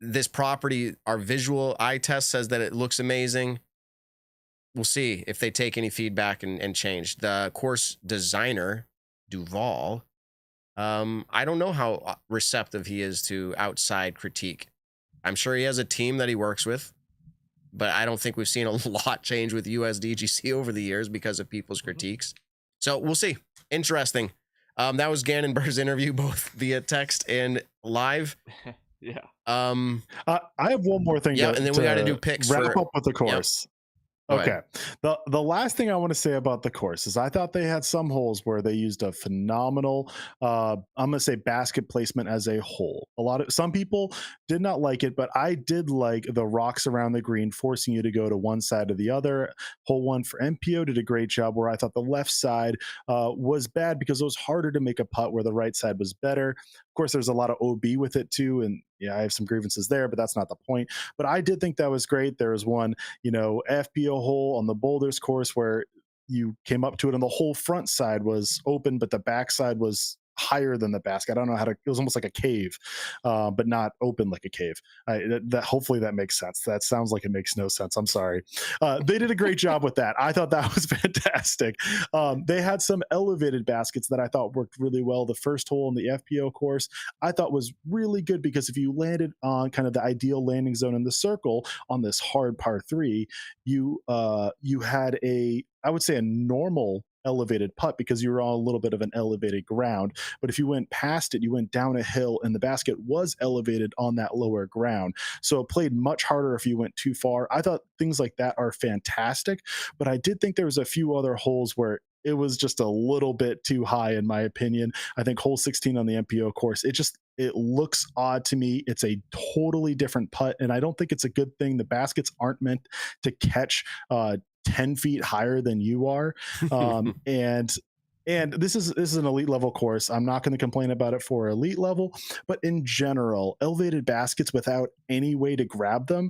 This property, our visual eye test says that it looks amazing. We'll see if they take any feedback and change. The course designer, Duval, I don't know how receptive he is to outside critique. I'm sure he has a team that he works with, but I don't think we've seen a lot change with USDGC over the years because of people's critiques. So we'll see. Interesting. That was Gannon Buhr's interview, both via text and live. Yeah. I have one more thing. Yeah, and then we got to do picks. Wrap up with the course. Yep. Okay. The last thing I want to say about the course is I thought they had some holes where they used a phenomenal, I'm going to say basket placement as a whole. Some people did not like it, but I did like the rocks around the green, forcing you to go to one side or the other. Hole 1 for MPO did a great job, where I thought the left side was bad because it was harder to make a putt, where the right side was better. Of course, there's a lot of OB with it too, and yeah, I have some grievances there, but that's not the point. But I did think that was great. There was one, FPO hole on the Boulders course where you came up to it and the whole front side was open, but the back side was higher than the basket. I don't know how to, it was almost like a cave, but not open like a cave. Hopefully that makes sense. That sounds like it makes no sense. I'm sorry. They did a great job with that. I thought that was fantastic. They had some elevated baskets that I thought worked really well. The first hole in the FPO course I thought was really good, because if you landed on kind of the ideal landing zone in the circle on this hard par 3, you had I would say a normal elevated putt, because you were on a little bit of an elevated ground. But if you went past it, you went down a hill and the basket was elevated on that lower ground. So it played much harder if you went too far. I thought things like that are fantastic, but I did think there was a few other holes where it was just a little bit too high, in my opinion. I think hole 16 on the MPO course, it looks odd to me. It's a totally different putt, and I don't think it's a good thing. The baskets aren't meant to catch 10 feet higher than you are. And this is an elite level course. I'm not going to complain about it for elite level, but in general, elevated baskets without any way to grab them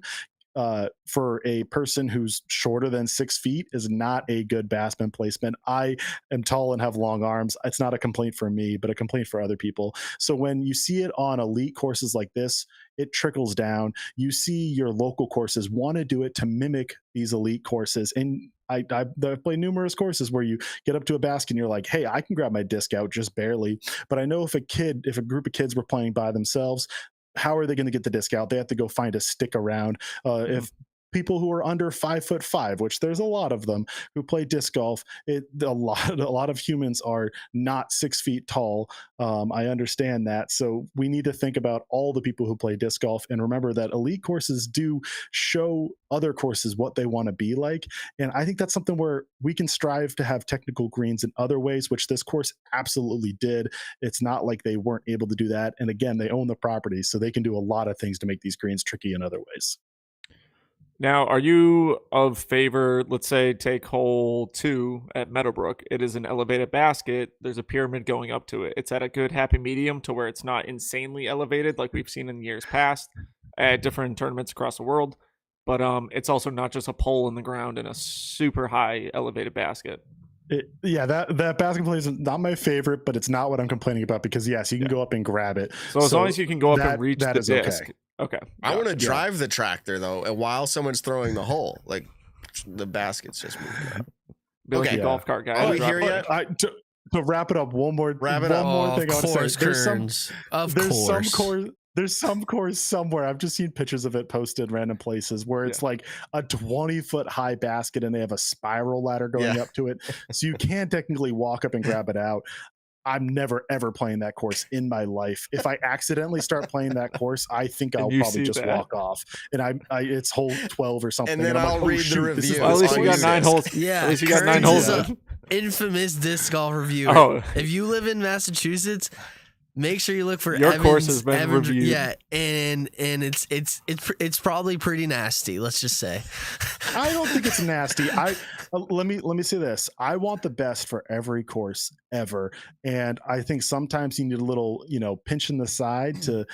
for a person who's shorter than 6 feet is not a good basket placement. I am tall and have long arms. It's not a complaint for me, but a complaint for other people. So when you see it on elite courses like this, it trickles down. You see your local courses want to do it to mimic these elite courses. And I've played numerous courses where you get up to a basket and you're like, hey, I can grab my disc out just barely. But I know if a group of kids were playing by themselves, how are they going to get the disc out? They have to go find a stick around. If people who are under 5'5", which there's a lot of them who play disc golf, a lot of humans are not 6 feet tall. I understand that. So we need to think about all the people who play disc golf, and remember that elite courses do show other courses what they want to be like. And I think that's something where we can strive to have technical greens in other ways, which this course absolutely did. It's not like they weren't able to do that. And again, they own the property, so they can do a lot of things to make these greens tricky in other ways. Now, are you of favor, let's say, take hole 2 at Meadowbrook. It is an elevated basket. There's a pyramid going up to it. It's at a good happy medium to where it's not insanely elevated like we've seen in years past at different tournaments across the world. But it's also not just a pole in the ground and a super high elevated basket. That basket play is not my favorite, but it's not what I'm complaining about, because yes, you can go up and grab it. So as long as you can go up and reach the disc. Okay. Okay. I want to drive the tractor though, and while someone's throwing the hole, like the basket's just moving up. Be like a golf cart guy. Are we here yet? To wrap it up, one more thing I want to say. There's some course somewhere. I've just seen pictures of it posted random places where it's like a 20-foot high basket and they have a spiral ladder going up to it. So you can technically walk up and grab it out. I'm never, ever playing that course in my life. If I accidentally start playing that course, I think I'll probably just walk off. And it's hole 12 or something. And then I'll read the review. At least you got 9 holes. Yeah. At least you got 9 holes. Infamous disc golf reviewer. Oh. If you live in Massachusetts, Make sure you look for Your Evans, course has been Evans, reviewed. Yeah, and it's probably pretty nasty. Let's just say. I don't think it's nasty. Let me say this. I want the best for every course ever, and I think sometimes you need a little, pinch in the side to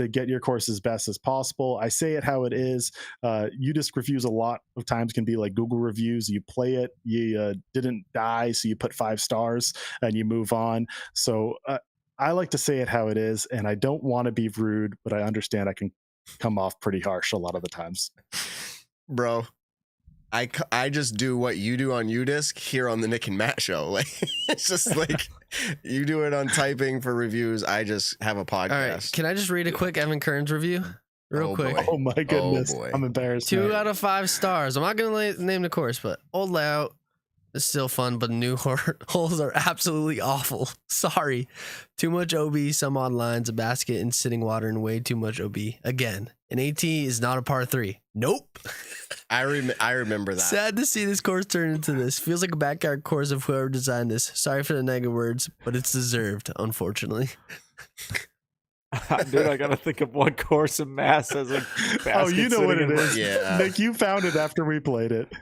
get your course as best as possible. I say it how it is. UDisc reviews a lot of times can be like Google reviews. You play it, you didn't die, so you put 5 stars and you move on. So I like to say it how it is, and I don't want to be rude, but I understand I can come off pretty harsh a lot of the times. Bro, I just do what you do on UDisc here on the Nick and Matt show. Like, it's just like you do it on typing for reviews. I just have a podcast. All right, can I just read a quick Evan Kearns review? Real quick. Boy. Oh my goodness. boy. I'm embarrassed. 2 now. out of 5 stars. I'm not going to name the course, but old layout is still fun, but new holes are absolutely awful. Sorry. Too much OB, some odd lines, a basket in sitting water, and way too much OB. Again, an AT is not a par 3. Nope. I remember that. Sad to see this course turn into this. Feels like a backyard course of whoever designed this. Sorry for the negative words, but it's deserved, unfortunately. Dude, I gotta think of one course in Mass as a basket. Oh, you know what it sitting in- is. Yeah. Nick, you found it after we played it.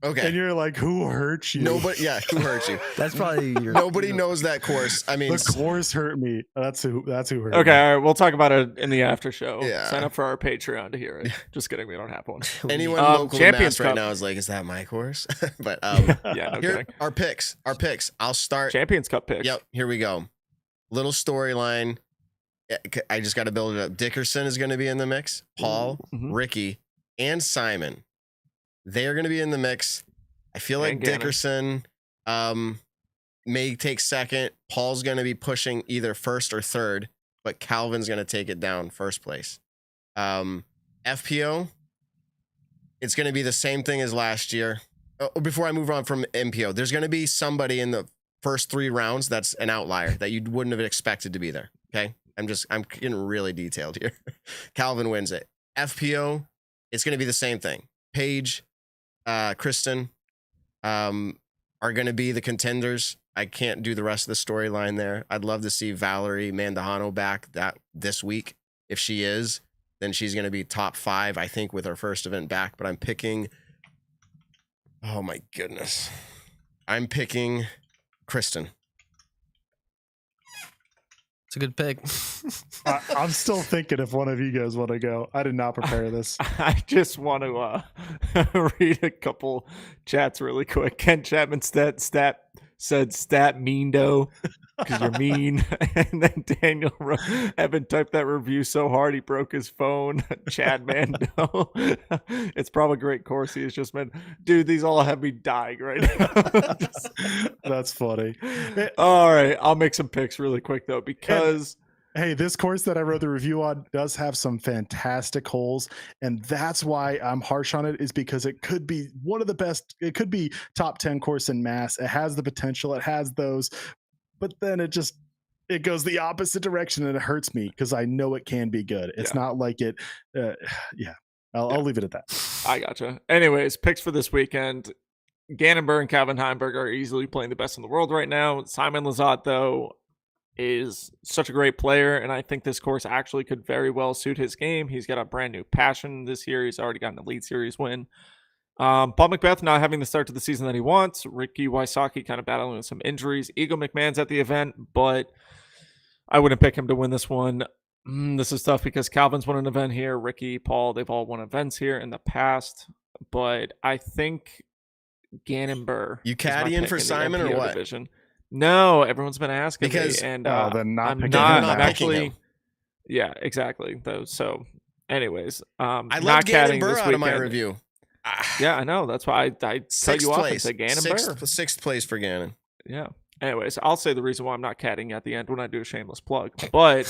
Okay. And you're like, who hurt you? Nobody. Yeah. Who hurt you? That's probably your. Nobody knows that course. I mean, The course hurt me. That's who hurt Okay, me. all right, we'll talk about it in the after show. Yeah. Sign up for our Patreon to hear it. Just kidding, we don't have one. anyone local to Champions Mass right Cup. now is like, is that my course? But Yeah, no here kidding. our picks. I'll start. Champions Cup picks. Yep. Here we go. Little storyline. I just got to build it up. Dickerson is going to be in the mix. Paul, Mhm. Ricky, and Simon. They are going to be in the mix. I feel like And Gannon. Dickerson may take second. Paul's going to be pushing either first or third, but Calvin's going to take it down first place. FPO, it's going to be the same thing as last year. Before I move on from MPO, there's going to be somebody in the first 3 rounds that's an outlier that you wouldn't have expected to be there. Okay. I'm getting really detailed here. Calvin wins it. FPO, it's going to be the same thing. Paige, Kristin, are going to be the contenders. I can't do the rest of the storyline there. I'd love to see Valerie Mandujano back this week. If she is, then she's going to be top 5, I think, with her first event back. But I'm picking, oh my goodness, I'm picking Kristin. It's a good pick. I'm still thinking if one of you guys want to go. I did not prepare this. I just want to read a couple chats really quick. Ken Chapman said stat meando because you're mean. And then Daniel Evan typed that review so hard he broke his phone. Chad Mando. It's probably a great course. He has just been, dude, these all have me dying right now. That's funny. All right. I'll make some picks really quick though, because Hey, this course that I wrote the review on does have some fantastic holes, and that's why I'm harsh on it, is because it could be one of the best. It could be top 10 course in Mass. It has the potential. It has those, but then it goes the opposite direction, and it hurts me because I know it can be good. It's not like it. I'll leave it at that. I gotcha. Anyways, picks for this weekend. Gannon Buhr and Calvin Heimberg are easily playing the best in the world right now. Simon Lizotte, though, is such a great player, and I think this course actually could very well suit his game. He's got a brand new passion this year. He's already got an Elite Series win. Paul McBeth not having the start to the season that he wants. Ricky Wysocki kind of battling with some injuries. Eagle McMahon's at the event, but I wouldn't pick him to win this one. This is tough because Calvin's won an event here. Ricky, Paul, they've all won events here in the past, but I think Gannon Buhr. You is my caddying pick for in the Simon or MPO what? division. No, everyone's been asking Because- me, and then not I'm picking not. him. I'm Not picking actually, him. yeah, exactly. Though, so, anyways, I not love Gannon caddying Buhr this out of my weekend. review. Yeah, I know. That's why I cut Sixth you off and place. said Gannon Buhr. Sixth place for Gannon. Yeah. Anyways, I'll say the reason why I'm not caddying at the end when I do a shameless plug. But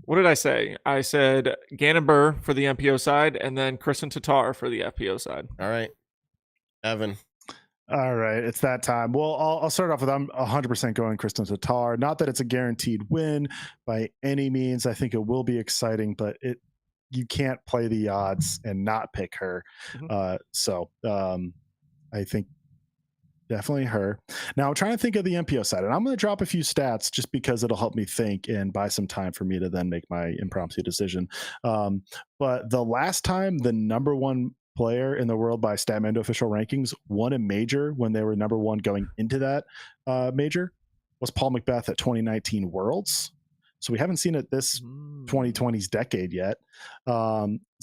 what did I say? I said Gannon Buhr for the MPO side, and then Kristin Tattar for the FPO side. All right, Evan. All right, it's that time. Well, I'll start off with I'm 100% going Kristin Tattar. Not that it's a guaranteed win by any means. I think it will be exciting, but you can't play the odds and not pick her. Mhm. So I think Definitely her. Now I'm trying to think of the MPO side, and I'm going to drop a few stats just because it'll help me think and buy some time for me to then make my impromptu decision. But the last time the number one player in the world by Statmando official rankings won a major when they were number one going into that major was Paul Macbeth at 2019 Worlds. So we haven't seen it this 2020's decade yet.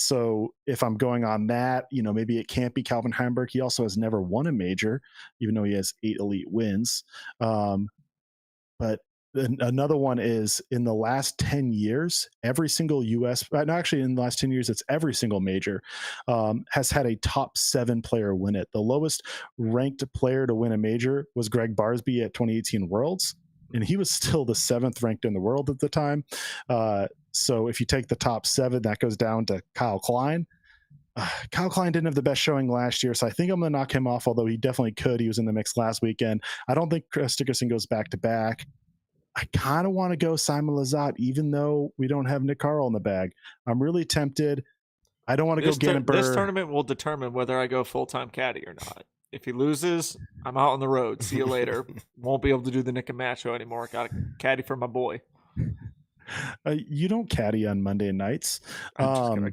So if I'm going on that, maybe it can't be Calvin Heimberg. He also has never won a major, even though he has 8 elite wins. But another one is in the last 10 years, every single US, actually in the last 10 years, it's every single major has had a top 7 player win it. The lowest ranked player to win a major was Greg Barsby at 2018 Worlds. And he was still the 7th ranked in the world at the time. So if you take the top 7, that goes down to Kyle Klein. Kyle Klein didn't have the best showing last year, so I think I'm going to knock him off, although he definitely could. He was in the mix last weekend. I don't think Chris Dickerson goes back-to-back. I kind of want to go Simon Lizotte, even though we don't have Nick Carl in the bag. I'm really tempted. I don't want to go Gannon Buhr. This tournament will determine whether I go full-time caddy or not. If he loses, I'm out on the road. See you later. Won't be able to do the Nick and Matt show anymore. Got a caddy for my boy. You don't caddy on Monday nights. Gotta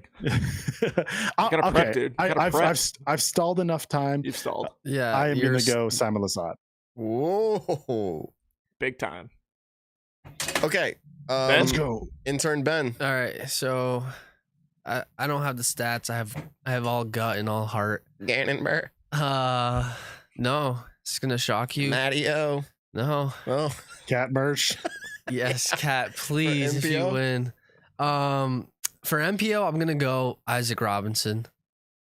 prep, dude. I've stalled enough time. You've stalled. Yeah. I am going to go Simon Lizotte. Whoa. Big time. Okay. Let's go. Intern Ben. All right. So I don't have the stats. I have all gut and all heart. Gannon Buhr. No. It's going to shock you. Matty-O. No. Oh. Cat merch. Yes, Cat, please, if you win. For MPO, I'm gonna go Isaac Robinson.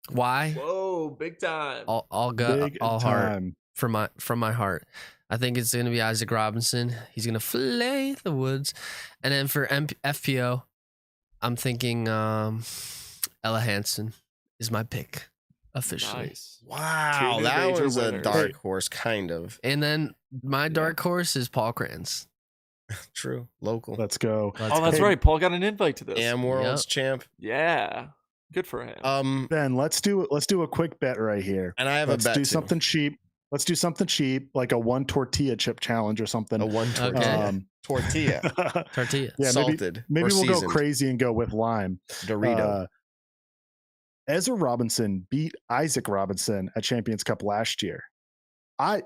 Why? Whoa, big time. All gut, all heart from my heart. I think it's gonna be Isaac Robinson. He's gonna flay the woods. And then for FPO, I'm thinking Ella Hansen is my pick officially. Nice. Wow, that was a dark horse, kind of. And then my dark horse is Paul Kranz. True. Local. Let's go. That's right. Paul got an invite to this. Am World's champ. Yeah. Good for him. Ben, let's do a quick bet right here. And I have a bet. Let's do something cheap. Let's do something cheap, like a 1 tortilla chip challenge or something. A 1 tortilla. Tortilla. Tortilla. Yeah, salted. Maybe we'll seasoned. go crazy and go with lime. Dorito. Ezra Robinson beat Isaac Robinson at Champions Cup last year. I'm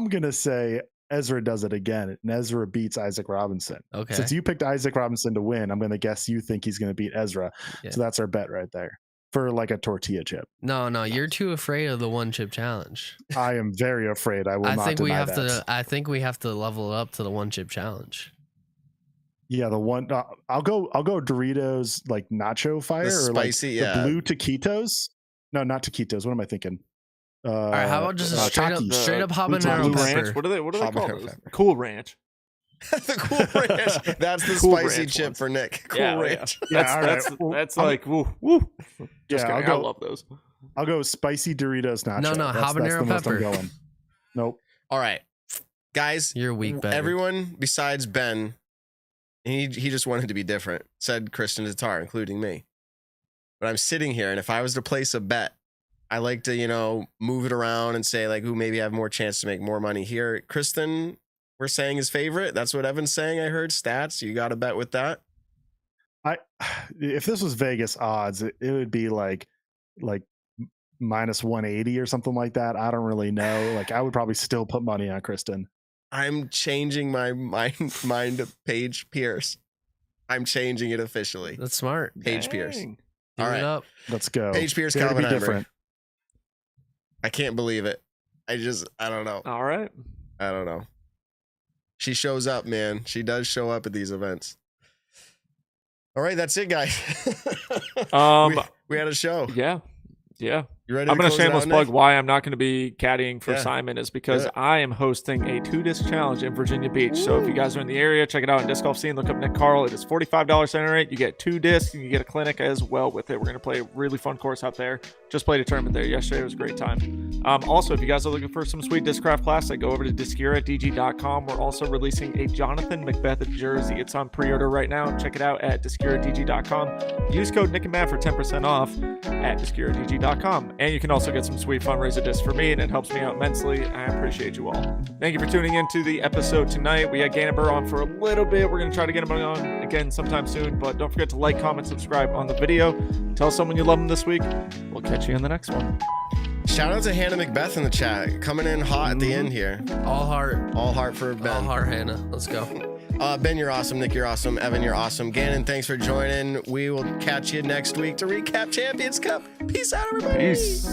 gonna say Ezra does it again, and Ezra beats Isaac Robinson. Okay. Since you picked Isaac Robinson to win, I'm going to guess you think he's going to beat Ezra. Yeah. So that's our bet right there for like a tortilla chip. No, you're too afraid of the 1 chip challenge. I am very afraid. I think we have to. I think we have to level it up to the 1 chip challenge. Yeah, the one. I'll go Doritos like nacho fire the spicy, or like the blue taquitos. No, not taquitos. What am I thinking? All right, how about just a straight up habanero pepper? Ranch. What do they call those? Cool Ranch. The Cool Ranch. That's the cool spicy chip ones for Nick. Cool Ranch. Yeah, that's like woo. Just kidding. I love those. I'll go spicy Doritos nacho. No, habanero pepper. I'm going. Nope. All right, guys. You're weak. Everyone besides Ben, he just wanted to be different. Said Kristin Tattar, including me. But I'm sitting here, and if I was to place a bet, I like to, move it around and say like who maybe have more chance to make more money here. Kristin, we're saying his favorite. That's what Evan's saying. I heard stats. You got a bet with that? If this was Vegas odds, it would be like minus 180 or something like that. I don't really know. Like I would probably still put money on Kristin. I'm changing my mind to Paige Pierce. I'm changing it officially. That's smart. Paige Pierce. All right, up. Let's go. Paige Pierce, Calvin Heimberg. I can't believe it. I don't know. All right. I don't know. She shows up, man. She does show up at these events. All right, that's it, guys. We had a show. Yeah. You ready? I'm going to shameless plug why I'm not going to be caddying for Simon is because I am hosting a 2-disc challenge in Virginia Beach. So if you guys are in the area, check it out in disc golf scene. Look up Nick Carl. It is $45 center rate. You get 2 discs and you get a clinic as well with it. We're going to play a really fun course out there. Just played a tournament there yesterday. It was a great time. Also, if you guys are looking for some sweet discraft classic, go over to discuradg.com. We're also releasing a Jonathan Macbeth jersey. It's on pre-order right now. Check it out at discuradg.com. Use code Nick and Matt for 10% off at discuradg.com. And you can also get some sweet fundraiser discs for me, and it helps me out immensely. I appreciate you all. Thank you for tuning in to the episode tonight. We had Gannon Buhr on for a little bit. We're going to try to get him on again sometime soon, but don't forget to like, comment, subscribe on the video. Tell someone you love them this week. We'll catch you in the next one. Shout out to Hannah Macbeth in the chat, coming in hot at the end here. All heart for Ben. All heart, Hannah. Let's go. Ben, you're awesome. Nick, you're awesome. Evan, you're awesome. Gannon, thanks for joining. We will catch you next week to recap Champions Cup. Peace out, everybody. Peace.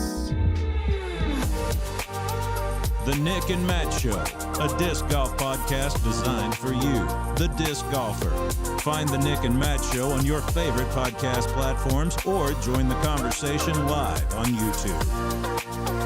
The Nick and Matt Show, a disc golf podcast designed for you, the disc golfer. Find the Nick and Matt Show on your favorite podcast platforms or join the conversation live on YouTube.